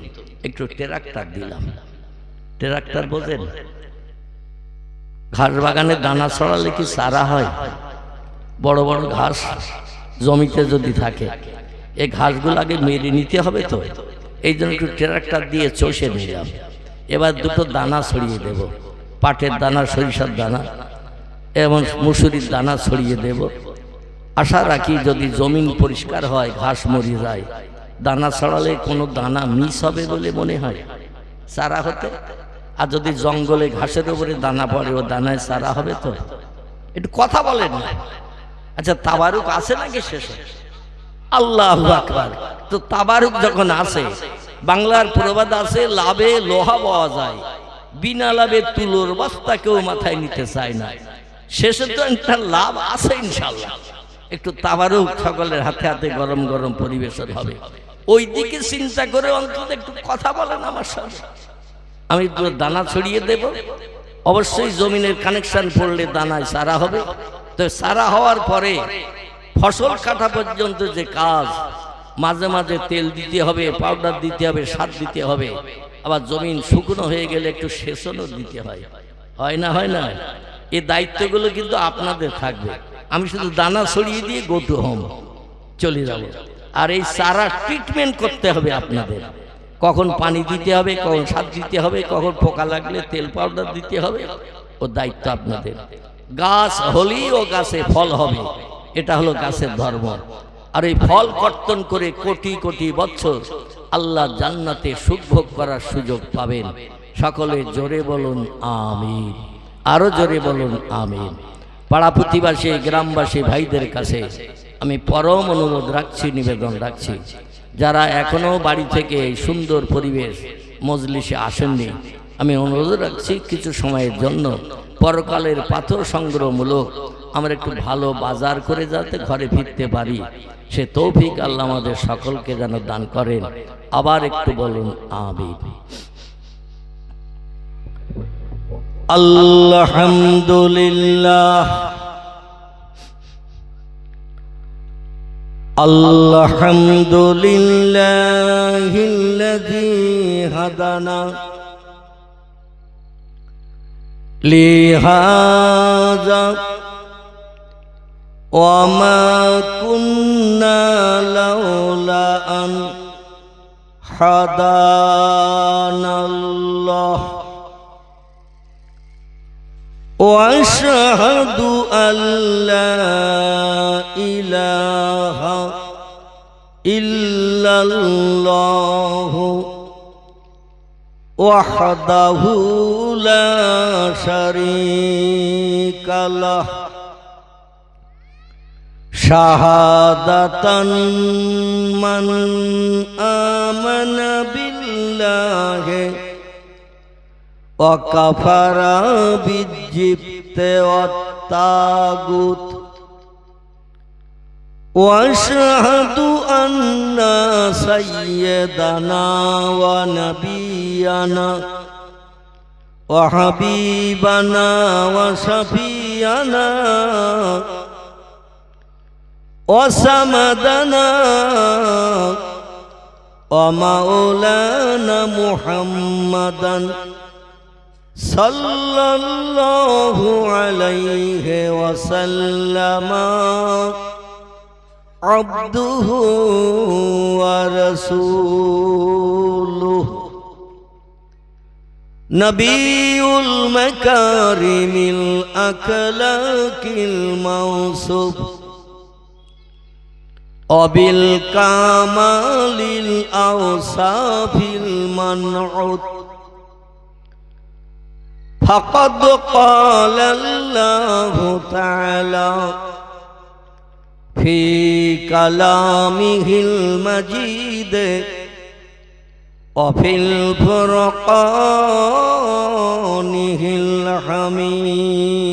S1: একটু ট্রাক্টর দিলাম। ট্রাক্টর বোঝেন? ঘাস বাগানে দানা ছড়ালে কি চারা হয়? বড় বড় ঘাস জমিতে যদি থাকে, এই ঘাসগুলো আগে মেরে নিতে হবে তো, এই জন্য একটু ট্রাক্টর দিয়ে চষে নিলাম। এবার দুটো দানা ছড়িয়ে দেব, পাটের দানা, সরিষার দানা এবং মুসুরির দানা ছড়িয়ে দেব। আশা রাখি যদি জমিন পরিষ্কার হয়, ঘাস মরে যায়, দানা ছড়ালে কোনো দানা মিস হবে বলে মনে হয় চারা হতে? আর যদি জঙ্গলে ঘাসের উপরে দানা পড়ে, ও দানায় চারা হবে তো? একটু কথা বলেন না। আচ্ছা, তাবারুক আছে নাকি শেষে? আল্লাহু আকবার। তো তাবারুক যখন আছে, বাংলার প্রবাদ আছে, লাভে লোহা পাওয়া যায়, বিনা লাভে তুলোর বস্তা কেউ মাথায় নিতে চায় না। শেষে তো একটা লাভ আছে ইনশাআল্লাহ। একটু তাবারুক সকলের হাতে হাতে গরম গরম পরিবেশন হবে, ওই দিকে চিন্তা করে অন্তত একটু কথা বলেন আমার সাথে। আমি তো দানা ছড়িয়ে দেব, অবশ্যই জমিনের কানেকশন পড়লে দানায় চারা হবে। তো চারা হওয়ার পরে ফসল কাটা পর্যন্ত যে কাজ, মাঝে মাঝে তেল দিতে হবে, পাউডার দিতে হবে, সার দিতে হবে, আবার জমিন শুকনো হয়ে গেলে একটু সেচনও দিতে হয়, হয় না? হয় না? এই দায়িত্বগুলো কিন্তু আপনাদের থাকবে। আমি শুধু দানা ছড়িয়ে দিয়ে গো টু হোম চলে যাব। আর এই চারা ট্রিটমেন্ট করতে হবে আপনাদের। কখন পানি দিতে হবে, কখন সার দিতে হবে, কখন পোকা লাগলে তেল পাউডার দিতে হবে, ও দায়িত্ব আপনাদের। গাছ হলেই ও গাছে ফল হবে, এটা হলো গাছের ধর্ম। আর এই ফল কর্তন করে কোটি কোটি বছর আল্লাহ জান্নাতে সুখ ভোগ করার সুযোগ পাবেন। সকলে জোরে বলুন আমিন, আরো জোরে বলুন আমিন। পাড়া প্রতিবাসী, গ্রামবাসী ভাইদের কাছে আমি পরম অনুরোধ রাখছি, নিবেদন রাখছি, যারা এখনো বাড়ি থেকে এই সুন্দর পরিবেশ মজলিসে আসেননি, আমি অনুরোধ রাখছি কিছু সময়ের জন্য পরকালের পাথর সংগ্রহমূলক আমরা একটু ভালো বাজার করে যাতে ঘরে ফিরতে পারি, সে তৌফিক আল্লাহ আমাদের সকলকে যেন দান করেন। আবার একটু বলুন আমিন। আলহামদুলিল্লাহ, আলহামদুলিল্লাহিল্লাযী হাদানা লিহাযা ওয়া মা কুন্না লাউলা আন হাদানাল্লাহ ওয়া আশহাদু আল্লা ইলাহা ইল্লাল্লাহু ওয়াহদাহু লা শারীকা লাহ শাহাদাতান মান আমানা বিল্লাহি ওয়া কাফারা বিজ্জিবতি ওয়াত তাগুত ওয়া আশহাদু আন্না সাইয়্যিদানা ওয়া নাবিয়ানা ওয়া হাবিবানা ওয়া শাফিয়ানা وسمدنا ومولانا محمدا صلى الله عليه وسلم عبده ورسوله نبي المكارم الأخلاق الموصوف وبالكمال الأوصاف المنعوت فقد قال الله تعالى في كلامه المجيد وفي الفرقانه الحميد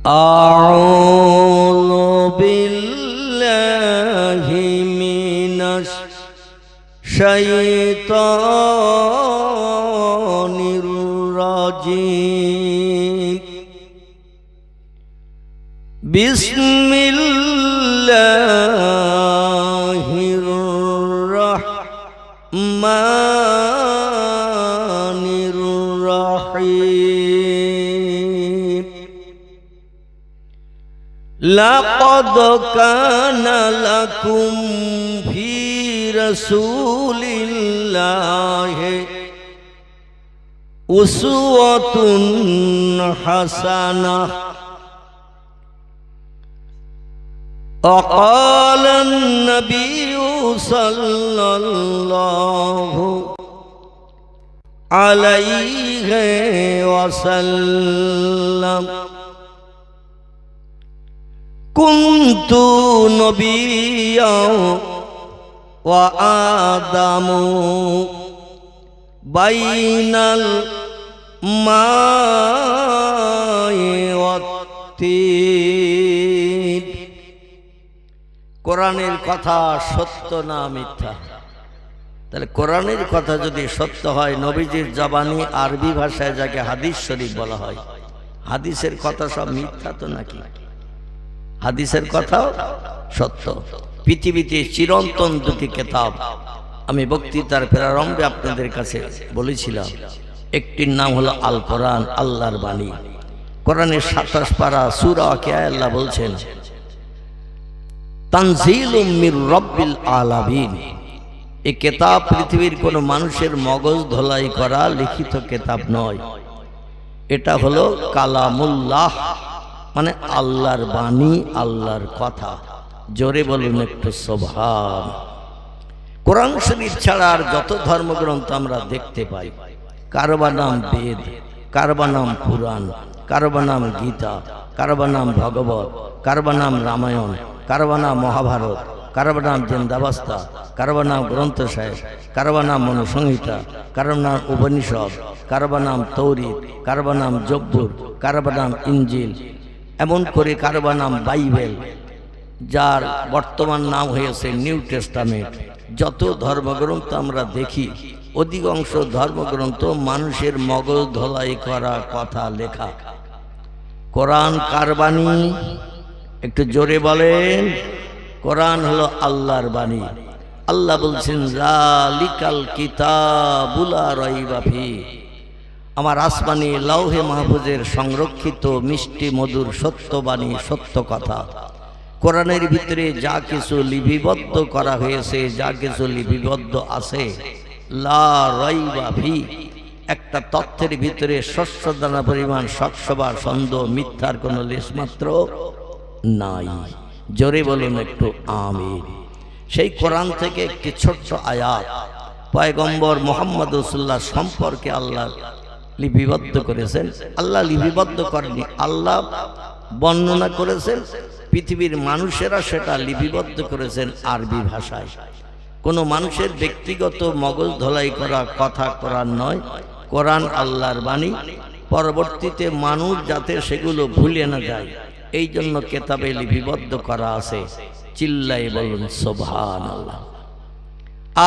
S1: أعوذ بالله من الشيطان الرجيم بسم الله الرحمن الرحيم لقد كان لكم في رسول الله أسوة حسنة وقال النبي صلى الله عليه وسلم كنت نبيا وآدم بين الماء والطين কোরআনের কথা সত্য না মিথ্যা? তাহলে কোরআনের কথা যদি সত্য হয়, নবীজির জবানি আরবি ভাষায় যাকে হাদিস শরীফ বলা হয়, হাদিসের কথা সব মিথ্যা তো নাকি? হাদিসের কথাও সত্য। পৃথিবীতে চিরন্তন দুটি কিতাব আমি বক্তৃতার প্রারম্ভে আপনাদের কাছে বলেছিলাম। একটির নাম হলো আল কোরআন, আল্লাহর বাণী। কোরআনের 27 পারা সূরা ওয়াকিয়া আল্লাহ বলছেন তানজিলুম মির রাব্বিল আলামিন। এই কিতাব পৃথিবীর কোনো মানুষের মগজ ধোলাই করা লিখিত কিতাব নয়, এটা হলো কালামুল্লাহ, মানে আল্লাহর বাণী, আল্লাহর কথা। জোরে বলুন একটু সুবহান। কোরআন শরীফ ছাড়া আর যত ধর্মগ্রন্থ আমরা দেখতে পাই, কারবা নাম বেদ, কারবা নাম পুরাণ, কারবা নাম গীতা, কারবা নাম ভগবত, কারবা নাম রামায়ণ, কারবা নাম মহাভারত, কারবা নাম জিন্দাবাস্তা, কারবা নাম গ্রন্থ সাহেব, কারবা নাম মনুসংহিতা, কারবা নাম উপনিষদ, কারবা নাম তৌরিত, কারবা নাম জব্বুর, কারবা নাম ইনজিল, এমন করে কারবা নাম বাইবেল, যার বর্তমান নাম হয়েছে নিউ টেস্টামেন্ট। যত ধর্মগ্রন্থ আমরা দেখি, অধিকাংশ ধর্মগ্রন্থ মানুষের মগজ ধোলাই করা কথা লেখা। কোরআন কার বাণী? একটু জোরে বলেন। কোরআন হলো আল্লাহর বাণী। আল্লাহ বলছেন যালিকাল কিতাবু লা রাইবা ফি। আমার আসমানি লাউহে মাহফুজের সংরক্ষিত মিষ্টি মধুর সত্য বাণী, সত্য কথা। কোরআনের ভিতরে যা কিছু লিপিবদ্ধ করা হয়েছে, যা কিছু লিপিবদ্ধ আছে, লা রাইবা ফি, একটা তথ্যের ভিতরে শস্য দানা পরিমাণ শকসভা সন্দেহ মিথ্যার কোনো লেশমাত্র নাই। জোরে বলুন একটু আমিন। সেই কোরআন থেকে একটি ছোট্ট আয়াত পয়গম্বর মুহাম্মদ রাসূলুল্লাহ সম্পর্কে আল্লাহ লিপিবদ্ধ করেছেন। আল্লাহ লিপিবদ্ধ করেনি, আল্লাহ বর্ণনা করেছেন, পৃথিবীর মানুষেরা সেটা লিপিবদ্ধ করেছেন আরবি ভাষায়। কোনো মানুষের ব্যক্তিগত মগজ ধোলাই করা কথা কোরআন নয়, কোরআন আল্লাহর বাণী। পরবর্তীতে মানুষ যাতে সেগুলো ভুলে না যায় এই জন্য কেতাবে লিপিবদ্ধ করা আছে। চিল্লাই বলুন সুবহানাল্লাহ।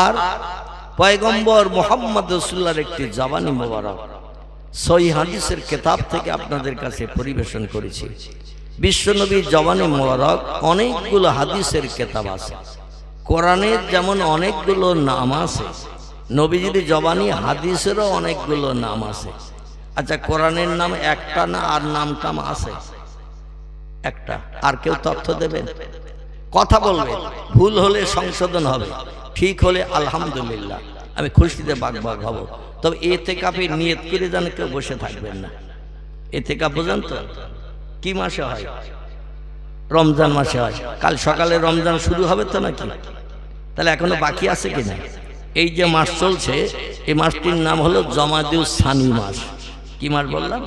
S1: আর পয়গম্বর মুহাম্মদ রাসূলুল্লাহর একটি জবানি মোবারক সহিহ হাদিসের কিতাব থেকে আপনাদের কাছে পরিবেশন করেছি। বিশ্বনবীর জবানি মোবারক অনেকগুলো হাদিসের কিতাব আছে। কোরআনের যেমন অনেকগুলো নাম আছে, নবীজির জবানি হাদিসেরও অনেকগুলো নাম আছে। আচ্ছা, কোরআনের নাম একটা না আর নামটাম আছে? একটা। আর কেউ তথ্য দেবেন? কথা বলবেন, ভুল হলে সংশোধন হবে, ঠিক হলে আলহামদুলিল্লাহ, আমি খুশিতে বাগবাগ হব। তবে ইতিকাফে নিয়ত করে যেন কেউ বসে থাকবেন না। ইতিকাফ বোঝেন তো? কি মাসে হয়? রমজান মাসে হয়। কাল সকালে রমজান শুরু হবে তো নাকি? তাহলে এখনো বাকি আছে কিনা? এই যে মাস চলছে, এই মাসটির নাম হলো জমাদিউস সানি মাস। কি মাস বললাম?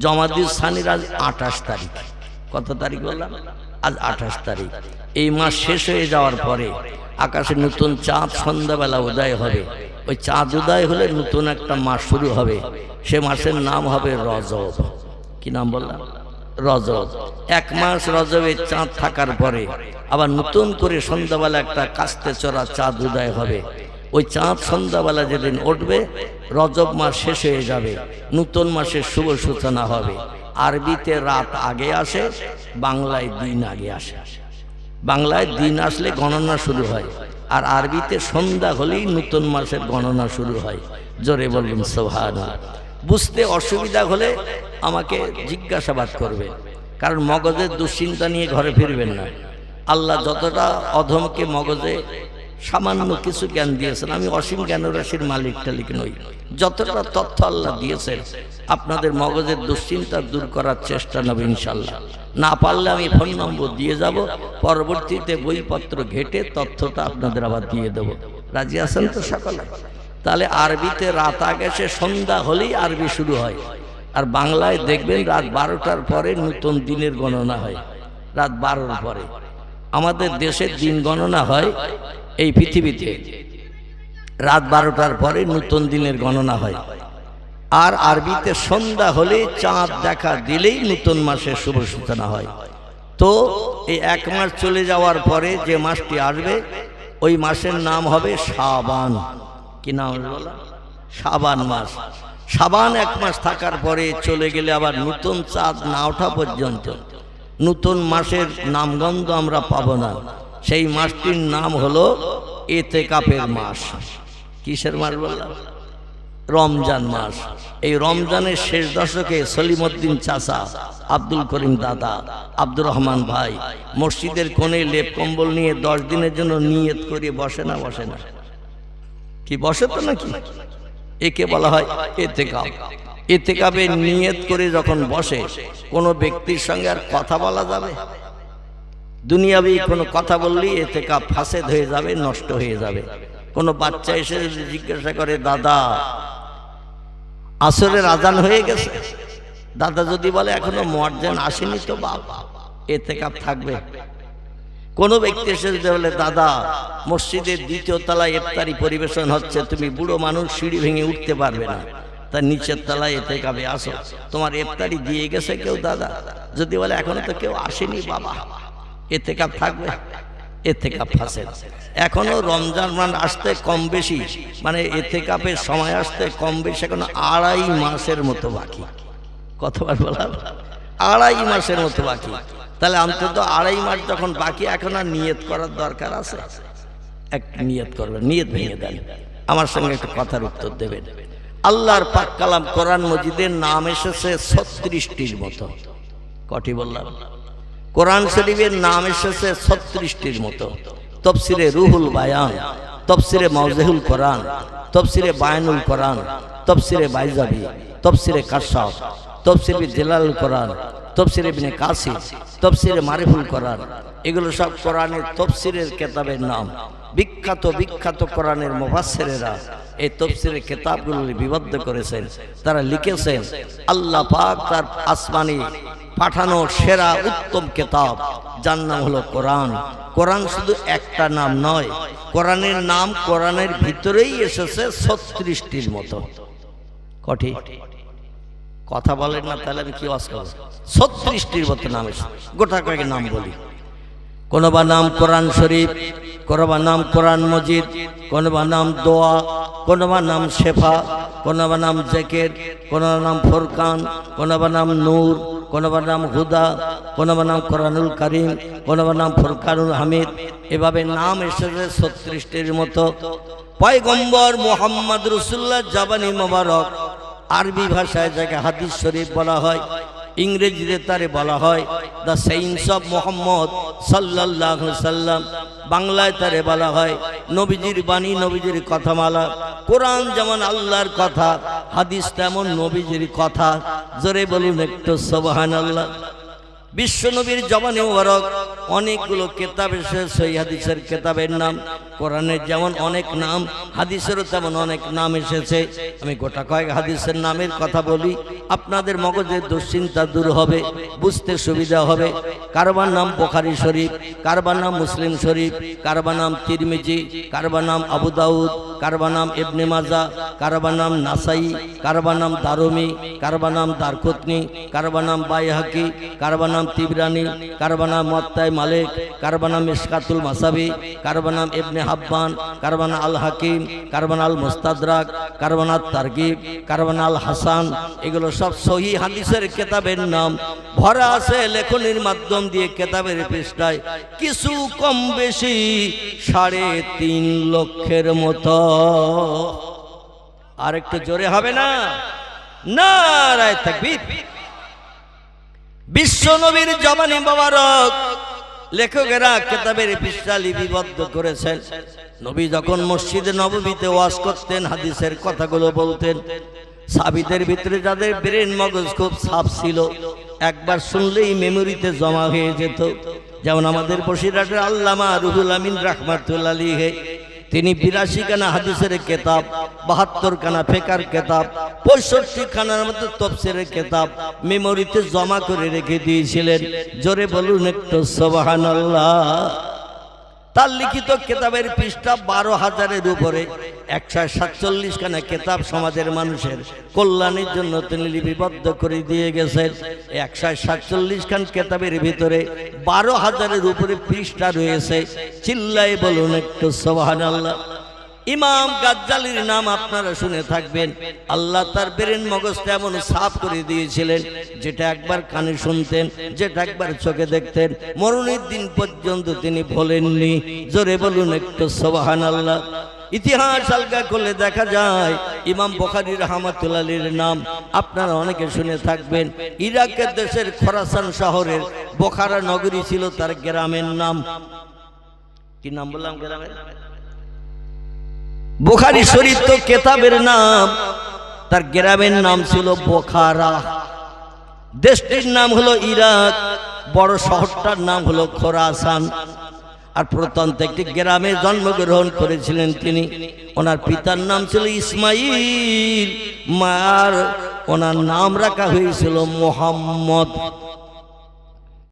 S1: জমাদিউস সানির আজ 28 তারিখ। কত তারিখ বললাম? আজ 28 তারিখ। এই মাস শেষ হয়ে যাওয়ার পরে আকাশে নতুন চাঁদ সন্ধ্যাবেলা উদয় হবে। ওই চাঁদ উদয় হলে নতুন একটা মাস শুরু হবে। সে মাসের নাম হবে রজব। কি নাম বললাম? রজব। এক মাস রজবে চাঁদ থাকার পরে আবার নতুন করে সন্ধ্যাবেলা একটা কাস্তে চড়া চাঁদ উদয় হবে। ওই চাঁদ সন্ধ্যাবেলা যেদিন উঠবে রজব মাস শেষ হয়ে যাবে, নতুন মাসের শুভ সূচনা হবে। আরবিতে রাত আগে আসে, বাংলায় দিন আগে আসে। বাংলায় দিন আসলে গণনা শুরু হয়, আর আরবিতে সন্ধ্যা হলেই নতুন মাসের গণনা শুরু হয়। জোরে বলুন সুবহানাল্লাহ। বুঝতে অসুবিধা হলে আমাকে জিজ্ঞাসাবাদ করবে, কারণ মগজের দুশ্চিন্তা নিয়ে ঘরে ফিরবেন না। আল্লাহ যতটা অধমকে মগজে সামান্য কিছু জ্ঞান দিয়েছেন, আমি অসীম জ্ঞানরাশির মালিক টালিক নই, যতটা তথ্য আল্লাহ দিয়েছেন আপনাদের মগজের দুশ্চিন্তা দূর করার চেষ্টা নেব ইনশাল্লাহ। না পারলে আমি ফোন নম্বর দিয়ে যাব, পরবর্তীতে বইপত্র ঘেটে তথ্যটা আপনাদের আবার দিয়ে দেব। রাজি আছেন তো সকলে? তাহলে আরবিতে রাত আগে সে সন্ধ্যা হলেই আরবি শুরু হয়, আর বাংলায় দেখবেন রাত 12টার পরে নতুন দিনের গণনা হয়। রাত 12টার পরে আমাদের দেশের দিন গণনা হয়, এই পৃথিবীতে রাত 12টার পরে নতুন দিনের গণনা হয়। আর আরবিতে সন্ধ্যা হলে চাঁদ দেখা দিলেই নতুন মাসের শুভ সূচনা হয়। তো এই এক মাস চলে যাওয়ার পরে যে মাসটি আসবে ওই মাসের নাম হবে শাবান। কি নাম বলা? শাবান মাস। শাবান এক মাস থাকার পরে চলে গেলে আবার নতুন চাঁদ না ওঠা পর্যন্ত নতুন মাসের নামগন্ধ আমরা পাবো না। সেই মাসটির নাম হলো ইতিকাফের মাস। কিসের মাস বললাম? রমজান মাস। এই রমজানের শেষ দশকে সলিমউদ্দিন চাচা, আব্দুল করিম দাদা, আব্দুর রহমান ভাই মসজিদের কোণে লেপ কম্বল নিয়ে 10 দিনের জন্য নিয়ত করে বসে না? বসে না? কি বসে তো নাকি? একে বলা হয় ইতিকাফ। ইতিকাফে নিয়ত করে যখন বসে, কোনো ব্যক্তির সঙ্গে আর কথা বলা যাবে? দুনিয়াবি কোনো কথা বললেই ইতিকাফ ফাসেদ হয়ে যাবে, নষ্ট হয়ে যাবে। কোনো বাচ্চা এসে জিজ্ঞাসা করে, দাদা আসরের আজান হয়ে গেছে? দাদা যদি বলে এখনো মুয়াজ্জিন আসেনি, তো বাপ ইতিকাফ থাকবে। কোনো ব্যক্তি এসে যদি বলে, দাদা মসজিদের 2য় তলায় ইফতারি পরিবেশন হচ্ছে, তুমি বুড়ো মানুষ সিঁড়ি ভেঙে উঠতে পারবে না, তার নিচের তলায় ইতিকাফে আসো, তোমার ইফতারি দিয়ে গেছে কেউ? দাদা যদি বলে এখনো তো কেউ আসেনি বাবা, ইতিকাফ থাকবে? ইতিকাফ ফাসেদ। এখনো রমজান মাস আসতে কম বেশি, মানে ইতিকাফের সময় আসতে কম বেশি এখনো 2.5 মাসের মতো বাকি। কতবার বললাম? 2.5 মাসের মতো বাকি। তাহলে অন্তত 2.5 মাস যখন বাকি, এখন আর নিয়ত করার দরকার আছে? একটা নিয়ত করবেন, নিয়ত ভেঙে দেন। আমার সঙ্গে একটু কথার উত্তর দেবেন। আল্লাহর পাক কালাম কোরআন মজিদের নাম এসেছে 36টির মতো। কটি বললাম? কোরআন শরীফের নাম এসেছে 36টির মতো। তফসিরে রুহুল বায়ান, তফসিরে মাওজেহুল কোরআন, তফসিরে বায়ানুল কোরআন, তফসিরে বাইজাবি, তফসিরে কাশাফ, তফসিরে জেলাল কোরআন, তফসিরে ইবনে কাসির, তফসিরে মারিফুল কোরআন। এগুলো সব কোরআনের তফসিরের কেতাবের নাম। বিখ্যাত বিখ্যাত কোরআনের মুফাসসিরেরা এই তফসিরের কিতাবগুলো লিপিবদ্ধ করেছেন। তারা লিখেছেন আল্লাহ পাক তার আসমানি পাঠানো সেরা উত্তম কিতাব, যার নাম হলো কোরআন। কোরআন শুধু একটা নাম নয়, কোরআনের নাম কোরআনের ভিতরেই এসেছে 36টির মতো। কটি কথা বলেন না, তাহলে আমি কি ওয়াজ করব? 36টির মতো নাম এসেছে। গোটা কয়েক নাম বলি। কোনোবা নাম কোরআন শরীফ, কোনোবা নাম কোরআন মজিদ, কোনোবা নাম দোয়া, কোনোবা নাম শেফা, কোনোবা নাম জেকের, কোনোবা নাম ফুরকান, কোনোবা নাম নূর, কোনোবা নাম হুদা, কোনোবা নাম কোরআনুল কারীম, কোনোবা নাম ফুরকানুল হামিদ। এভাবে নাম এসেছে 36টির মতো। পয়গম্বর মুহাম্মদ রাসূলুল্লাহ জাবানি মোবারক, আরবি ভাষায় যাকে হাদিস শরীফ বলা হয়, ইংরেজিতে তারে বলা হয় দ্য সেইন্স অফ মুহাম্মদ সাল্লাল্লাহু আলাইহি সাল্লাম, বাংলায় তারে বলা হয় নবীজির বাণী, নবীজির কথামালা। কোরআন যেমন আল্লাহর কথা, হাদিস তেমন নবীজির কথা। জোরে বলুন একটু সুবহানাল্লাহ। বিশ্ব নবীর জবানে মোবারক অনেকগুলো কেতাব এসেছে। সেই হাদিসের কেতাবের নাম, কোরআনের যেমন অনেক নাম, হাদিসেরও তেমন অনেক নাম এসেছে। আমি গোটা কয়েক হাদিসের নামের কথা বলি, আপনাদের মগজের দুশ্চিন্তা দূর হবে, বুঝতে সুবিধা হবে। কারবার নাম বুখারী শরীফ, কারবার নাম মুসলিম শরীফ, কারবার নাম তিরমিজি, কারবার নাম আবু দাউদ, কারবার নাম ইবনে মাজাহ, কারবার নাম নাসাই, কারবার নাম দারমি, কারবার নাম দারকুতনি, কারবার নাম বাইহাকি, কারবার নাম তিবরানি, কারবার নাম মুয়াত্তা মালিক, কারবার নাম মিশকাতুল মাসাবি, কারবার নাম ইবনে হাব্বান, কারবার নাম আল হাকিম, কারবার নাম আল মুস্তাদরাক, কারবার নাম তারগিব, কারবার নাম আল হাসান। এগুলো সব সহিহ হাদিসের কিতাবের নাম। ভরা আছে লেখনির মাধ্যম দিয়ে কিতাবের পৃষ্ঠায়, কিছু কম বেশি 3.5 লক্ষের মতো। আর একটু জোরে হবে না? নারায়ে তাকবীর। বিশ্ব নবীর জবানি মোবারক লেখকেরা কিতাবের পৃষ্ঠা লিপিবদ্ধ করেছেন। নবী যখন মসজিদে নববীতে ওয়াজ করতেন, হাদিসের কথাগুলো বলতেন, সাহাবীদের ভিতরে যাদের ব্রেন মগজ খুব সাফ ছিল, একবার শুনলেই মেমোরিতে জমা হয়ে যেত। যেমন আমাদের বসিরহাটের আল্লামা রুহুল আমিন রাহমাতুল্লাহ আলাইহি, তিনি 82 খানা হাদিসের কিতাব, 72 খানা ফিকহের কিতাব, 65 খানার মতো তফসিরের কিতাব মেমোরিতে জমা করে রেখে দিয়েছিলেন। জোরে বলুন একটু সুবহানাল্লাহ। তার লিখিত কিতাবের পৃষ্ঠা 12,000-এর উপরে। 147 খানা কিতাব সমাজের মানুষের কল্যাণের জন্য তিনি লিপিবদ্ধ করে দিয়ে গেছেন। 147 খান কিতাবের ভিতরে 12,000-এর উপরে পৃষ্ঠা রয়েছে। চিল্লায় বলুন একটু সুবহানাল্লাহ। ইমাম গাজ্জালির নাম আপনারা শুনে থাকবেন। আল্লাহ তার ব্রেন মগজটা এমন সাফ করে দিয়েছিলেন, যেটা একবার কানে শুনতেন, যেটা একবার চোখে দেখতেন, মরণের দিন পর্যন্ত তিনি ভোলেননি। জোরে বলুন একটু সুবহানাল্লাহ। ইতিহাস আলগা করলে দেখা যায় ইমাম বুখারী রাহমাতুল্লাহ আলাইহির নাম আপনারা অনেকে শুনে থাকবেন। ইরাকের দেশের খোরাসান শহরের বোখারা নগরী ছিল তার গ্রামের নাম। কি নাম বললাম? গ্রামের বুখারী শরীফ তো কিতাবের নাম, তার গ্রামের নাম ছিল বোখারা। দেশটির নাম হলো ইরাক, বড় শহরটার নাম হলো খোরাসান। আর প্রত্যন্ত একটি গ্রামে জন্মগ্রহণ করেছিলেন তিনি। ওনার পিতার নাম ছিল ইসমাইল, মার ওনার নাম রাখা হয়েছিল মুহাম্মদ।